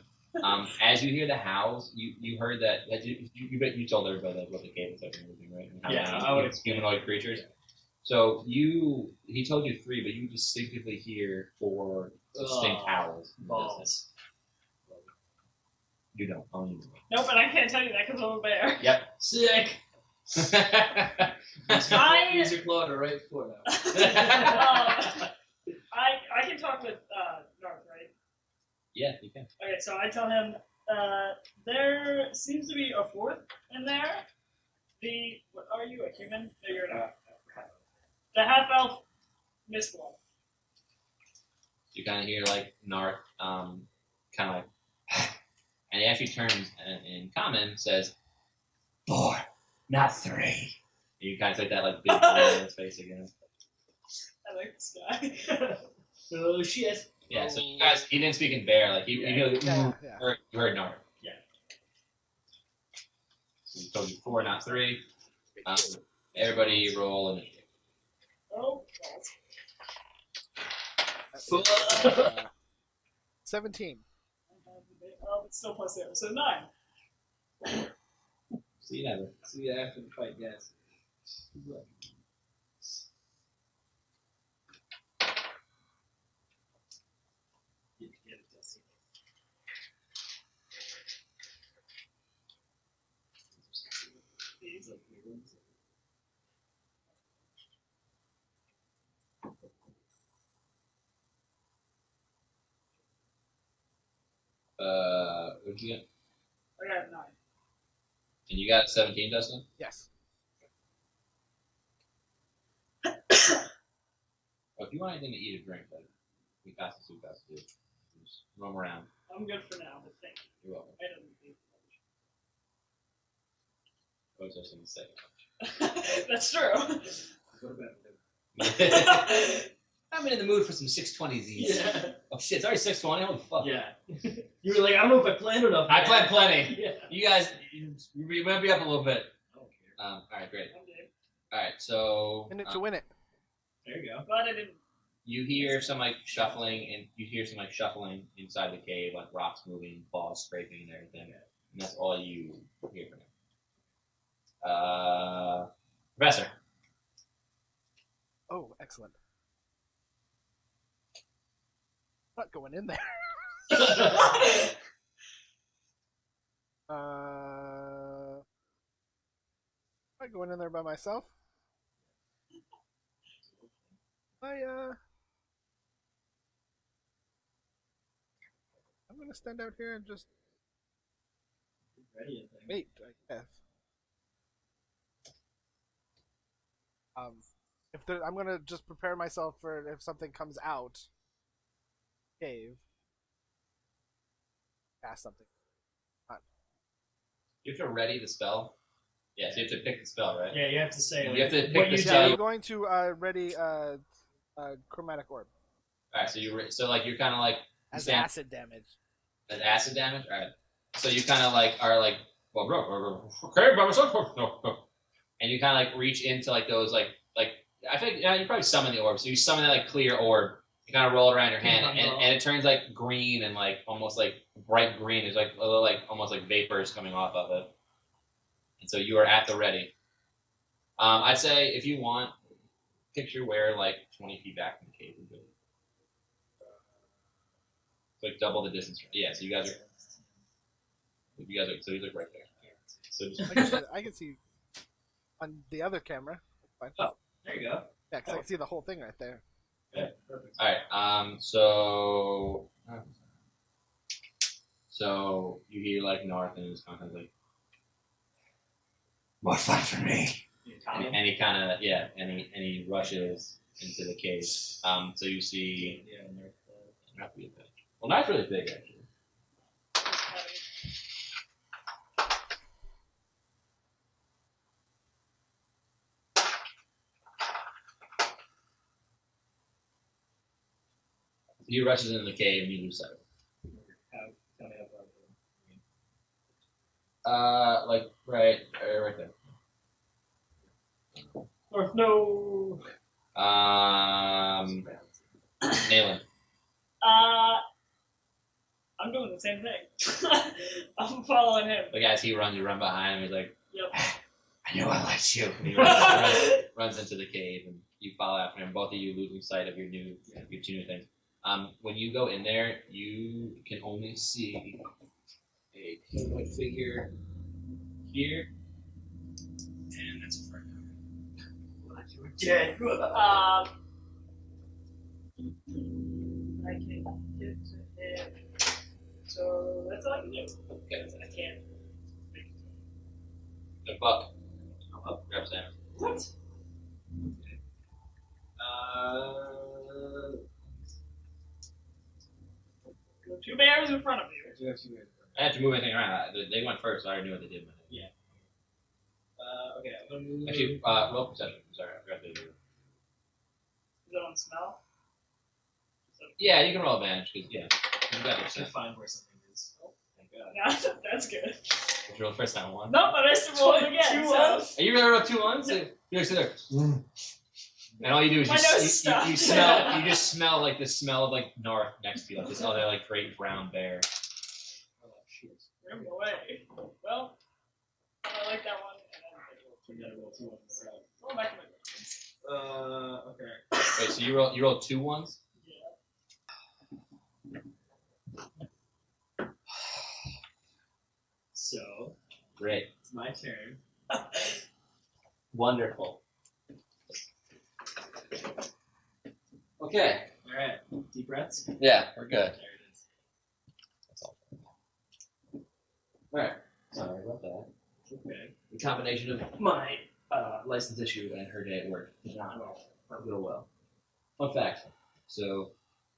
as you hear the howls, you heard that you told everybody like what the cave is like and everything, right? And how Yeah, many I would explain. humanoid creatures. So he told you 3, but you distinctively hear 4 distinct howls. In the distance. Balls. You don't. Only you. Nope, and I can't tell you that because I'm a bear. Yep. Sick. Use your claw to right foot out. I can talk with North, right? Yeah, you can. Okay, so I tell him there seems to be a 4th in there. What are you, a human? No, you're not. The half elf missed one. You kind of hear like Narth, kind of like, and he actually turns and in common says, 4, not 3. and you kind of take that like big grin in his face again. I like this guy. Oh shit. Yeah, so you guys, he didn't speak in bear, like you Yeah. heard Narth. Yeah. So he told you 4, not 3. Everybody roll initiative. Oh, 17. oh, it's still plus 0, so 9. See you never. See you after the fight, guys. What'd you get? I got 9. And you got 17, Dustin? Yes. Well, if you want anything to eat or drink, then we pass the soup, pass the soup. Just roam around. I'm good for now, but thank you. You're welcome. I don't need I was just going to say. much. That's true. What about him? I'm in the mood for some 620s. Yeah. Oh shit, it's already 620? Holy fuck. Yeah. You were like, I don't know if I planned enough. I man. planned plenty. Yeah. You guys, we might be up a little bit. I don't care. Alright, great. I'm good. Alright, so In it to win it. There you go. Glad I didn't. you hear some like shuffling inside the cave, like rocks moving, claws scraping and everything. And that's all you hear from him. Professor. Oh, excellent. I'm not going in there. Am I going in there by myself? I'm gonna stand out here and just Ready, I think. wait, I guess. I'm gonna just prepare myself for if something comes out. Cave. Cast something. You have to ready the spell. Yeah, so you have to pick the spell, right? Yeah, you have to say. You have to pick what the you spell. Yeah, do. I'm going to ready chromatic orb Alright, so you're kind of like as stand- acid damage. as acid damage. Alright, so you kind of like are like okay, by myself. And you kind of like reach into like those like I think you probably summon the orb. So you summon that like clear orb. You kind of roll it around your hand, and it turns like green and like almost like bright green. There's like a little like almost like vapors coming off of it. And so you are at the ready. I'd say if you want, picture where like 20 feet back from the cave would be. It's like double the distance. Yeah, so you guys are. So he's like right there. So just, I can see on the other camera. Fine. Oh, there you go. Yeah, because I can see the whole thing right there. Yeah, perfect. all right. So you hear like North and he's kind of like, More fun for me. and he kind of and he rushes into the cave. So you see, Yeah, not really big. Well, not really big actually. He rushes into the cave and you lose sight of him. Tell me how Like right there. Or no. Nalin. I'm doing the same thing. I'm following him. Like as he runs, you run behind him. He's like, Yep. I knew I liked you. And he runs into the cave, and you follow after him. Both of you losing sight of your two new things. When you go in there, you can only see a humanoid figure here, and that's a friend. you were dead. I can get to him. So that's all I can do. Okay. I can't. The buck. Grab Sam. What? Two bears in front of you. I had to move anything around. They went first, so I already knew what they did. Yeah. Okay, I'm gonna move. Actually, roll perception. Sorry, I forgot to do. Is that on smell? Yeah, you can roll advantage because you got I it. should find where something is. Oh, thank God. Yeah, that's good. Did you roll the first time one? Nope, I missed to roll it again. 2 so- ones? Are you really roll 2 ones? You're sit there. And all you do is My you, nose you, is stuffed. you just smell like the smell of like Narth next to you, like this other like great brown bear. Oh, shit. Get him away. Well, I like that one. We gotta roll 2 ones. Roll back to my Okay. Wait, so you roll 2 ones? Yeah. So, Great. it's my turn. Wonderful. Okay. Alright, deep breaths. Yeah, we're good. There it is. That's all. Alright. Sorry about that. Okay. The combination of my license issue and her day at work did not go well. Fun fact. So,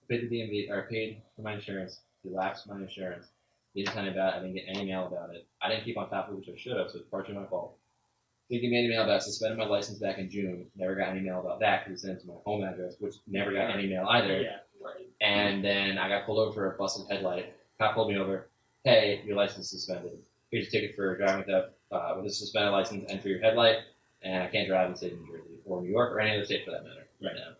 I paid the DMV, or I paid for my insurance. He lapsed my insurance. He didn't tell me about it. I didn't get any mail about it. I didn't keep on top of it, which I should have, so it's partially my fault. He didn't give me any mail about it. Suspended my license back in June. Never got any mail about that because he sent it to my home address, which never got any mail either. Yeah, right. And then I got pulled over for a busted headlight. Cop pulled me over. Hey, your license is suspended. Here's a ticket for driving with a suspended license and for your headlight. And I can't drive in the state of New Jersey or New York or any other state for that matter right now.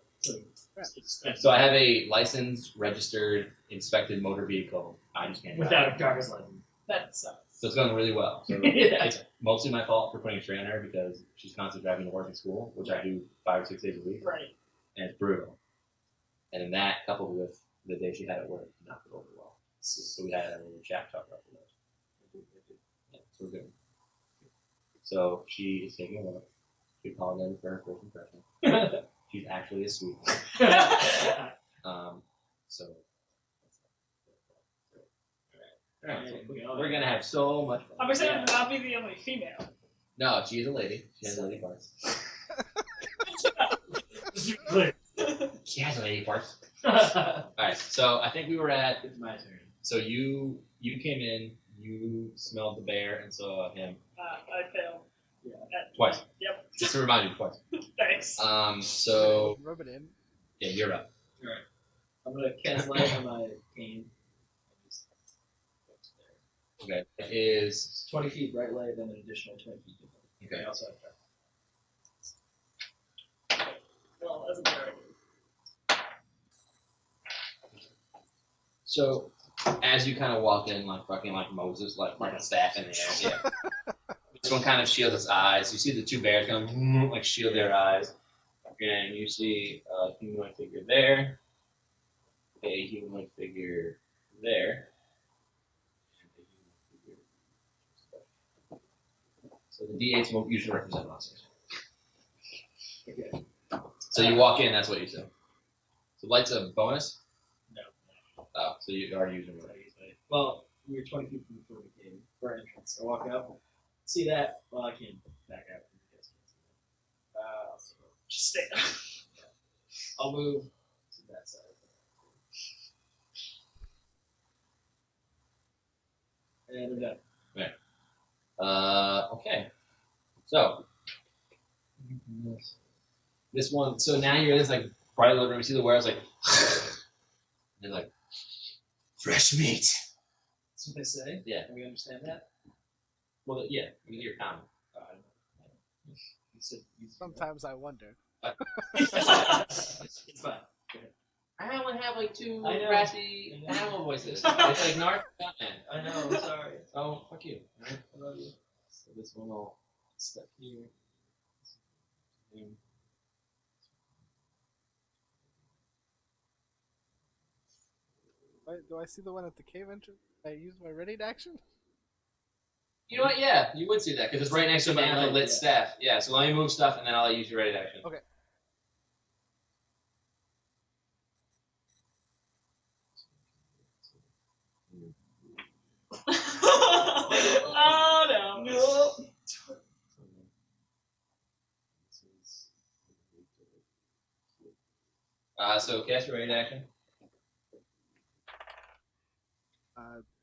So I have a licensed, registered, inspected motor vehicle. I just can't drive. Without a driver's license. That sucks. So it's going really well. So Yeah. it's mostly my fault for putting a strain on her because she's constantly driving to work and school, which I do 5 or 6 days a week. Right. And it's brutal. And then that, coupled with the day she had at work, did not go over well. So we had a little chat talk about that. Yeah, so we're good. So she is taking a look. She apologized for her first impression. She's actually a sweet. So. Alright, so we're gonna have so much fun. I'm excited to not be the only female. No, she's a lady. She has lady parts. She has lady parts. Alright, so I think we were at. It's my turn. So you came in, you smelled the bear and saw him I failed. Yeah. twice. Yep. Just to remind you, twice. Thanks. So Rub it in. yeah, you're up. Alright. I'm gonna cast light on my cane. Okay, it is It's 20 feet bright light, then an additional 20 feet. okay. I also have dark. Well, that's a bear. So as you kind of walk in, like fucking like Moses, like a staff in the air. Yeah. This one kind of shields its eyes. You see the 2 bears come like shield their eyes, and you see a humanoid figure there, a humanoid figure there. So the D8s won't usually represent monsters. Okay. So you walk in, that's what you see. So light's a bonus? No. Oh, so you're already using it. Well, we were 20 feet from the cave for our entrance. I walk up, see that. Well, I can't back out. Just stay there. I'll move to that side. And I'm done. Okay. So this one. So now you're in this like bright little room. You see the wares like They're like, Fresh meat. That's what they say. Yeah. Can we understand that? well, yeah, you get your comment. You said you Sometimes I wonder. it's fine. Go ahead. I only have like 2 I know. raspy I know. animal voices. It's like Narc. I know. I'm sorry. Oh, fuck you. Right? I love you. So this one will step here. Do I see the one at the cave entrance? I use my ready action? You know what? Yeah, you would see that because it's right next to a man with a lit staff. Yeah, so let me move stuff and then I'll use your ready action. Okay. Oh no. So cast your ready action.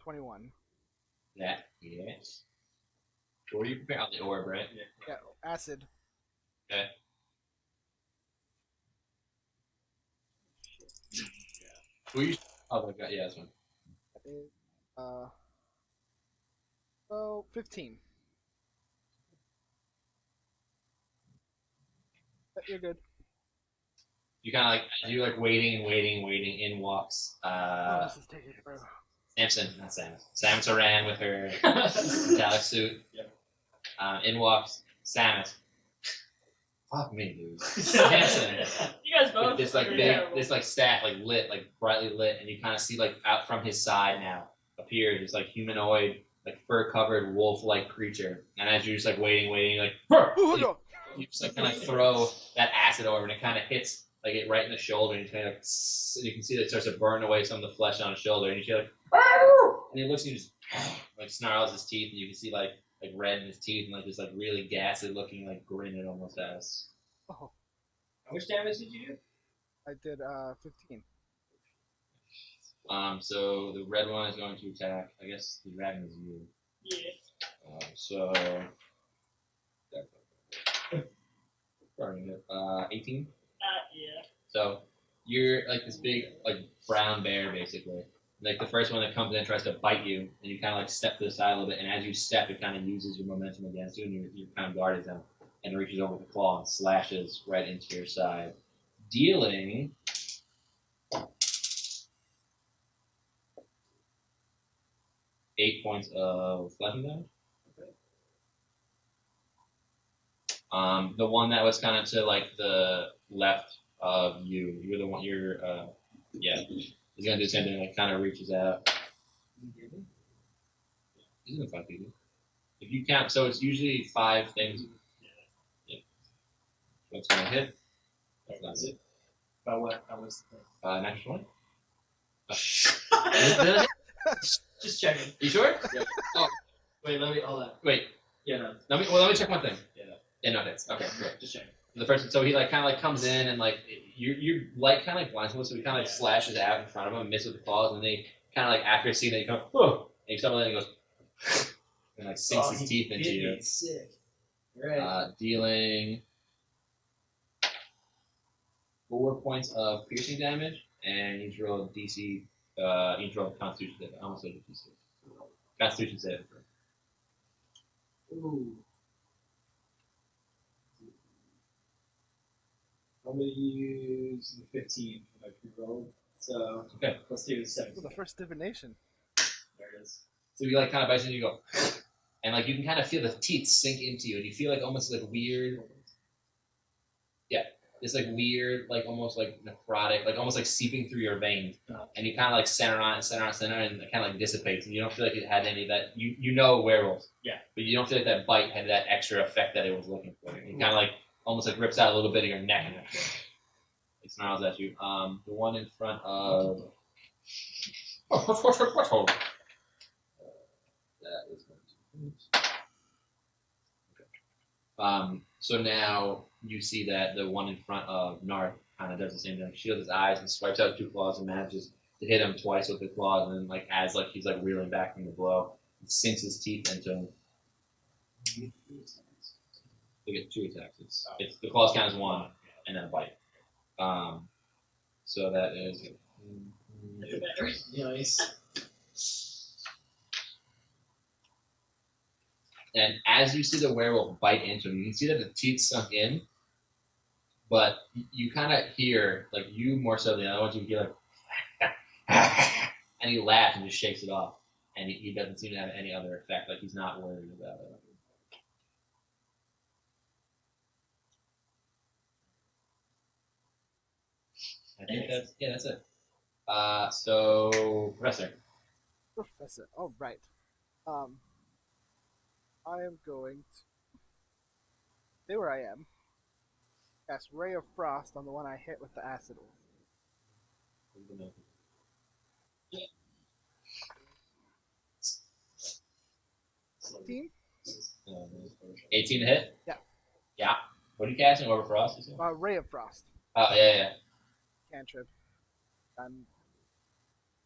21. That, yes. What are you preparing? On the orb, right? Yeah, acid. Okay. Who you? Oh my god, yeah, that's one. That is, oh, 15. You're good. You kind of like, as you're like waiting and waiting and waiting, in walks Oh, this is taking forever. Samson, not Samus. Samus Aran with her metallic suit. Yep. In walks Samus. Fuck me, dude. Samson. You guys both. With this like are big, terrible. this like staff, like lit, like brightly lit, and you kind of see like out from his side now appears this like humanoid, like fur-covered wolf-like creature. And as you're just like waiting, like, Oh, no. you just like kind of throw that acid over, and it kind of hits like it right in the shoulder, and you kind of you can see that it starts to burn away some of the flesh on his shoulder, and you hear like, and he looks at you, just like snarls his teeth, and you can see like red in his teeth, and like this like really ghastly looking like grin it almost has. Oh, How much damage did you do? I did 15. So the red one is going to attack. I guess the dragon is you. Yeah. So. Starting at 18. Yeah. So you're like this big like brown bear basically. Like the first one that comes in tries to bite you, and you kind of like step to the side a little bit, and as you step, it kind of uses your momentum against you, and your kind of guard is down, and reaches over with the claw and slashes right into your side, dealing 8 points of slashing damage. The one that was kind of to like the left of you, you're the one. Yeah. He's gonna do the same thing. Like kind of reaches out. He's gonna fuck you. If you count, so it's usually 5 things. Yeah. What's gonna hit? That's not it. About what? How was the thing? Natural 20. Just checking. You sure? Yeah. Oh, Wait, let me. Hold on. wait. Yeah, no. Let me check one thing. Yeah, no. Yeah, no, it's okay. Great. Just checking. The first, so he like kind of like comes in and like you're like kind of like blindfolded, so he kind of like slashes out in front of him, misses with the claws, and then he kind of like after seeing that he comes, whoa, and he stumbles in and goes, and like sinks his teeth into hit you. me. Sick. Right. Dealing 4 points of piercing damage, and he's rolled DC. He's rolled Constitution save. I almost said DC. Constitution save. Ooh. I'm gonna use the 15 for my pre-roll. So Okay. let's do the Oh, 17. the first divination. There it is. So you like kind of bites and you go, and like you can kind of feel the teeth sink into you, and you feel like almost like weird. It's like weird, like almost like necrotic, like almost like seeping through your veins, and you kind of like center on it, and it kind of like dissipates, and you don't feel like it had any of that. You know werewolves, Yeah. but you don't feel like that bite had that extra effect that it was looking for. It kind of like almost like rips out a little bit of your neck and it snarls at you. The one in front of that is going to. So now you see that the one in front of Narth kind of does the same thing. Shields his eyes and swipes out 2 claws and manages to hit him twice with the claws, and then like as like he's like reeling back from the blow, he sinks his teeth into him. You get 2 attacks. It's the claws count as 1 and then a bite. So that is It's a battery. Nice. And as you see the werewolf bite into him, you can see that the teeth sunk in, but you kind of hear, like you more so than the other ones, you hear like, and he laughs and just shakes it off, and he doesn't seem to have any other effect. Like he's not worried about it. I think that's it. So Professor. Professor. All right. I am going to stay where I am. Cast Ray of Frost on the one I hit with the acid orb. 18? 18 to hit? Yeah. Yeah. What are you casting over Frost? Ray of Frost. Oh, yeah. Cantrip. I'm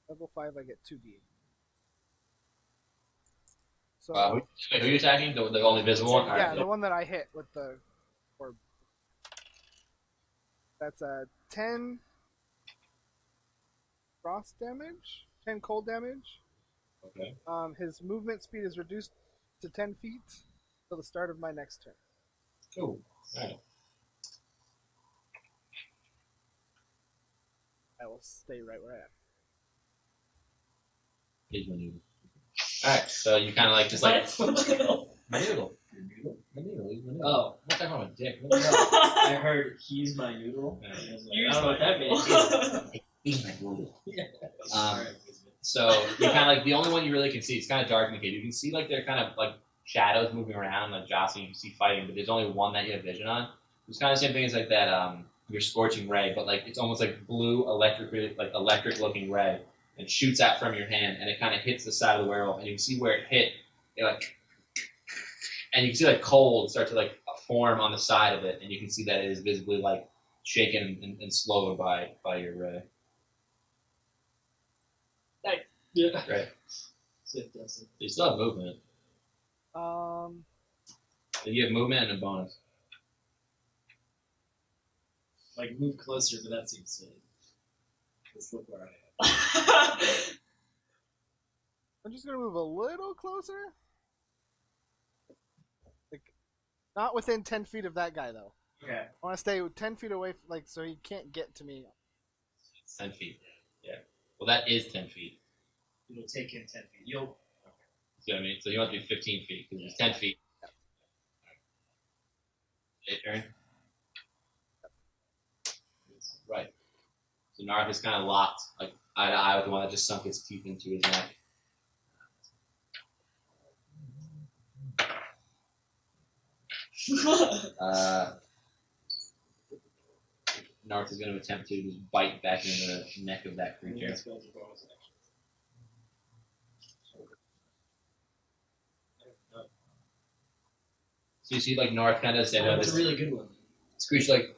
level 5, I get 2d8. So, Who are you attacking? The only visible one? yeah, Right. the one that I hit with the orb. That's a 10 frost damage, 10 cold damage. Okay. His movement speed is reduced to 10 feet till the start of my next turn. Cool. Alright. I will stay right where I am. Here's my noodle. Alright, so you kind of like just like. My noodle. My noodle. Oh. I'm not talking about my dick. I heard he's my noodle. I was like, I don't know what that means. He's my noodle. Alright. So you kind of like the only one you really can see. It's kind of dark in the cave. You can see like they're kind of like shadows moving around, like jostling. You can see fighting, but there's only one that you have vision on. It's kind of the same thing as like that. Your scorching ray, but like it's almost like blue electric looking ray, and shoots out from your hand, and it kind of hits the side of the werewolf, and you can see where it hit. It like, and you can see like cold start to like form on the side of it, and you can see that it is visibly like shaken and slowed by your ray. Yeah. Right. So it doesn't. You still have movement. You have movement and a bonus. Like, move closer, but that seems silly. Let's look where I am. I'm just gonna move a little closer. Like, not within 10 feet of that guy though. Okay. I want to stay 10 feet away, like so he can't get to me. 10 feet. Yeah. Well, that is 10 feet. It'll take him 10 feet. You'll. See what I mean? So you want to do 15 feet because it's 10 feet. Your turn. Right. So Narth is kind of locked, like eye to eye with the one that just sunk its teeth into his neck. Narth is going to attempt to just bite back into the neck of that creature. So you see, like Narth kind of Oh, that's a really good one. this creature like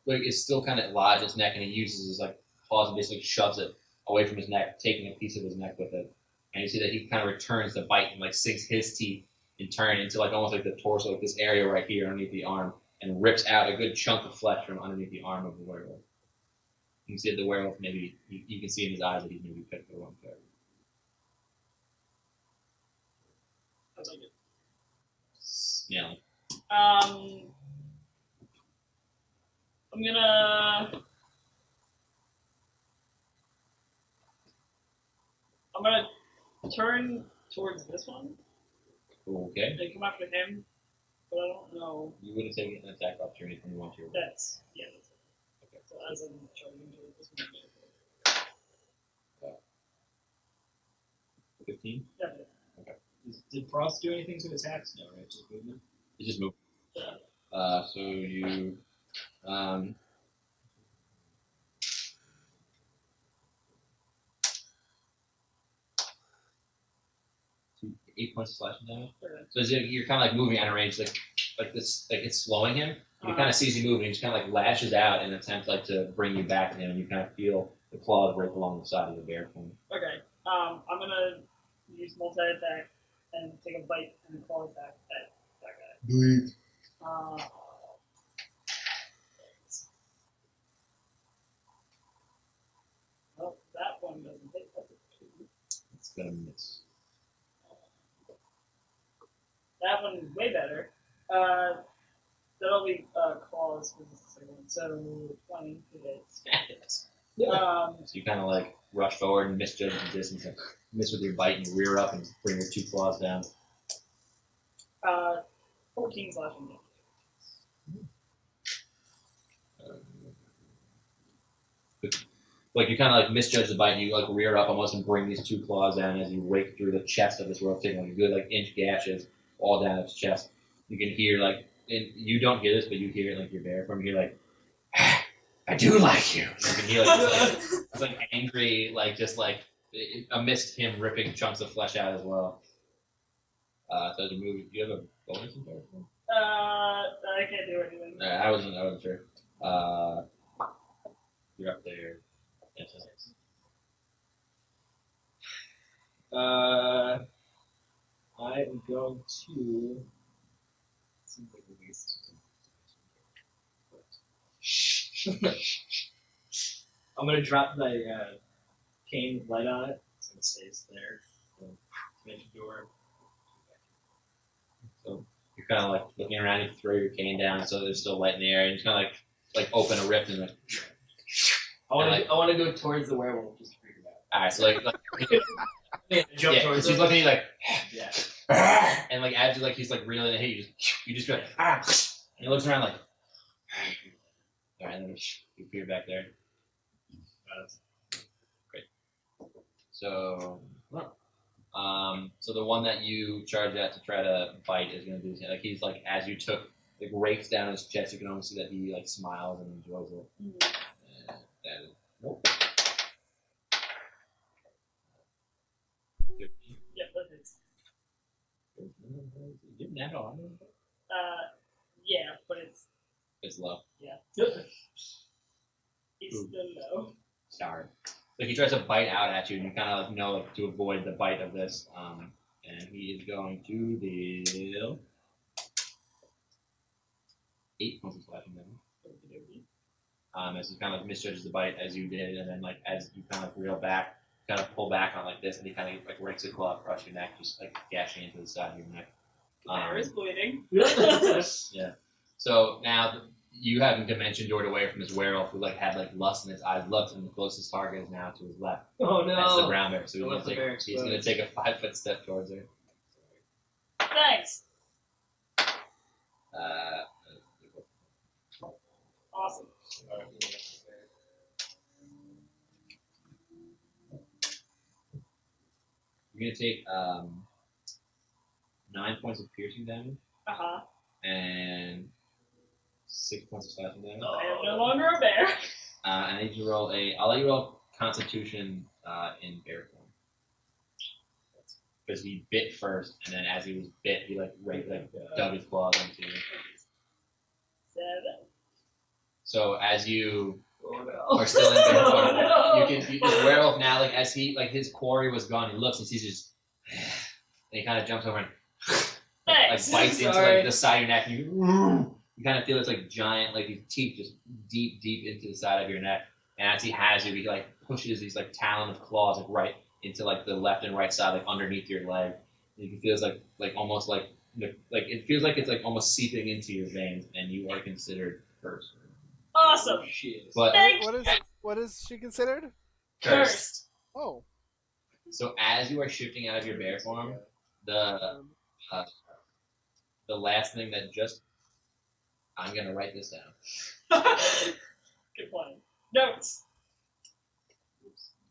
it's still kind of lodged in his neck, and he uses his like paws and basically shoves it away from his neck, taking a piece of his neck with it. And you see that he kind of returns the bite and like sinks his teeth in turn into like almost like the torso, like this area right here underneath the arm, and rips out a good chunk of flesh from underneath the arm of the werewolf. You can see that the werewolf maybe you can see in his eyes that he maybe picked the wrong target. I'll take it. Yeah. I'm gonna turn towards this one Okay. and come after him, but I don't know. You would have taken an attack opportunity from the one to your right. That's it. Okay. So as I'm charging towards this one. 15? Yeah. Did Frost do anything to attacks? No, right? Just movement? You just move. Yeah. So you 8 points of slashing damage. Okay. So as you're kind of like moving out of range, like this, like it's slowing him. He kind of sees you moving, he just kind of like lashes out in an attempt like to bring you back to him, and you kind of feel the claws break along the side of the bear form. Okay. I'm gonna use multi-attack and take a bite and claw attack at that guy. Do it. Well, that one doesn't gonna miss. That one way better. That'll be claws for the second one. So 20 hits. So you kind of like rush forward and misjudge the distance, and miss with your bite, and you rear up and bring your 2 claws down. 14 slashing damage. Like you kind of like misjudge the bite, and you like rear up almost and bring these 2 claws down as you rake through the chest of this werewolf, taking like a good like inch gashes all down its chest. You can hear like, and you don't hear this, but you hear it like your bear from here, like, I do like you. you can hear like it's like angry, like just like amidst him ripping chunks of flesh out as well. So as you move, do you have a bonus in there? I can't do anything. I wasn't sure. You're up there. Yes, yes. I am going to. Seems like a waste. I'm gonna drop my cane with light on it, so it stays there. Dimension door. So you're kind of like looking around, you throw your cane down, so there's still light in the air, and you kind of like open a rift and like. I want to go towards the werewolf just to freak him out. All right, so like Jump yeah, towards she's him. looking at you like, Yeah. and like as you like he's like reeling and hey, you just go like, and he looks around like, all right, and then you appear back there. Great. So, so the one that you charge at to try to bite is gonna do this. Like he's like as you took like rakes down his chest, you can almost see that he like smiles and enjoys it. And then, nope. Yeah, that hits. You're natural, aren't you? Yeah, but It's low. it's still low. Sorry. Like he tries to bite out at you, and you kind of like know like to avoid the bite of this. And he is going to deal 8 points of slashing damage. As he kind of like misjudges the bite as you did, and then like as you kind of like reel back, kind of pull back on like this, and he kind of like rakes a claw across your neck, just like gashing into the side of your neck. There is bleeding. Yeah. So now you having dimension doored away from this werewolf who like had like lust in his eyes, looked, and the closest target is now to his left. Oh no. That's the brown bear. So Don't let the bear he's gonna take a 5-foot step towards her. Thanks. Awesome. You're gonna take 9 points of piercing damage and 6 points of slashing damage. I am no longer a bear. I need you to roll I'll let you roll Constitution in bear form. Because he bit first, and then as he was bit, he like dug his claws into you. 7. So as you are still in bear form, this werewolf now, like as he like his quarry was gone, he looks and sees just, and he kind of jumps over and like bites into like the side of your neck, and you kind of feel it's like giant, like these teeth just deep into the side of your neck. And as he has you, he like pushes these like talon of claws like right into like the left and right side, like underneath your leg. And you can feel it's like almost like it feels like it's like almost seeping into your veins, and you are considered cursed. Awesome. Shit. But What is she considered? Cursed. Oh. So as you are shifting out of your bear form, the last thing that I'm gonna write this down. Good plan. Notes.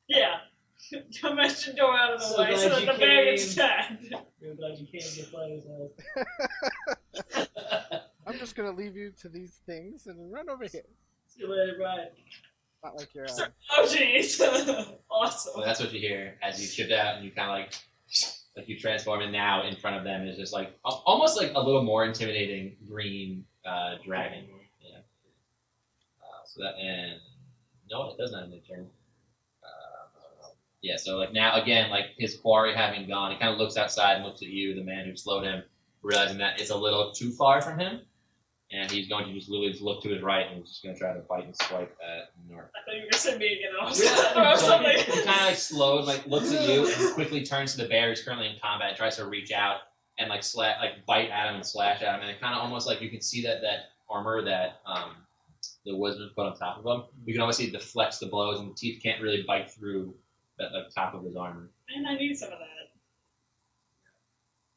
Yeah. Dimension door out of the So way so glad that you the bear came. gets attacked. Real glad you came to play with us. I'm just gonna leave you to these things and run over here. See you later, Brian. Not like you're. Oh jeez. Awesome. Well, that's what you hear as you shift out, and you kind of like you transform, and now in front of them is just like almost like a little more intimidating green dragon. Yeah. So that, and no, it does not end the turn. Yeah, so like now again, like his quarry having gone, he kind of looks outside and looks at you, the man who slowed him, realizing that it's a little too far from him, and he's going to just literally just look to his right and he's just going to try to bite and swipe at North. I thought you were gonna send me again. I was gonna throw something. He kind of like like slowed, like looks at you and quickly turns to the bear who's currently in combat, and tries to reach out and like bite at him and slash at him, and it kind of almost like you can see that armor that the Woodsman put on top of him. You can almost see it deflects the blows, and the teeth can't really bite through the top of his armor. And I need some of that.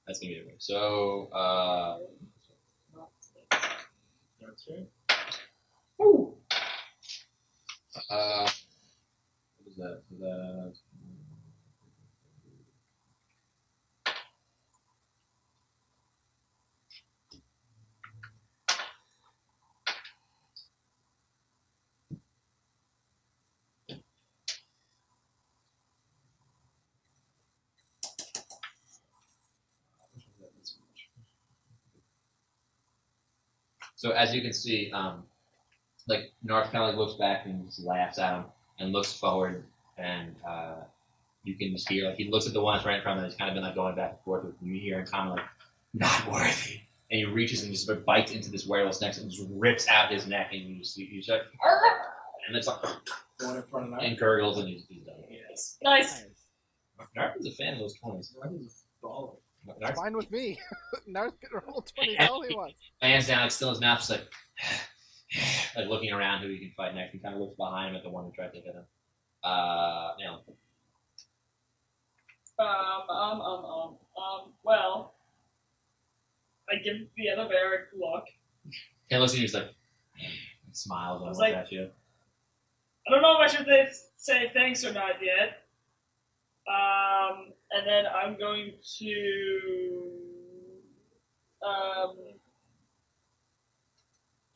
That's gonna be it. So Ooh. what is that? So as you can see, like Narth kind of like looks back and just laughs at him and looks forward, and you can just hear like he looks at the one that's right in front of him. He's kind of been like going back and forth with you. You hear him kind of like not worthy, and he reaches and just like, bites into this werewolf's neck and just rips out his neck, and you start and it's like Going in front of that. and gurgles, and he's done. Yes. Nice. Narth is a fan of those 20s. Baller. It's fine with me. Now he's gonna roll 20 all he wants. Hands down, like still in his mouth, just like like looking around who he can fight next. He kind of looks behind him at the one who tried to hit him. Now. Well, I give the other bear a look. Ken looks at you, he's like smiles and I was looks like- at you. I don't know if I should say thanks or not yet. And then I'm going to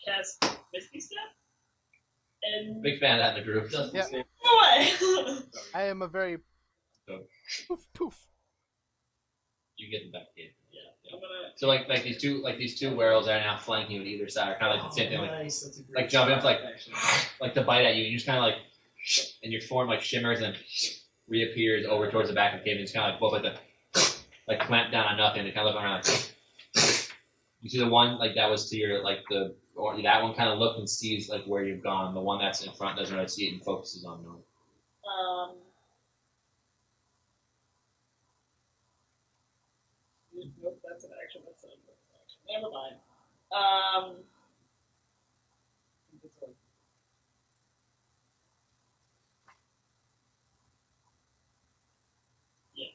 cast Misty Step. And Big fan of that in the group. Yeah. away. I am a very poof poof. You get the back in. I'm gonna. So like these two werewolves are now flanking you on either side, are kind of like the same thing, like Nice. That's a great like jumping up shot, like actually. like to bite at you, and you just kind of like and your form like shimmers and reappears over towards the back of the cave, and it's kind of like both like the like clamp down on nothing, and kind of look around like you see the one like that was to your like the or that one kind of looks and sees like where you've gone. The one that's in front doesn't really see it and focuses on no. Nope, that's an action. That's an action. Never mind. Yeah.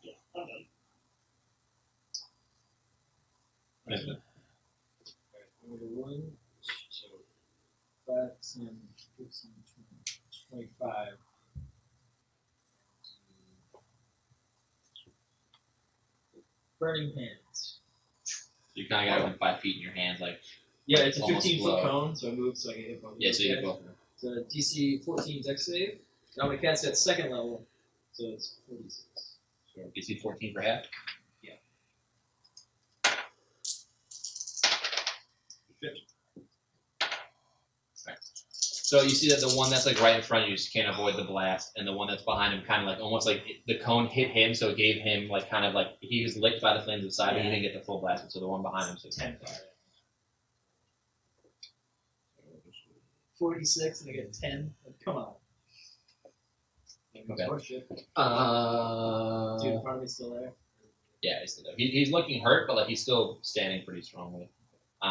Yeah, I'm done. Right. Order 1, so 5, 10, 15, 20, 25. Burning hands. You kind of got within 5 feet in your hands, like Yeah, it's a Almost 15-foot blow. cone, so I move so I can hit both. yeah. So you guys. get both. It's a DC 14 dex save. And I'm going to cast it at second level, so it's 46. So DC 14 for half. Yeah. So you see that the one that's like right in front of you just can't avoid the blast, and the one that's behind him kind of like almost like the cone hit him, so it gave him like kind of like he was licked by the flames inside, but he didn't get the full blast. So the one behind him, so 10 fire. 46 and I get 10. Come on. Okay. Oh, shit. Dude in front of me still there. Yeah, he's still there. He's looking hurt, but like he's still standing pretty strongly.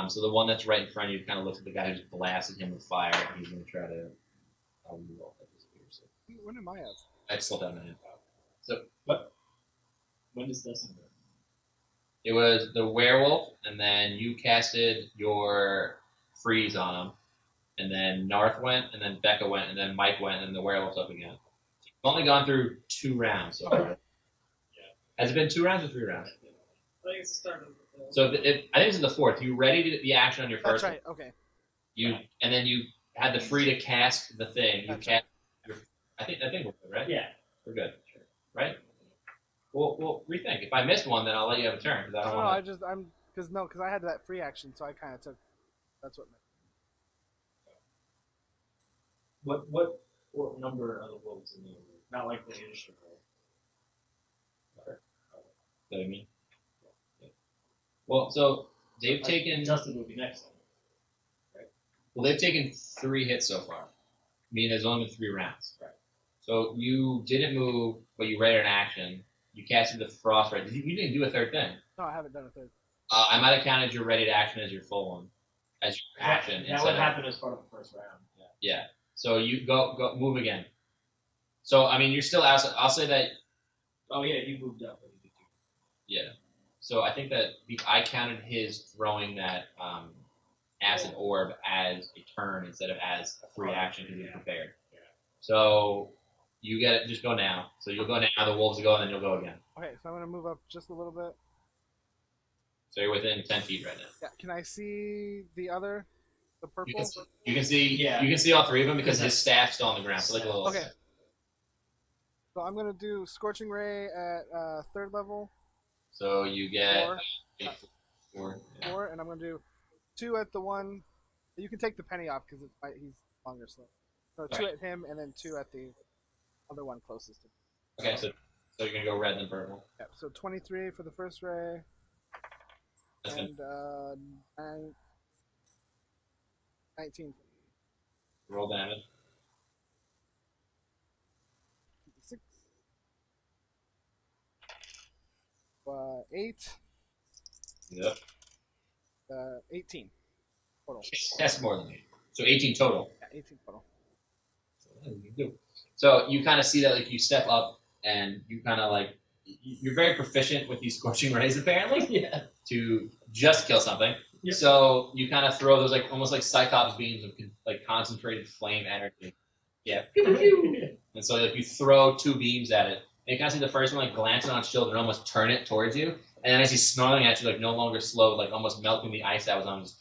So the one that's right in front of you kind of looks at the guy who's blasted him with fire, and he's going to try to. Roll that disappears. So When am I at? I just slipped out my hand. When does Dustin go? It was the werewolf, and then you casted your freeze on him, and then Narth went, and then Becca went, and then Mike went, and the werewolf's up again. You've only gone through 2 rounds so far. Has it been 2 rounds or 3 rounds? I think it's the start of the. So I think this is the 4th. You ready to do the action on your That's first? right. Okay. You and then you had the free to cast the thing. You That's cast. I think we're good, right? Yeah. We're good, right? We'll rethink. If I missed one, then I'll let you have a turn because I don't No, want to. because I had that free action, so I kind of took. That's what. What number are the wolves in the order? Not like the initial roll. Is that what I mean? Yeah. Well, so they've taken. Dustin will be next. Well, they've taken 3 hits so far. Meaning there's only been 3 rounds. Right. So you didn't move, but you read an action. You casted the frostbite. You didn't do a third thing. No, I haven't done a third. I might have counted your ready to action as your full one, as your action. That would happen as part of the first round. Yeah. Yeah. So you go move again. So I mean, you're still outside. I'll say that. Oh yeah, you moved up. Yeah. So I think that I counted his throwing that acid orb as a turn instead of as a free action because he's prepared. Yeah. So you get it. Just go now. So you'll go now. The wolves will go, and then you'll go again. Okay, so I'm gonna move up just a little bit. So you're within 10 feet right now. Yeah. Can I see the purple? You can see. Yeah. You can see all 3 of them because his staff's still on the ground. So like a little. Okay. So I'm gonna do Scorching Ray at 3rd level. So you get 4. 4. 4, and I'm gonna do 2 at the one. You can take the penny off because he's longer slow. So 2 at him, and then 2 at the other one closest to him. Okay, so you're gonna go red and purple. Yeah, so 23 for the first ray, That's and 19 roll damage. 6. 8. Yep. 18 total. That's more than 8. So 18 total. Yeah, 18 total. So you kind of see that, like, you step up and you kind of like you're very proficient with these scorching rays apparently. Yeah. To just kill something. Yep. So you kind of throw those like almost like Cyclops beams of like concentrated flame energy. Yeah. And so like you throw 2 beams at it. And you kind of see the first one like glance on its shield and almost turn it towards you. And then as he's snarling at you, like no longer slow, like almost melting the ice that was on his.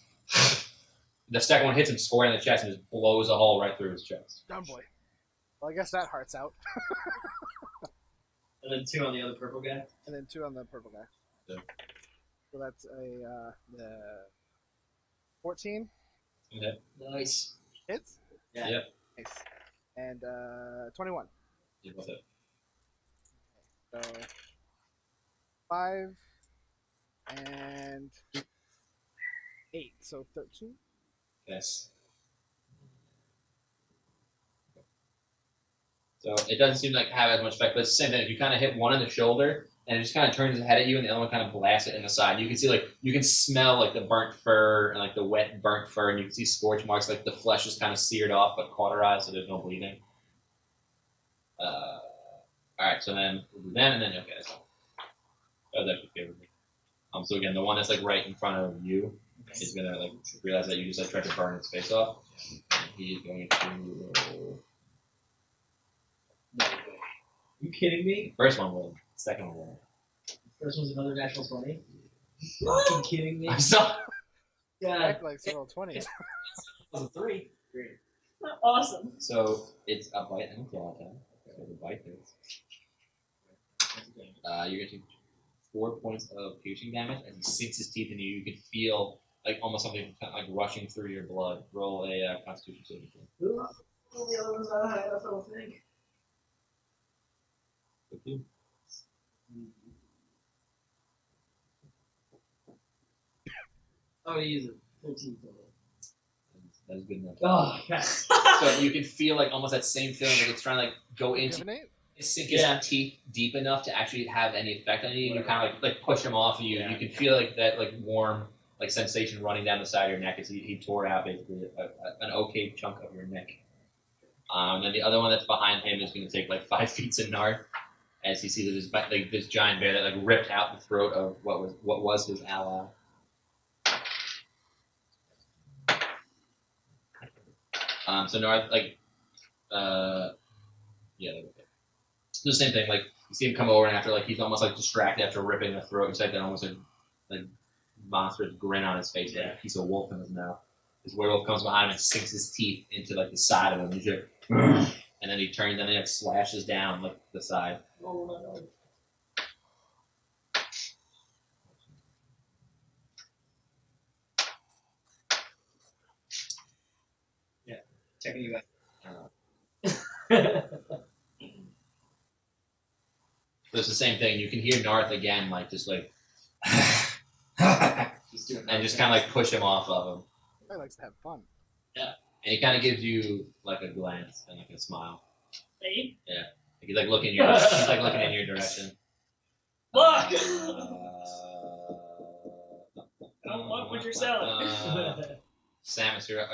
The second one hits him square in the chest and just blows a hole right through his chest. Dumb boy. Well, I guess that heart's out. And then 2 on the other purple guy. And then 2 on the purple guy. Yeah. So that's the 14 Okay. Nice. hits. Yeah. Yep. Nice. And 21. You both hit. So 5 and 8. So 13. Yes. So it doesn't seem like have as much effect, but it's the same thing. If you kind of hit one in the shoulder, and it just kind of turns its head at you, and the other one kind of blasts it in the side. You can see you can smell like the burnt fur and like the wet burnt fur, and you can see scorch marks, like the flesh is kind of seared off but cauterized, so there's no bleeding. All right, so then we'll do them, and then okay, that's all. That was actually favorable. So again, the one that's like right in front of you is gonna like realize that you just like tried to burn its face off. And he's going to. No way. You kidding me? First one will. Second one will. First one's another natural 20. Fucking kidding me? I'm sorry. God. Act like several 20s. It was a 3. Great. Awesome. So it's a bite and a claw attack. So the bite hits. You're going to take 4 points of piercing damage as he sinks his teeth into you. You can feel like almost something kind of like rushing through your blood. Roll a Constitution saving throw. Ooh, the other one's not high enough, I don't think. I'm gonna use it. 13 total. That is good enough. Oh, yes. So you can feel like almost that same feeling, like it's trying to like go into Divinate? sink his teeth deep enough to actually have any effect on you. And you kind of like push him off of you. Yeah. You can feel like that like warm like sensation running down the side of your neck as he tore out basically an okay chunk of your neck. And then the other one that's behind him is going to take like 5 feet to Narth as he sees that this giant bear that like ripped out the throat of what was his ally. So Narth it's the same thing. Like you see him come over and after like he's almost like distracted after ripping the throat. It's like that almost like monstrous grin on his face, like a piece of wolf in his mouth. This werewolf comes behind him and sinks his teeth into like the side of him. He's like, and then he turns and he like slashes down like the side. Oh my God. Yeah, checking you out. So it's the same thing. You can hear Narth again, like just like, Just doing and just kind of like push him off of him. He likes to have fun. And he kind of gives you like a glance and like a smile. Me? He's like looking your he's like looking in your direction. Look! I don't want what you're selling. Samus, you're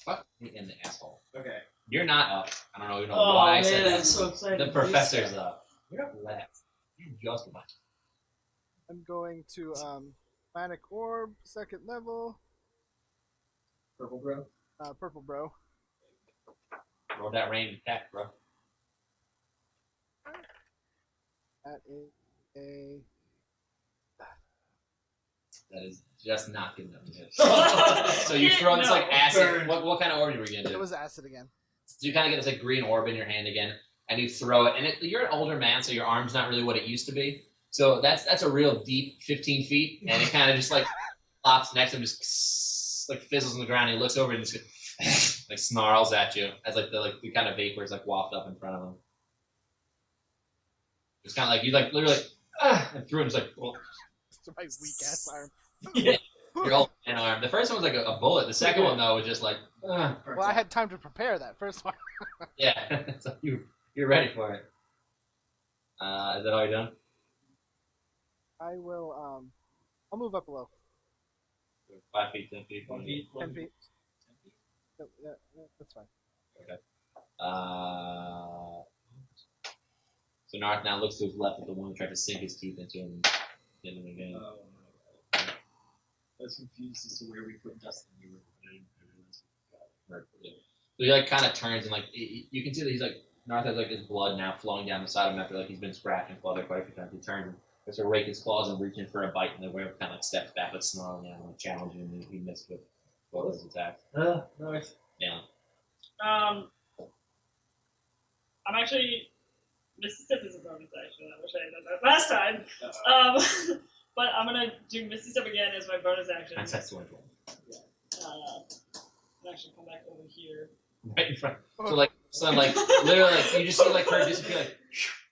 fuck me in the asshole. Okay. You're not up. I don't know Oh why I man, said I'm that. so excited. The professor's up. You're up last. You're just about. I'm going to Manic Orb, 2nd level. Purple bro. Purple bro. Roll that range attack, bro. That is a. That is just not good enough to hit. So you throw this like acid. Burn. What kind of orb were you gonna It do? was acid again. So you kind of get this like green orb in your hand again, and you throw it. And you're an older man, so your arm's not really what it used to be. So that's a real deep 15 feet, and it kind of just like flops next to him, just like fizzles on the ground. And he looks over and just like snarls at you as like the kind of vapors like waft up in front of him. It's kind of like you like literally and threw him just like. Well, It's my weak ass arm. your old man arm. The first one was like a bullet. The second one though was just like. Well, I had time to prepare that first one. Yeah, so you're ready for it. Is that all you're done? I will. I'll move up a little. 5 feet, 10 feet, 1 20 feet. 10 feet. Yeah, that's fine. So Narth now looks to his left at the one who tried to sink his teeth into him, hit him again. Oh, no. I was confused as to where we put Dustin. You were. So he like kind of turns and like you can see that he's like Narth has like his blood now flowing down the side of him after like he's been scratching blood quite a few times. He turns and starts to rake his claws and reaching for a bite, and the werewolf kind of like steps back, but snarling at him, like challenging him. And he missed with both his attacks. Nice. Yeah. I'm actually Mississippi is a bonus action. I wish I had done that last time. But I'm gonna do Misty Step again as my bonus action. That's 24. And actually come back over here. Right in front. So like, literally, like you just see like her disappear like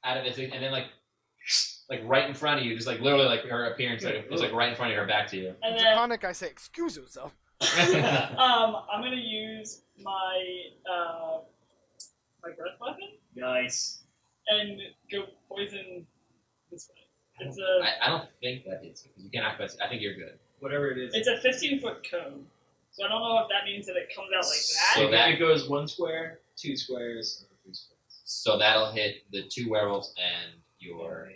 out of it, and then like right in front of you, just like literally like her appearance like was like right in front of her, back to you. And then Draconic, I say, excuse yourself. I'm gonna use my my breath weapon Nice. and go poison this way. It's a I don't think that hits you because you can't activate. I think you're good. Whatever it is. it's a 15-foot cone. So I don't know if that means that it comes out like that. So that- it goes 1 square, 2 squares, and 3 squares. So that'll hit the 2 werewolves and your.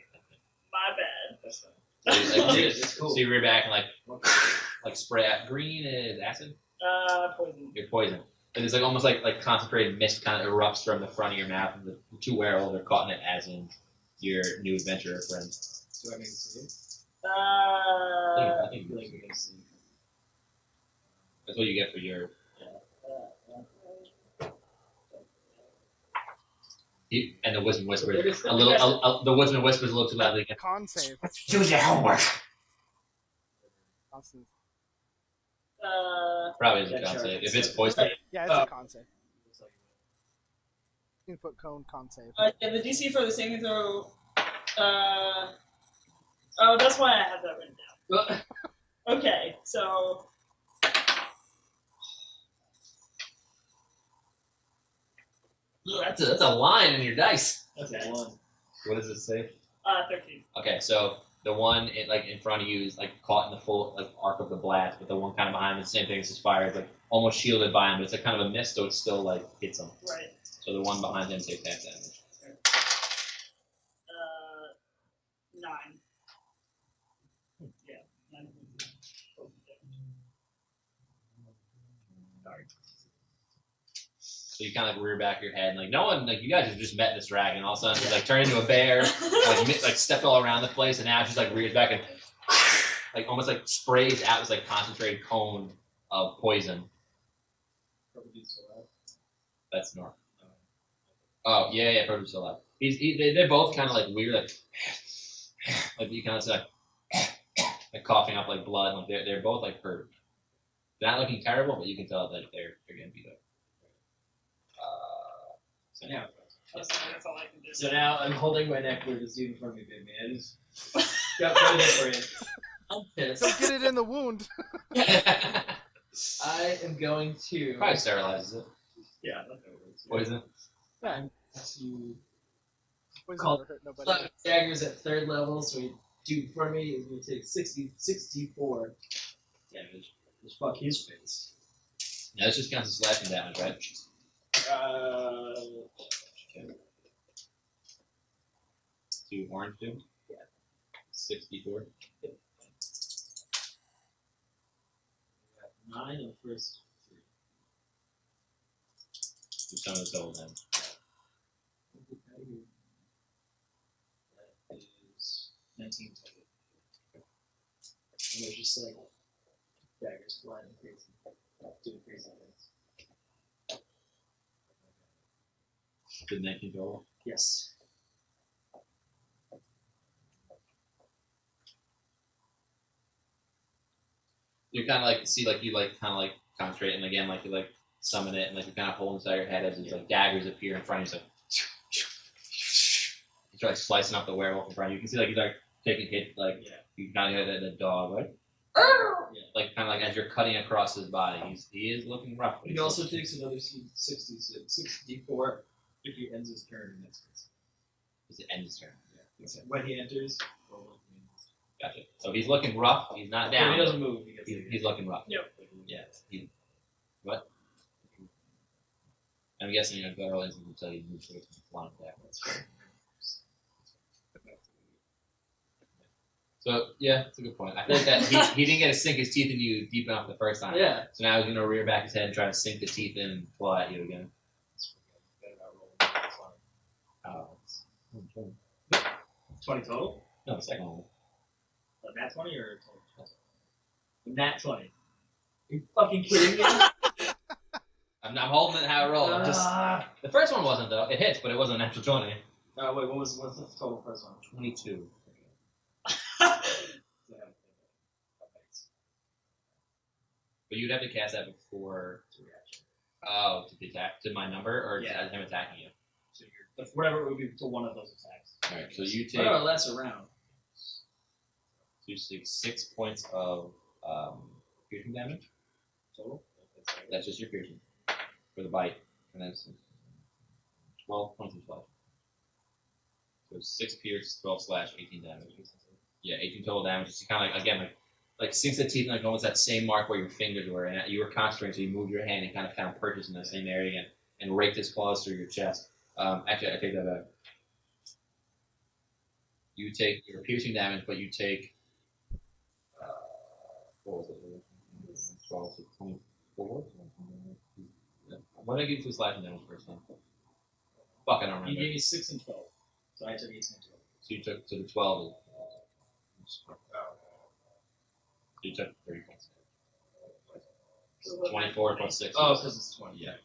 My bad. That's fine. So you, like, It's cool. so you rear back and like spray out. Green is acid. Poison. You're poison. And it's like almost like concentrated mist kind of erupts from the front of your mouth, and the 2 werewolves are caught in it, as in your new adventurer friend. Do I make a save? I think I feel like we can see. that's what you get for your. And the Woodsman whispers a little. The Woodsman whispers a little too loudly again. Con save. Do your homework. Constant. Probably is a Yeah, con sure. save. If it's poison, Yeah, it's Oh. a con save. 15-foot cone con save. And the DC for the saving throw. Oh, that's why I have that written down. Okay, so. that's a line in your dice. That's a 1. What does it say? 13. Okay, so the one like in front of you is like caught in the full like arc of the blast, but the one kind of behind him, the same thing as his fire, is like almost shielded by him, but it's like kind of a mist, so it still like hits him. Right. So the one behind him takes half damage. 9. Yeah, 9. So you kind of like rear back your head, and like no one, like you guys have just met this dragon. All of a sudden, she's like turned into a bear, like stepped all around the place, and now she's like rears back and like almost like sprays out this like concentrated cone of poison. That's north. Oh yeah, perfect. Still alive. They're both kind of like weird, like you kind of see like coughing up like blood. Like they're both like hurt. They're not looking terrible, but you can tell that they're getting beat up. So now, That's all I can do. So now I'm holding my neck where this dude in front of me, big man. Got for you. I'm pissed. Don't get it in the wound. I am going to. Probably sterilizes it. Yeah, that works. Poison. Yeah. I'm to Poison Call- never hurt nobody. 11 daggers at 3rd level, so he do for me is going to take 64 damage. Just fuck his face. Yeah, this just counts as slashing damage, right? Okay. 2 orange do? Yeah. 64. 9 in the first 3. Do some of the total damage. That is 19 total. And there's just like daggers flying crazy, doing crazy things. Did 19 total? Yes. You kind of like see, like you like kind of like concentrate, and again, like you like summon it, and like you kind of hold inside your head as these like daggers appear in front of you. So you try like slicing up the werewolf in front of you. You can see like he's like taking hit, like you kind of hear the dog, like like kind of like as you're cutting across his body. He is looking rough. He also takes another 64 if he ends his turn in this case. Does it end his turn? Yeah. When he enters. Gotcha. So he's looking rough. He's not If down. he doesn't move, he gets He's looking rough. Yep. Yeah. What? I'm guessing you're going to go instant until you move towards the line back. So yeah, that's a good point. I feel like that he didn't get to sink his teeth in you deep enough the first time. Yeah. So now he's gonna rear back his head and try to sink the teeth in and claw at you again. Oh, it's 20 total? no, the second one. A nat 20 or total? Nat 20. Are you fucking kidding me? I'm holding it how I roll. Just the first one wasn't though. It hits, but it wasn't a natural 20. Wait, what's the total first one? 22. But you'd have to cast that before. Oh, to the attack to my number or Yeah. him attacking you. So whatever it would be to one of those attacks. All right. So you take. More or less around. You take 6 points of piercing damage. Total? That's just your piercing for the bite, and then 12 points of slash. So 6 pierce, 12 slash, 18 damage. Yeah, 18 total damage. It's kind of like again like sinks the teeth and like almost that same mark where your fingers were, and you were concentrating, so you moved your hand and kind of purchased in that same area again, and raked his claws through your chest. Actually, I take that back. You take your piercing damage, but you take what was it? 12 to 24. What did I give you for slashing damage first time? Fuck, I don't remember. You gave me 6 and 12. So I took 18 and 12. So you took to the 12. So you took 30 points. 24 plus 6. Oh, because it's 20. Yeah.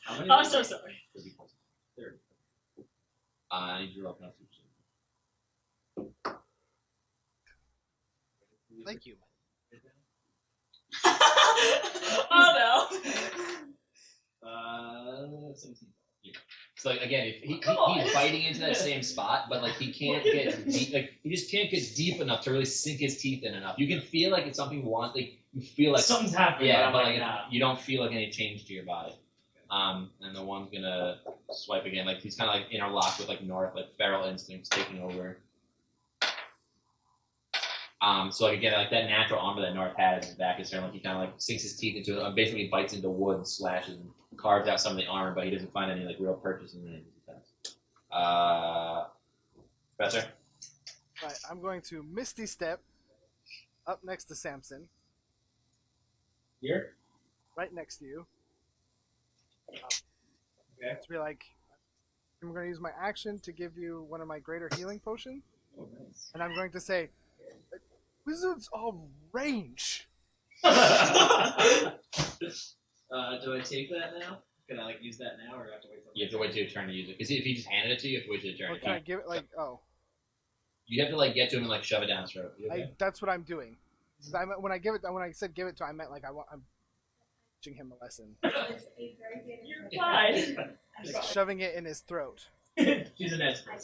How many? I'm so sorry. 30 points. 30. I need your roll constitution. Thank you. Oh no. 17. So like, again, if Come on. he's biting into that same spot, but like he can't get deep, like he just can't get deep enough to really sink his teeth in enough. You can feel like it's something you want, like you feel like Something's happening. yeah, but but I'm like nah. you don't feel like any change to your body. And the one's gonna swipe again, like he's kind of like interlocked with like North, like feral instincts taking over. So like again, like that natural armor that North had in his back is like he kind of like sinks his teeth into it, basically bites into wood, and slashes, and carves out some of the armor, but he doesn't find any like real purchase in any of his attacks. Professor. Right, I'm going to Misty Step up next to Samson, Here? right next to you. Okay. To be like, I'm going to use my action to give you one of my greater healing potions, Oh, nice. and I'm going to say, wizards of range. Do I take that now? Can I like use that now, or do I have to wait till? You have to wait till your turn to use it. Because if he just handed it to you, you have to wait till your turn. Or can I give it like, oh, You have to like get to him and like shove it down his throat. You okay? that's what I'm doing. 'Cause when I said give it to, I meant like I'm teaching him a lesson, You're fine. like shoving it in his throat. She's an expert.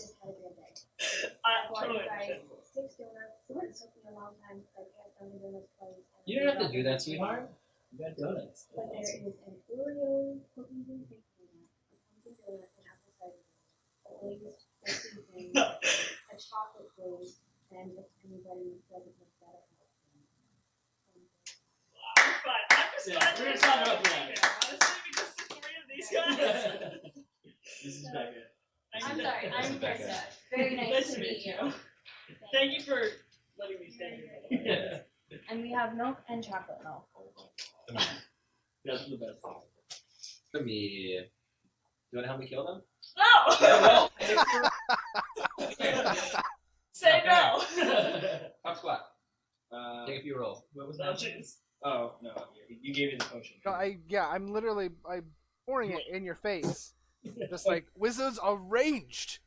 I totally understand. 6 donuts. It took me a long time because I can't find the donuts place. You don't have to do that, sweetheart. You got donuts. But there is an Oreo cookies and cream donut, a pumpkin donut, an apple cider donut, a glazed seasoning, a chocolate glaze, and if anybody doesn't look better. Fine. I'm just Yeah, glad we're you're gonna talk not about that. here, honestly, because the 3 of these guys. This is Becca. I'm sorry, This is I'm Becca. Krista. Very nice to meet you. Thank you for letting me stay here. Yeah. And we have milk and chocolate milk. That's the best thing. Come here. You want to help me kill them? No! Say no! Top squat. Uh, Take a few rolls. what was No, that? jeez. Oh, no. You gave me the potion. No, I'm literally pouring it in your face. Just like wizards are raged.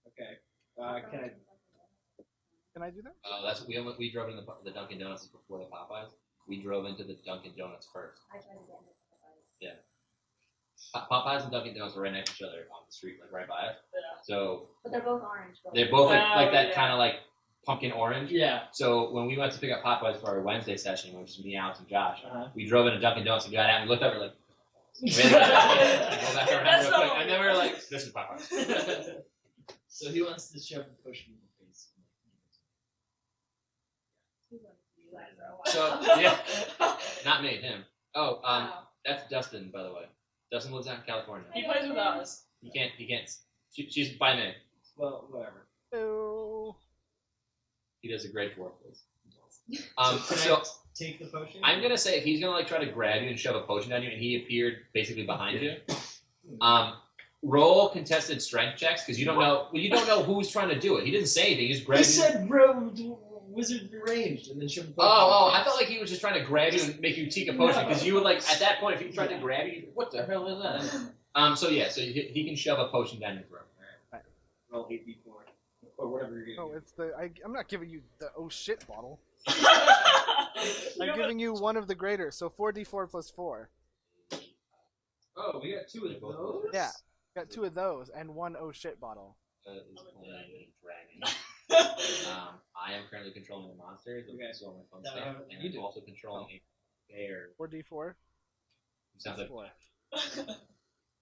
Okay. Can I do that? That's we drove into the Dunkin' Donuts before the Popeyes. We drove into the Dunkin' Donuts first. I tried to get into Yeah. Popeyes and Dunkin' Donuts are right next to each other on the street, like right by us. Yeah. So But they're both orange. they're both like that yeah. kind of like pumpkin orange. Yeah. So when we went to pick up Popeyes for our Wednesday session, which was me, Alex, and Josh, Uh-huh. we drove into Dunkin' Donuts and got out and we looked over like, really? Go back around That's real quick. so And then we were like, this is Popeyes. So he wants to shove the potion in the face. So yeah, not me, him. Oh, Wow. that's Dustin, by the way. Dustin lives out in California. He plays with us. He can't. She's by me. Well, whatever. Oh. He does a great dwarf voice. Can So I take the potion? I'm gonna say if he's gonna like try to grab you and shove a potion down you, and he appeared basically behind you, roll contested strength checks because you don't know. Well, you don't know who's trying to do it. He didn't say anything. He just He grabbed you. said, "Bro, wizard deranged," and then shoved the potion. Oh! I felt like he was just trying to grab you and make you take a potion because you would like at that point if he tried to grab you, you'd, what the hell is that? So he can shove a potion down your throat. Alright. Roll 8d4 or whatever you're No, gonna it's the. I'm not giving you the oh shit bottle. You I'm know giving you one of the greater, so 4d4 plus 4. Oh, we got 2 of those. Yeah, got 2 of those and 1 oh shit bottle. Is playing a dragon. I am currently controlling the monster. Okay. So my fun No, stuff, and you I'm do. also controlling a bear. 4d4 Who sounds plus like 4.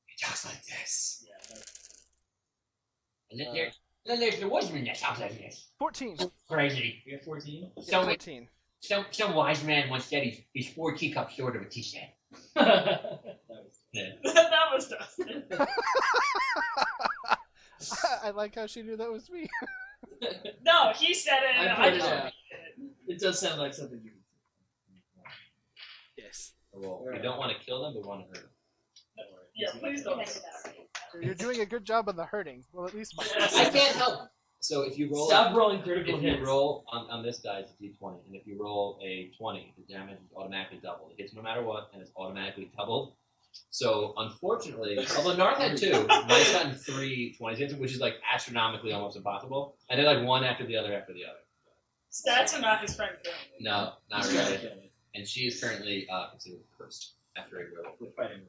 he talks like this. Yeah, that's And then there's the Woodsman that sounds like this. 14. Crazy. we got 14. Yeah, So 14. some wise man once said he's 4 teacups short of a tea set. That was That was Dustin. I like how she knew that was me. No, he said it. And I I put it just out. It does sound like something you Yes. Well, we don't want to kill them, we want to hurt them. Yeah, please don't. You're doing a good job on the hurting. Well, at least my. I can't help. So if you roll, Stop rolling critical if you hits. roll on this die, it's a d20, and if you roll a 20, the damage is automatically doubled. It hits no matter what, and it's automatically doubled. So unfortunately, although Narth had 2, mine's gotten 3 20s, which is like astronomically almost impossible, and they're like one after the other after the other. Stats are not his friend currently. No, not really. And she is currently considered cursed after a roll. We're fighting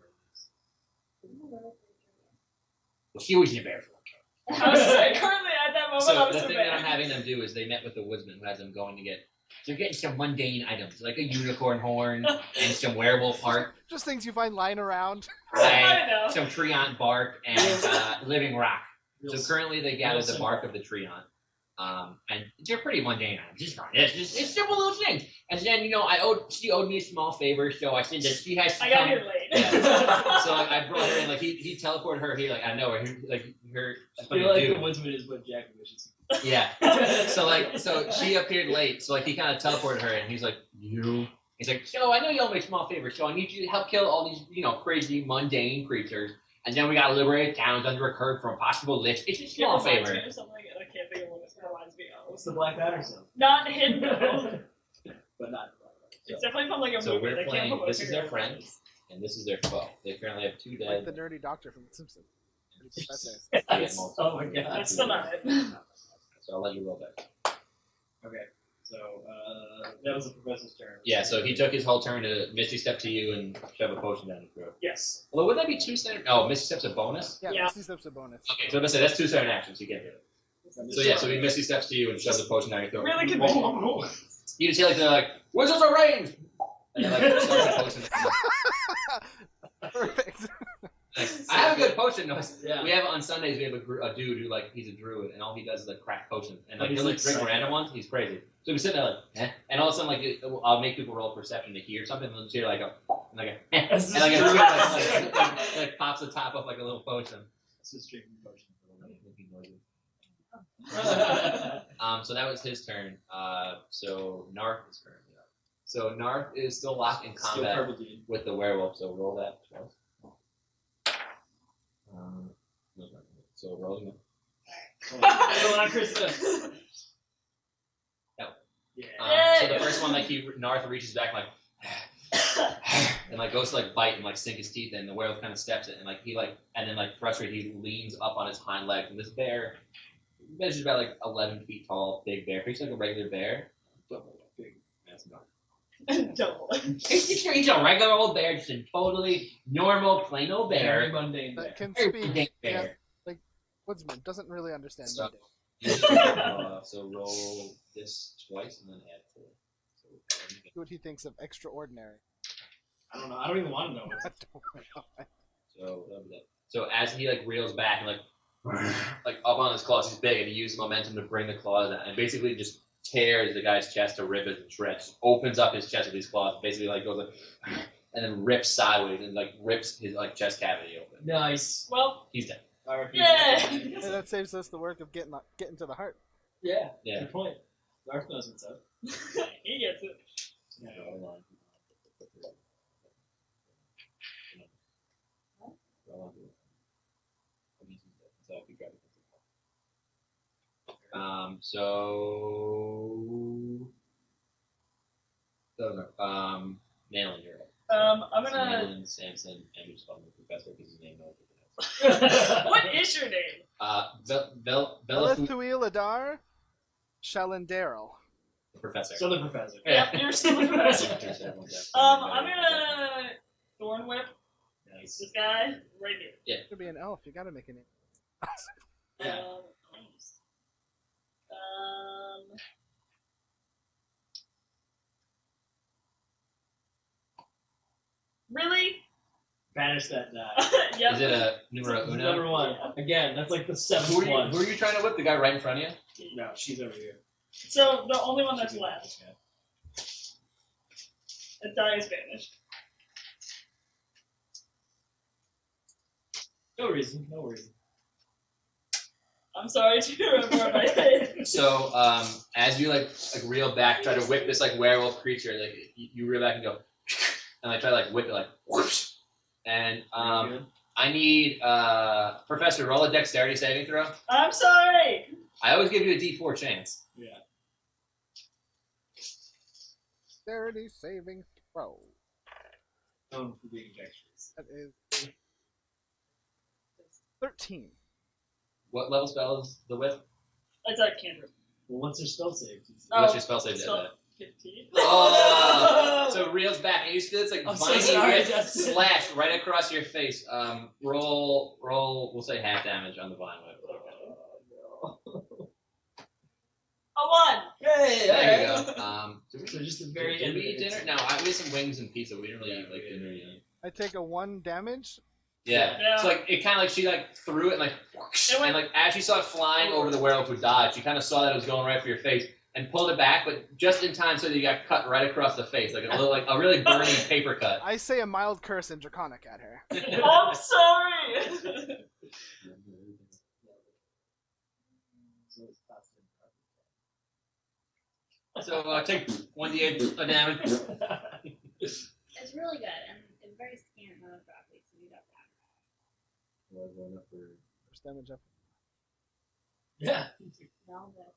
Well, she was in a bear for I was currently at that moment. I So was the so thing that bad. I'm having them do is they met with the Woodsman who has them going to get. They're getting some mundane items like a unicorn horn and some wearable part, Just things you find lying around. I know. some treant bark and living rock. Real So currently they gathered the simple. bark of the treant, and they're pretty mundane items. It's simple little things. And then she owed me a small favor, so I said that she has to I got come. here late. Yeah. So like, I brought her in, like he teleported her here, like I know her, her. I feel like the Woodsman is what Jack wishes. Yeah. So she appeared late. So like he kind of teleported her, and he's like, "You." He's like, "So I know you owe me a small favor. So I need you to help kill all these, crazy mundane creatures, and then we gotta liberate towns under a curse from a possible lich. It's a small favor." Or something, and I can't think of what it reminds me of. What's the Black Matter song? Not him though. But not. It's definitely from like a So movie. we're They can't playing. put my This is finger their on friend, it. and this is their foe. They currently have 2 Like the dead. nerdy doctor from The Simpsons. Nerdy professor. Oh my god. That's still not it. So I'll let you roll that. Okay. So that was the professor's turn. Yeah. So he took his whole turn to Misty Step to you and shove a potion down your throat. Yes. Although would that be 2 standard? Oh, Misty Step's a bonus. Yeah, Yeah. Misty Step's a bonus. Okay, so I'm gonna say that's 2 standard actions. You get it. So yeah, so he misty steps to you and shoves a potion down your throat. Really convenient. You just hear like they're like, "Wizards are range!" And then like starts a potion. Perfect. Like, I have a good potion noise. Yeah. We have on Sundays. We have a dude who like he's a druid and all he does is like crack potions and like He's, he'll like like, drink psychic. random ones. He's crazy. So we sit there like, and all of a sudden like I'll make people roll perception to hear something and they'll just hear like a and like a and like a druid like pops the top of like a little potion. It's just drinking potion. So that was his turn. So Narth is currently up. So Narth is still locked in Still combat purple dude. with the werewolf. So roll that twice. So roll again. Come on, Krista. Yay! So the first one, like Narth reaches back like and like goes to like bite and like sink his teeth in. The werewolf kind of steps it and like he like and then like frustrated he leans up on his hind legs and this bear measures about like 11 feet tall, big bear. He's like a regular bear, but big, massive dog. Double. He's a regular old bear, just a totally normal, plain old Very bear. mundane bear. That can Very speak. mundane Yeah, bear. like Woodsman doesn't really understand. So- mundane. So roll this twice and then add 4. So See what he thinks of extraordinary. I don't know. I don't even want to know. I don't know. that'll be that. So as he like reels back and like up on his claws, he's big and he uses momentum to bring the claws out and basically just tears the guy's chest to rip it and shreds. Opens up his chest with these claws, basically like goes like and then rips sideways and like rips his like chest cavity open. Nice. Well, He's dead. yeah. Hey, that saves us the work of getting to the heart. Yeah. Yeah. Good point. Darth knows what's up. He gets it. Yeah. Nalin, you're up. I'm gonna. Nalin, Samson, and we just call him the professor because his name knows. What is your name? Belithuil Adar Shalandaryl. The professor. Still the professor. Yep, you're still the professor. I'm gonna thorn whip Nice. this guy right here. To be an elf, you gotta make a name. Yeah. Nice. Really? Banish that die. Yep. Is it a numero uno? Number 1. Again, that's like the 7th one. Who are you trying to whip? The guy right in front of you? No, she's over here. So the only one that's left. The die is banished. No reason. No reason. I'm sorry to remember my head. So, as you like reel back, try to whip this like werewolf creature, like you reel back and go, and I try to like whip it like whoosh. And I need Professor, roll a dexterity saving throw. I'm sorry. I always give you a D4 chance. Yeah. Dexterity saving throw. Known for being dexterous. That is 13. What level spell is the whip? It's a cantrip. Well, what's her spell save? What's your spell save? spell- 15. Oh! So it reels back, and you see this like I'm so viney sorry, whip Justin. slash right across your face. Roll. We'll say half damage on the vine whip. A 1. Hey, There you go. So just the very Did end. we eat dinner? No, we had some wings and pizza. We didn't really eat like dinner yet. I take a 1 damage. Yeah. Yeah. So like it kind of like she like threw it and like whoosh, It went- and like as she saw it flying over the werewolf who died, she kind of saw that it was going right for your face and pulled it back, but just in time so that you got cut right across the face, like a little like a really burning paper cut. I say a mild curse in Draconic at her. I'm sorry. So take 1d8 of damage. It's really good and it's very scant amount of broccoli, so you got that. First damage up. Yeah. Well, but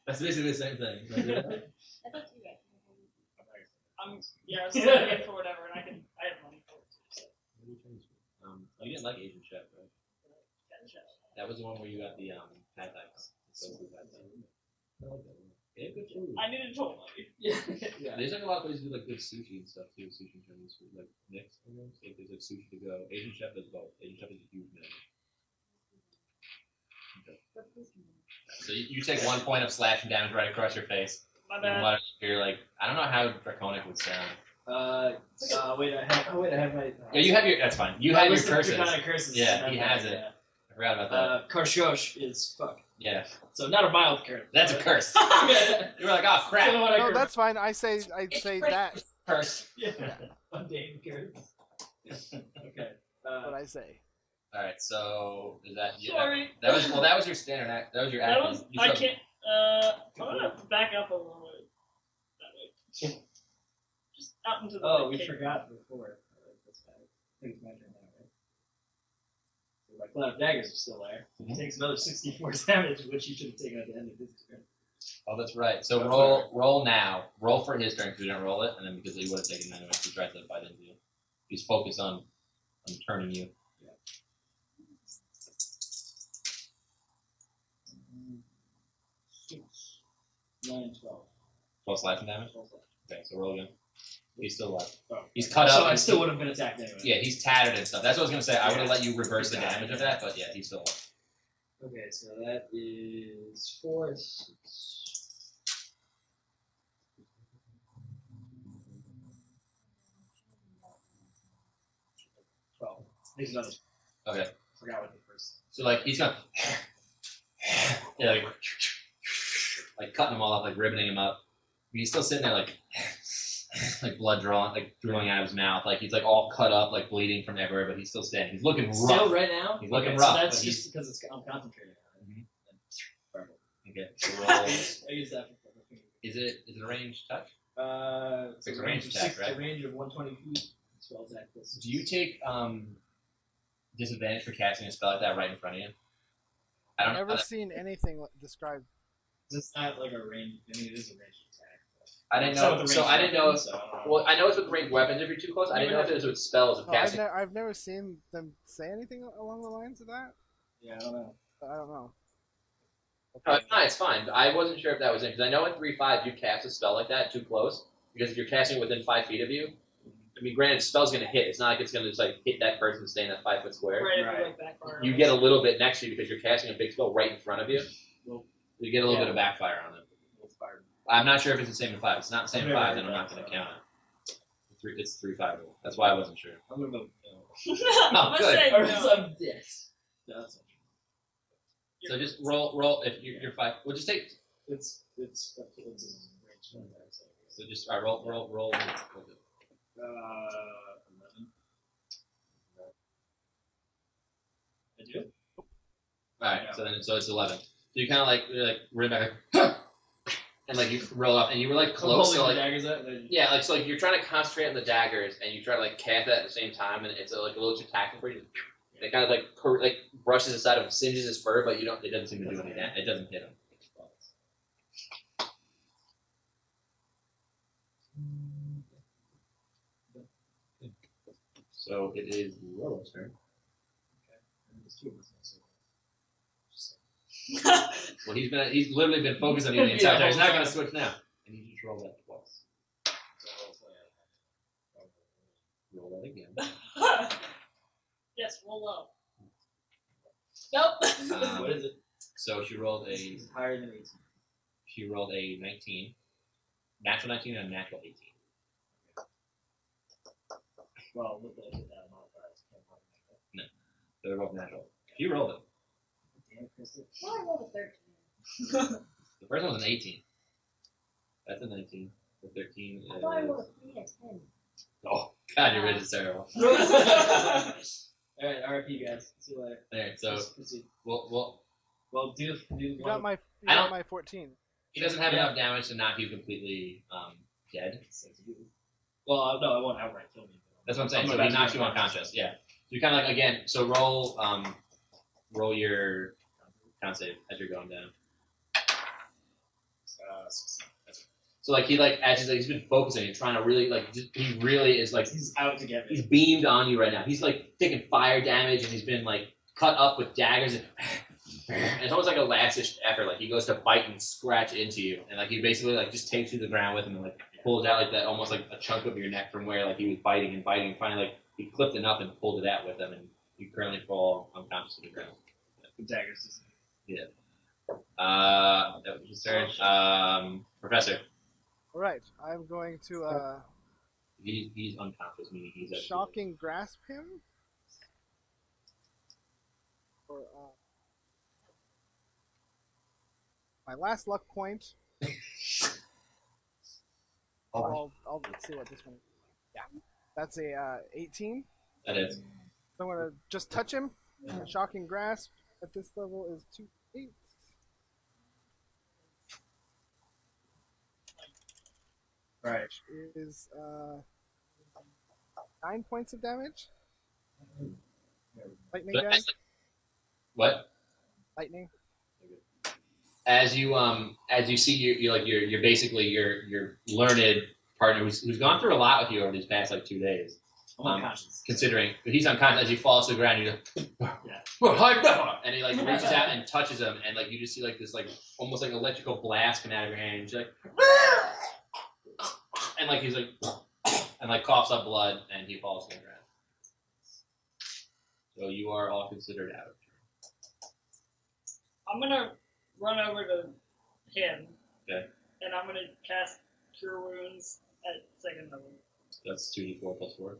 That's basically the same thing. that's up to you guys. I'm still looking for whatever, and I have money for it too. So. You didn't like Asian Chef, right? That was the one where you got the pad thais. Yeah, good food. I needed total money. Yeah. There's like a lot of places do like good sushi and stuff too. Sushi and Chinese food, like mixed almost. Like there's like sushi to go. Asian Chef does both. Asian Chef is a huge menu. But please continue. So you take 1 point of slashing damage right across your face. My You bad. mutter, you're like, I don't know how draconic would sound. Wait, I have my. Yeah, you have your. That's fine. You my have your list of curses. draconic curses. Yeah, I he have has that, it. I forgot about that. Karshosh is fuck. Yeah, So not a mild curse. that's a curse. Yeah. You were like, oh crap. So what I No, curse. that's fine. I'd say that. Curse. Yeah. Mundane curse. Okay. What I say. All right, so is that? Yeah, Sorry. that was your standard act. That was your That act. was. You I said- can't. I'm gonna back up a little bit. That way. Just out into the. Oh, we cave. forgot before. That's bad. I think it's my turn now, right? So my cloud of daggers are still there. He takes another 64 damage, which he should have taken at the end of his turn. Oh, that's right. So That's roll now. Roll for his turn because you didn't roll it, and then because he would have taken 9 damage, he tried to fight into you. He's focused on turning you. 9, 12. 12 slashing damage. 12 left. Okay, so roll again. He's still alive. Oh. He's cut So up. I and still would have been attacked anyway. Yeah, he's tattered and stuff. That's what I was gonna say. I would have let you reverse the damage of that, but yeah, he's still alive. Okay, so that is 4, 6. These are others. Okay. Forgot what the first. So like he's gonna yeah, like cutting him all up, like ribboning him up. He's still sitting there like blood drawing, like drooling out of his mouth, like he's like all cut up, like bleeding from everywhere, but he's still standing. He's looking rough. Still right now? He's looking okay, rough, So that's but just because I'm concentrating on it. Okay. So roll. I use that for Is it a ranged touch? it's It's a a range range of attack, right? A range of 120 feet. Spell attack plus. Do you take disadvantage for casting a spell like that right in front of you? I I've don't never seen anything described. It's not like a range. I mean, it is a ranged attack. I didn't It's not know. with a So ranged I didn't know. weapon, so I don't know. Well, I know it's with ranged weapons if you're too close. I didn't know if it was with spells of No, I've, casting. I've never seen them say anything along the lines of that. Yeah, I don't know. But I don't know. It's fine. I wasn't sure if that was in because I know in 3.5 you cast a spell like that too close because if you're casting it within 5 feet of you, I mean, granted, the spell's gonna hit. It's not like it's gonna just like hit that person staying in that 5 foot square. Right, Right. like backfire. You get a little bit next to you because you're casting a big spell right in front of you. Well, You get a little yeah. bit of backfire on it. it's fired. I'm not sure if it's the same in 5. If it's not the same in I've never 5, then I'm heard not that, gonna so. count it. It's 3.5 rule. That's why I wasn't sure. I'm gonna vote no. I'm gonna good. say Or no. else I'm dead. No, that's not true. So just roll if you're 5. We'll just take. It's up to it's range attack. So just roll. 11. I do. All right. Yeah. So it's 11. So you kind of like run back, like, and like you roll up, and you were like close. Holding So the like daggers up. Then yeah, like so like you're trying to concentrate on the daggers, and you try to like cast that at the same time, and it's like a little too tactical for you. And it kind of like brushes aside of singes his fur, but you don't. It doesn't seem to do any damage. It doesn't hit him. So it is Rolo's turn. there's 2 of us. So. Well, he's literally been focused on you the entire Yeah, time. He's not whole going to time. switch now. And you just roll that twice. Roll that again. Yes, roll low. Nope. What is it? So she rolled It's higher than 18. She rolled a 19, natural 19 and a natural 18. Well, with the modifiers, can't modify They're both natural. She rolled it. that. Damn, Kristen. Well, I rolled a 13. The first one was an 18. That's a 19. The 13 is. I thought I rolled a 3 and a 10. Oh God, your is terrible. All right, RIP guys. See you later. Alright, so Just proceed. well, Well, do You one got of- my I don't- 14. he doesn't have Yeah. enough damage to knock you completely dead. Well, no, it won't outright kill me. That's what I'm saying. I'm So about he to knocks do you it. unconscious. Yeah. So you kind of like again. So roll your con save as you're going down. So like he like as he's been focusing and trying to really like he really is like He's out to get me. he's beamed on you right now. He's like taking fire damage and he's been like cut up with daggers and it's almost like a last-ditch effort. Like he goes to bite and scratch into you and like he basically like just takes you to the ground with him and like pulls out like that almost like a chunk of your neck from where like he was biting and biting and finally like he clipped enough and pulled it out with him and you currently fall unconscious to the ground. The daggers. That was his turn. Professor. Alright, I'm going to He's unconscious, meaning he's at shocking grasp him. For my last luck point. I'll see what this one. Yeah, that's a 18. That is. So I'm gonna just touch him. Shocking grasp at this level is 2d8. Right. Which is 9 points of damage. Lightning, guys. What? Lightning. As you see you're basically your learned partner who's gone through a lot with you over these past like 2 days. I'm unconscious. Considering he's unconscious, as he falls to the ground, you're like, Yeah. and he like reaches out and touches him, and like you just see like this like almost like electrical blast come out of your hand, and you're like, and like he's like, and like coughs up blood, and he falls to the ground. So you are all considered out. I'm gonna run over to him. Okay. And I'm gonna cast Cure Wounds at 2nd level. That's 2d4 plus 4.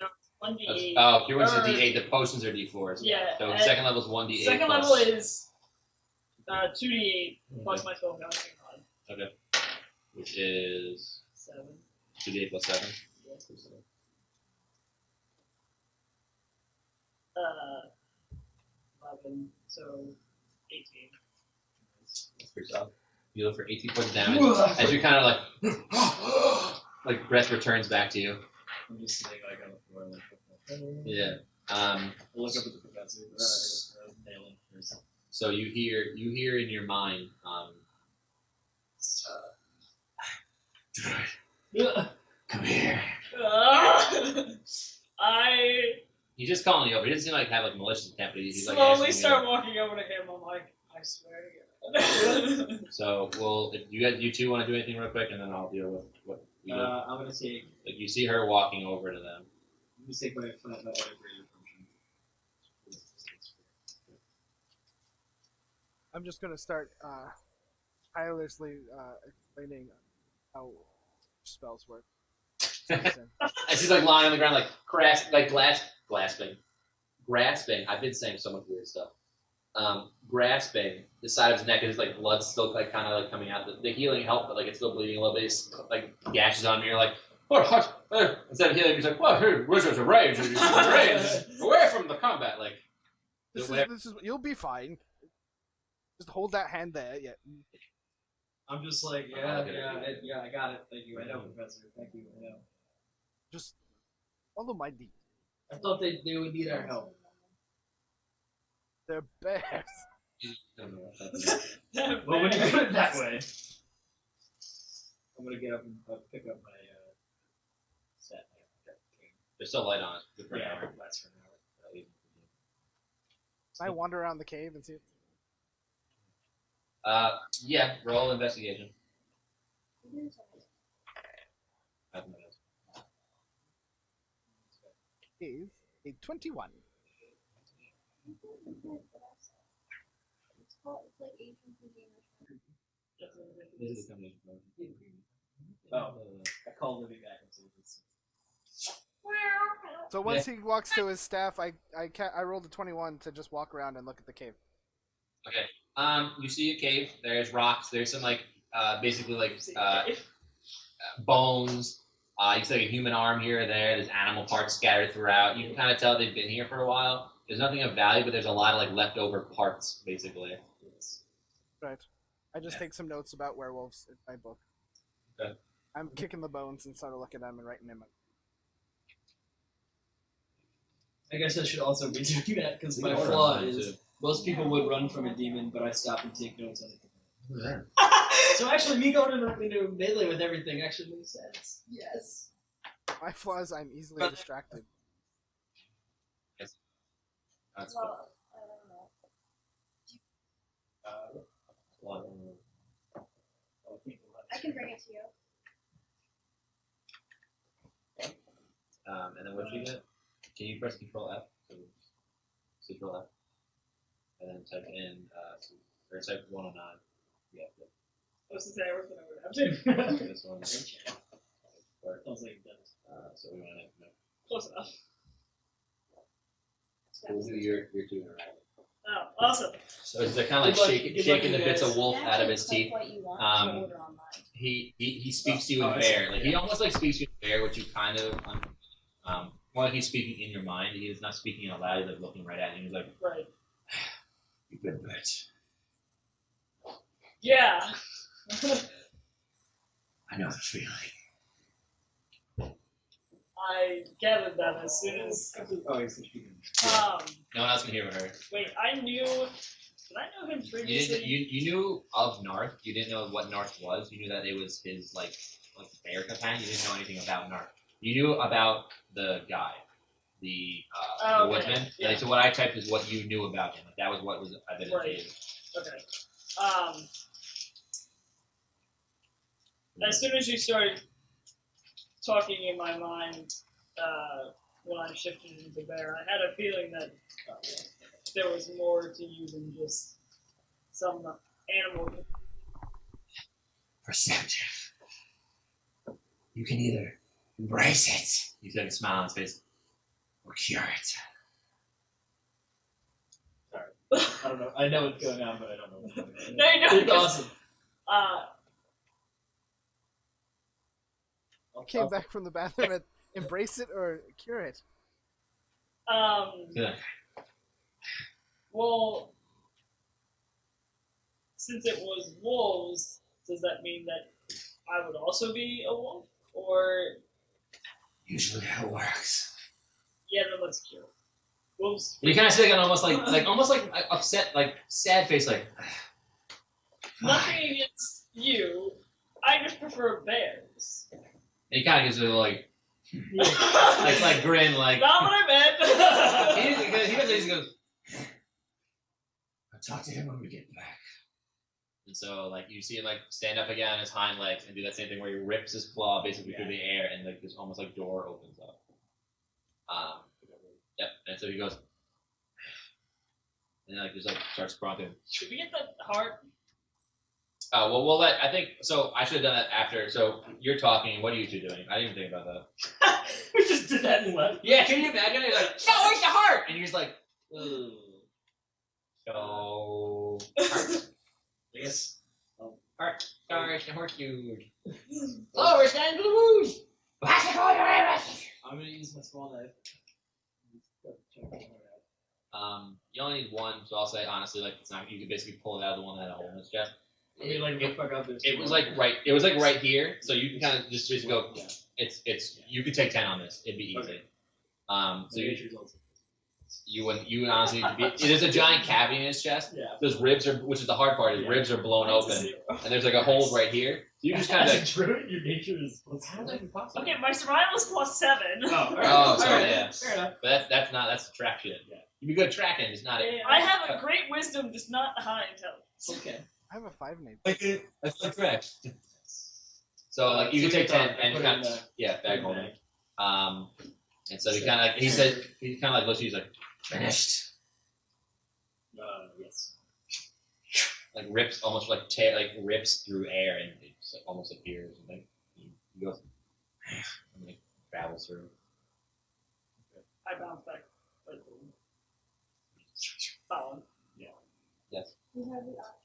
No, 1d8. Oh, your one's a d8. The potions are d4s. Yeah. So second level is 1d8. Second plus... level is 2d8 plus my spell casting mod. Okay. Which is 7. 2d8 plus 7. Yeah. 11, so 18. That's pretty solid. You look for 18 points of damage as you kind of like breath returns back to you. I'm just sitting like on the floor. Like, Yeah. I look up at the professor. Nalin first. So you hear in your mind. Come here. He's just calling you over. He doesn't seem like have like malicious intent, but he's like slowly asking start you. walking over to him. I'm like, I swear to God. So if you two want to do anything real quick, and then I'll deal with what we do. I'm gonna take. Like you see her walking over to them. I'm gonna take my other greater function. I'm just gonna start tirelessly explaining how spells work. And she's like lying on the ground, like grasping. I've been saying so much weird stuff. Grasping the side of his neck, is like blood still like kind of like coming out. The healing helped, but like it's still bleeding a little bit. It's like gashes on me. You're like, what? Instead of healing, he's like, what? Wizards of rage, away from the combat. Like this is you'll be fine. Just hold that hand there. Yeah. I'm just like, yeah, I got it. Thank you. I know, Professor. Thank you. I know. Just follow my lead. I thought they would need our help. They're bears. Well, when you put it that way, I'm gonna get up and pick up my stat. There's still light on it. Good for an Yeah, hour. that's for an hour. Can I wander around the cave and see? Yeah. Roll investigation. Is a 21. It's like Asian cuisine restaurant. This is a combination. Oh, I called Libby back and said this. So once he walks to his staff, I rolled a 21 to just walk around and look at the cave. Okay. You see a cave. There's rocks. There's some like basically like bones. You see like a human arm here or there. There's animal parts scattered throughout. You can kind of tell they've been here for a while. There's nothing of value, but there's a lot of like leftover parts, basically. Right. I just take some notes about werewolves in my book. Okay. I'm kicking the bones and start to look at them and writing them. I guess I should also be doing that because my flaw is most people would run from a demon, but I stop and take notes on it. So actually, me going into melee with everything actually makes sense. Yes. My flaw is I'm easily distracted. That's Well, I don't know. I can bring it to you. And then what did you get? Can you press Control F? Central left, and then type in or type 109. Yeah, I was to say I was gonna have to. this one. Sounds like that. So we want to Close enough. we'll do your two in a row. Oh, awesome. So it's kind of like Good luck- shaking, good luck, shaking you the bits of guys. wolf out of Actually, his click teeth. what you want to order online. He speaks to you Oh, in I see. bear. Like he almost like speaks to you in bear, which you kind of while he's speaking in your mind, he is not speaking out loud. He's like looking right at you. He's like, Right. You good bet. Yeah. I know the feeling. I gathered that as soon as. Oh, he's speaking. no one else can hear her. Wait, I knew. Did I know him You previously? didn't. You knew of Narth. You didn't know what Narth was. You knew that it was his like bear companion. You didn't know anything about Narth. You knew about the guy, the Oh, okay, woodsman. yeah. Like, so what I typed is what you knew about him. Like, that was what was evident to you. Okay. As soon as you started talking in my mind, when I shifted into bear, I had a feeling that there was more to you than just some animal. Perceptive. You can either embrace it He's got a smile on his face. or cure it. I don't know. I know what's going on, but I don't know what's going on. No, you don't. It's awesome. I came back from the bathroom and embrace it or cure it. Yeah. Well, since it was wolves, does that mean that I would also be a wolf? Or, Usually how it works. yeah, then let's cure it. Wolves. You kind of see like an almost like upset, like sad face, like. Nothing against you. I just prefer bears. And he kind of gives it a like grin, like. Not what I meant. He goes. I'll talk to him when we get back. And so, like, you see him, like, stand up again on his hind legs and do that same thing where he rips his claw basically through the air and, like, this almost, like, door opens up. Yep. And so he goes, and, like, just, like, starts grunting. Should we get the heart? Well, we'll let, I think, so I should have done that after. So you're talking. What are you two doing? I didn't even think about that. We just did that and left. Yeah, can you imagine? He's like, no, where's the heart? And you're just like, ugh. So, heart. Yes. Heart. Sorry, the horse dude. Oh, we're standing to the woos. I'm gonna use my small knife. You only need one, so I'll say honestly, like it's not. You could basically pull it out of the one that had a hole in its chest. I mean, like, what fuck up this? It was like right. It was like right here, so you can kind of just go. Yeah. It's. You could take 10 on this. It'd be easy. Okay. So you would honestly need to be. It is a giant cavity in his chest. Yeah. Those ribs are, which is the hard part. His ribs are blown open, and there's like a hole right here. So you just kind of. As a druid, your nature is. How is that even possible? Okay, my survival is +7. Oh, all right. Oh, sorry, Alright, yeah. Fair enough. But that's the track shit. Yeah. You'd be good at tracking, just not it. I have a great wisdom, just not high intelligence. Okay. I have a 5 name. That's not correct. So like you So could take you 10 put and it kind in of the- bag holding. And so he kind of like he said he kind of like looks at you, he's like Finished. Yes. like rips almost like rips through air and it just, like, almost appears and like he goes and like travels through. I bounce back. Following. Yes. You have the option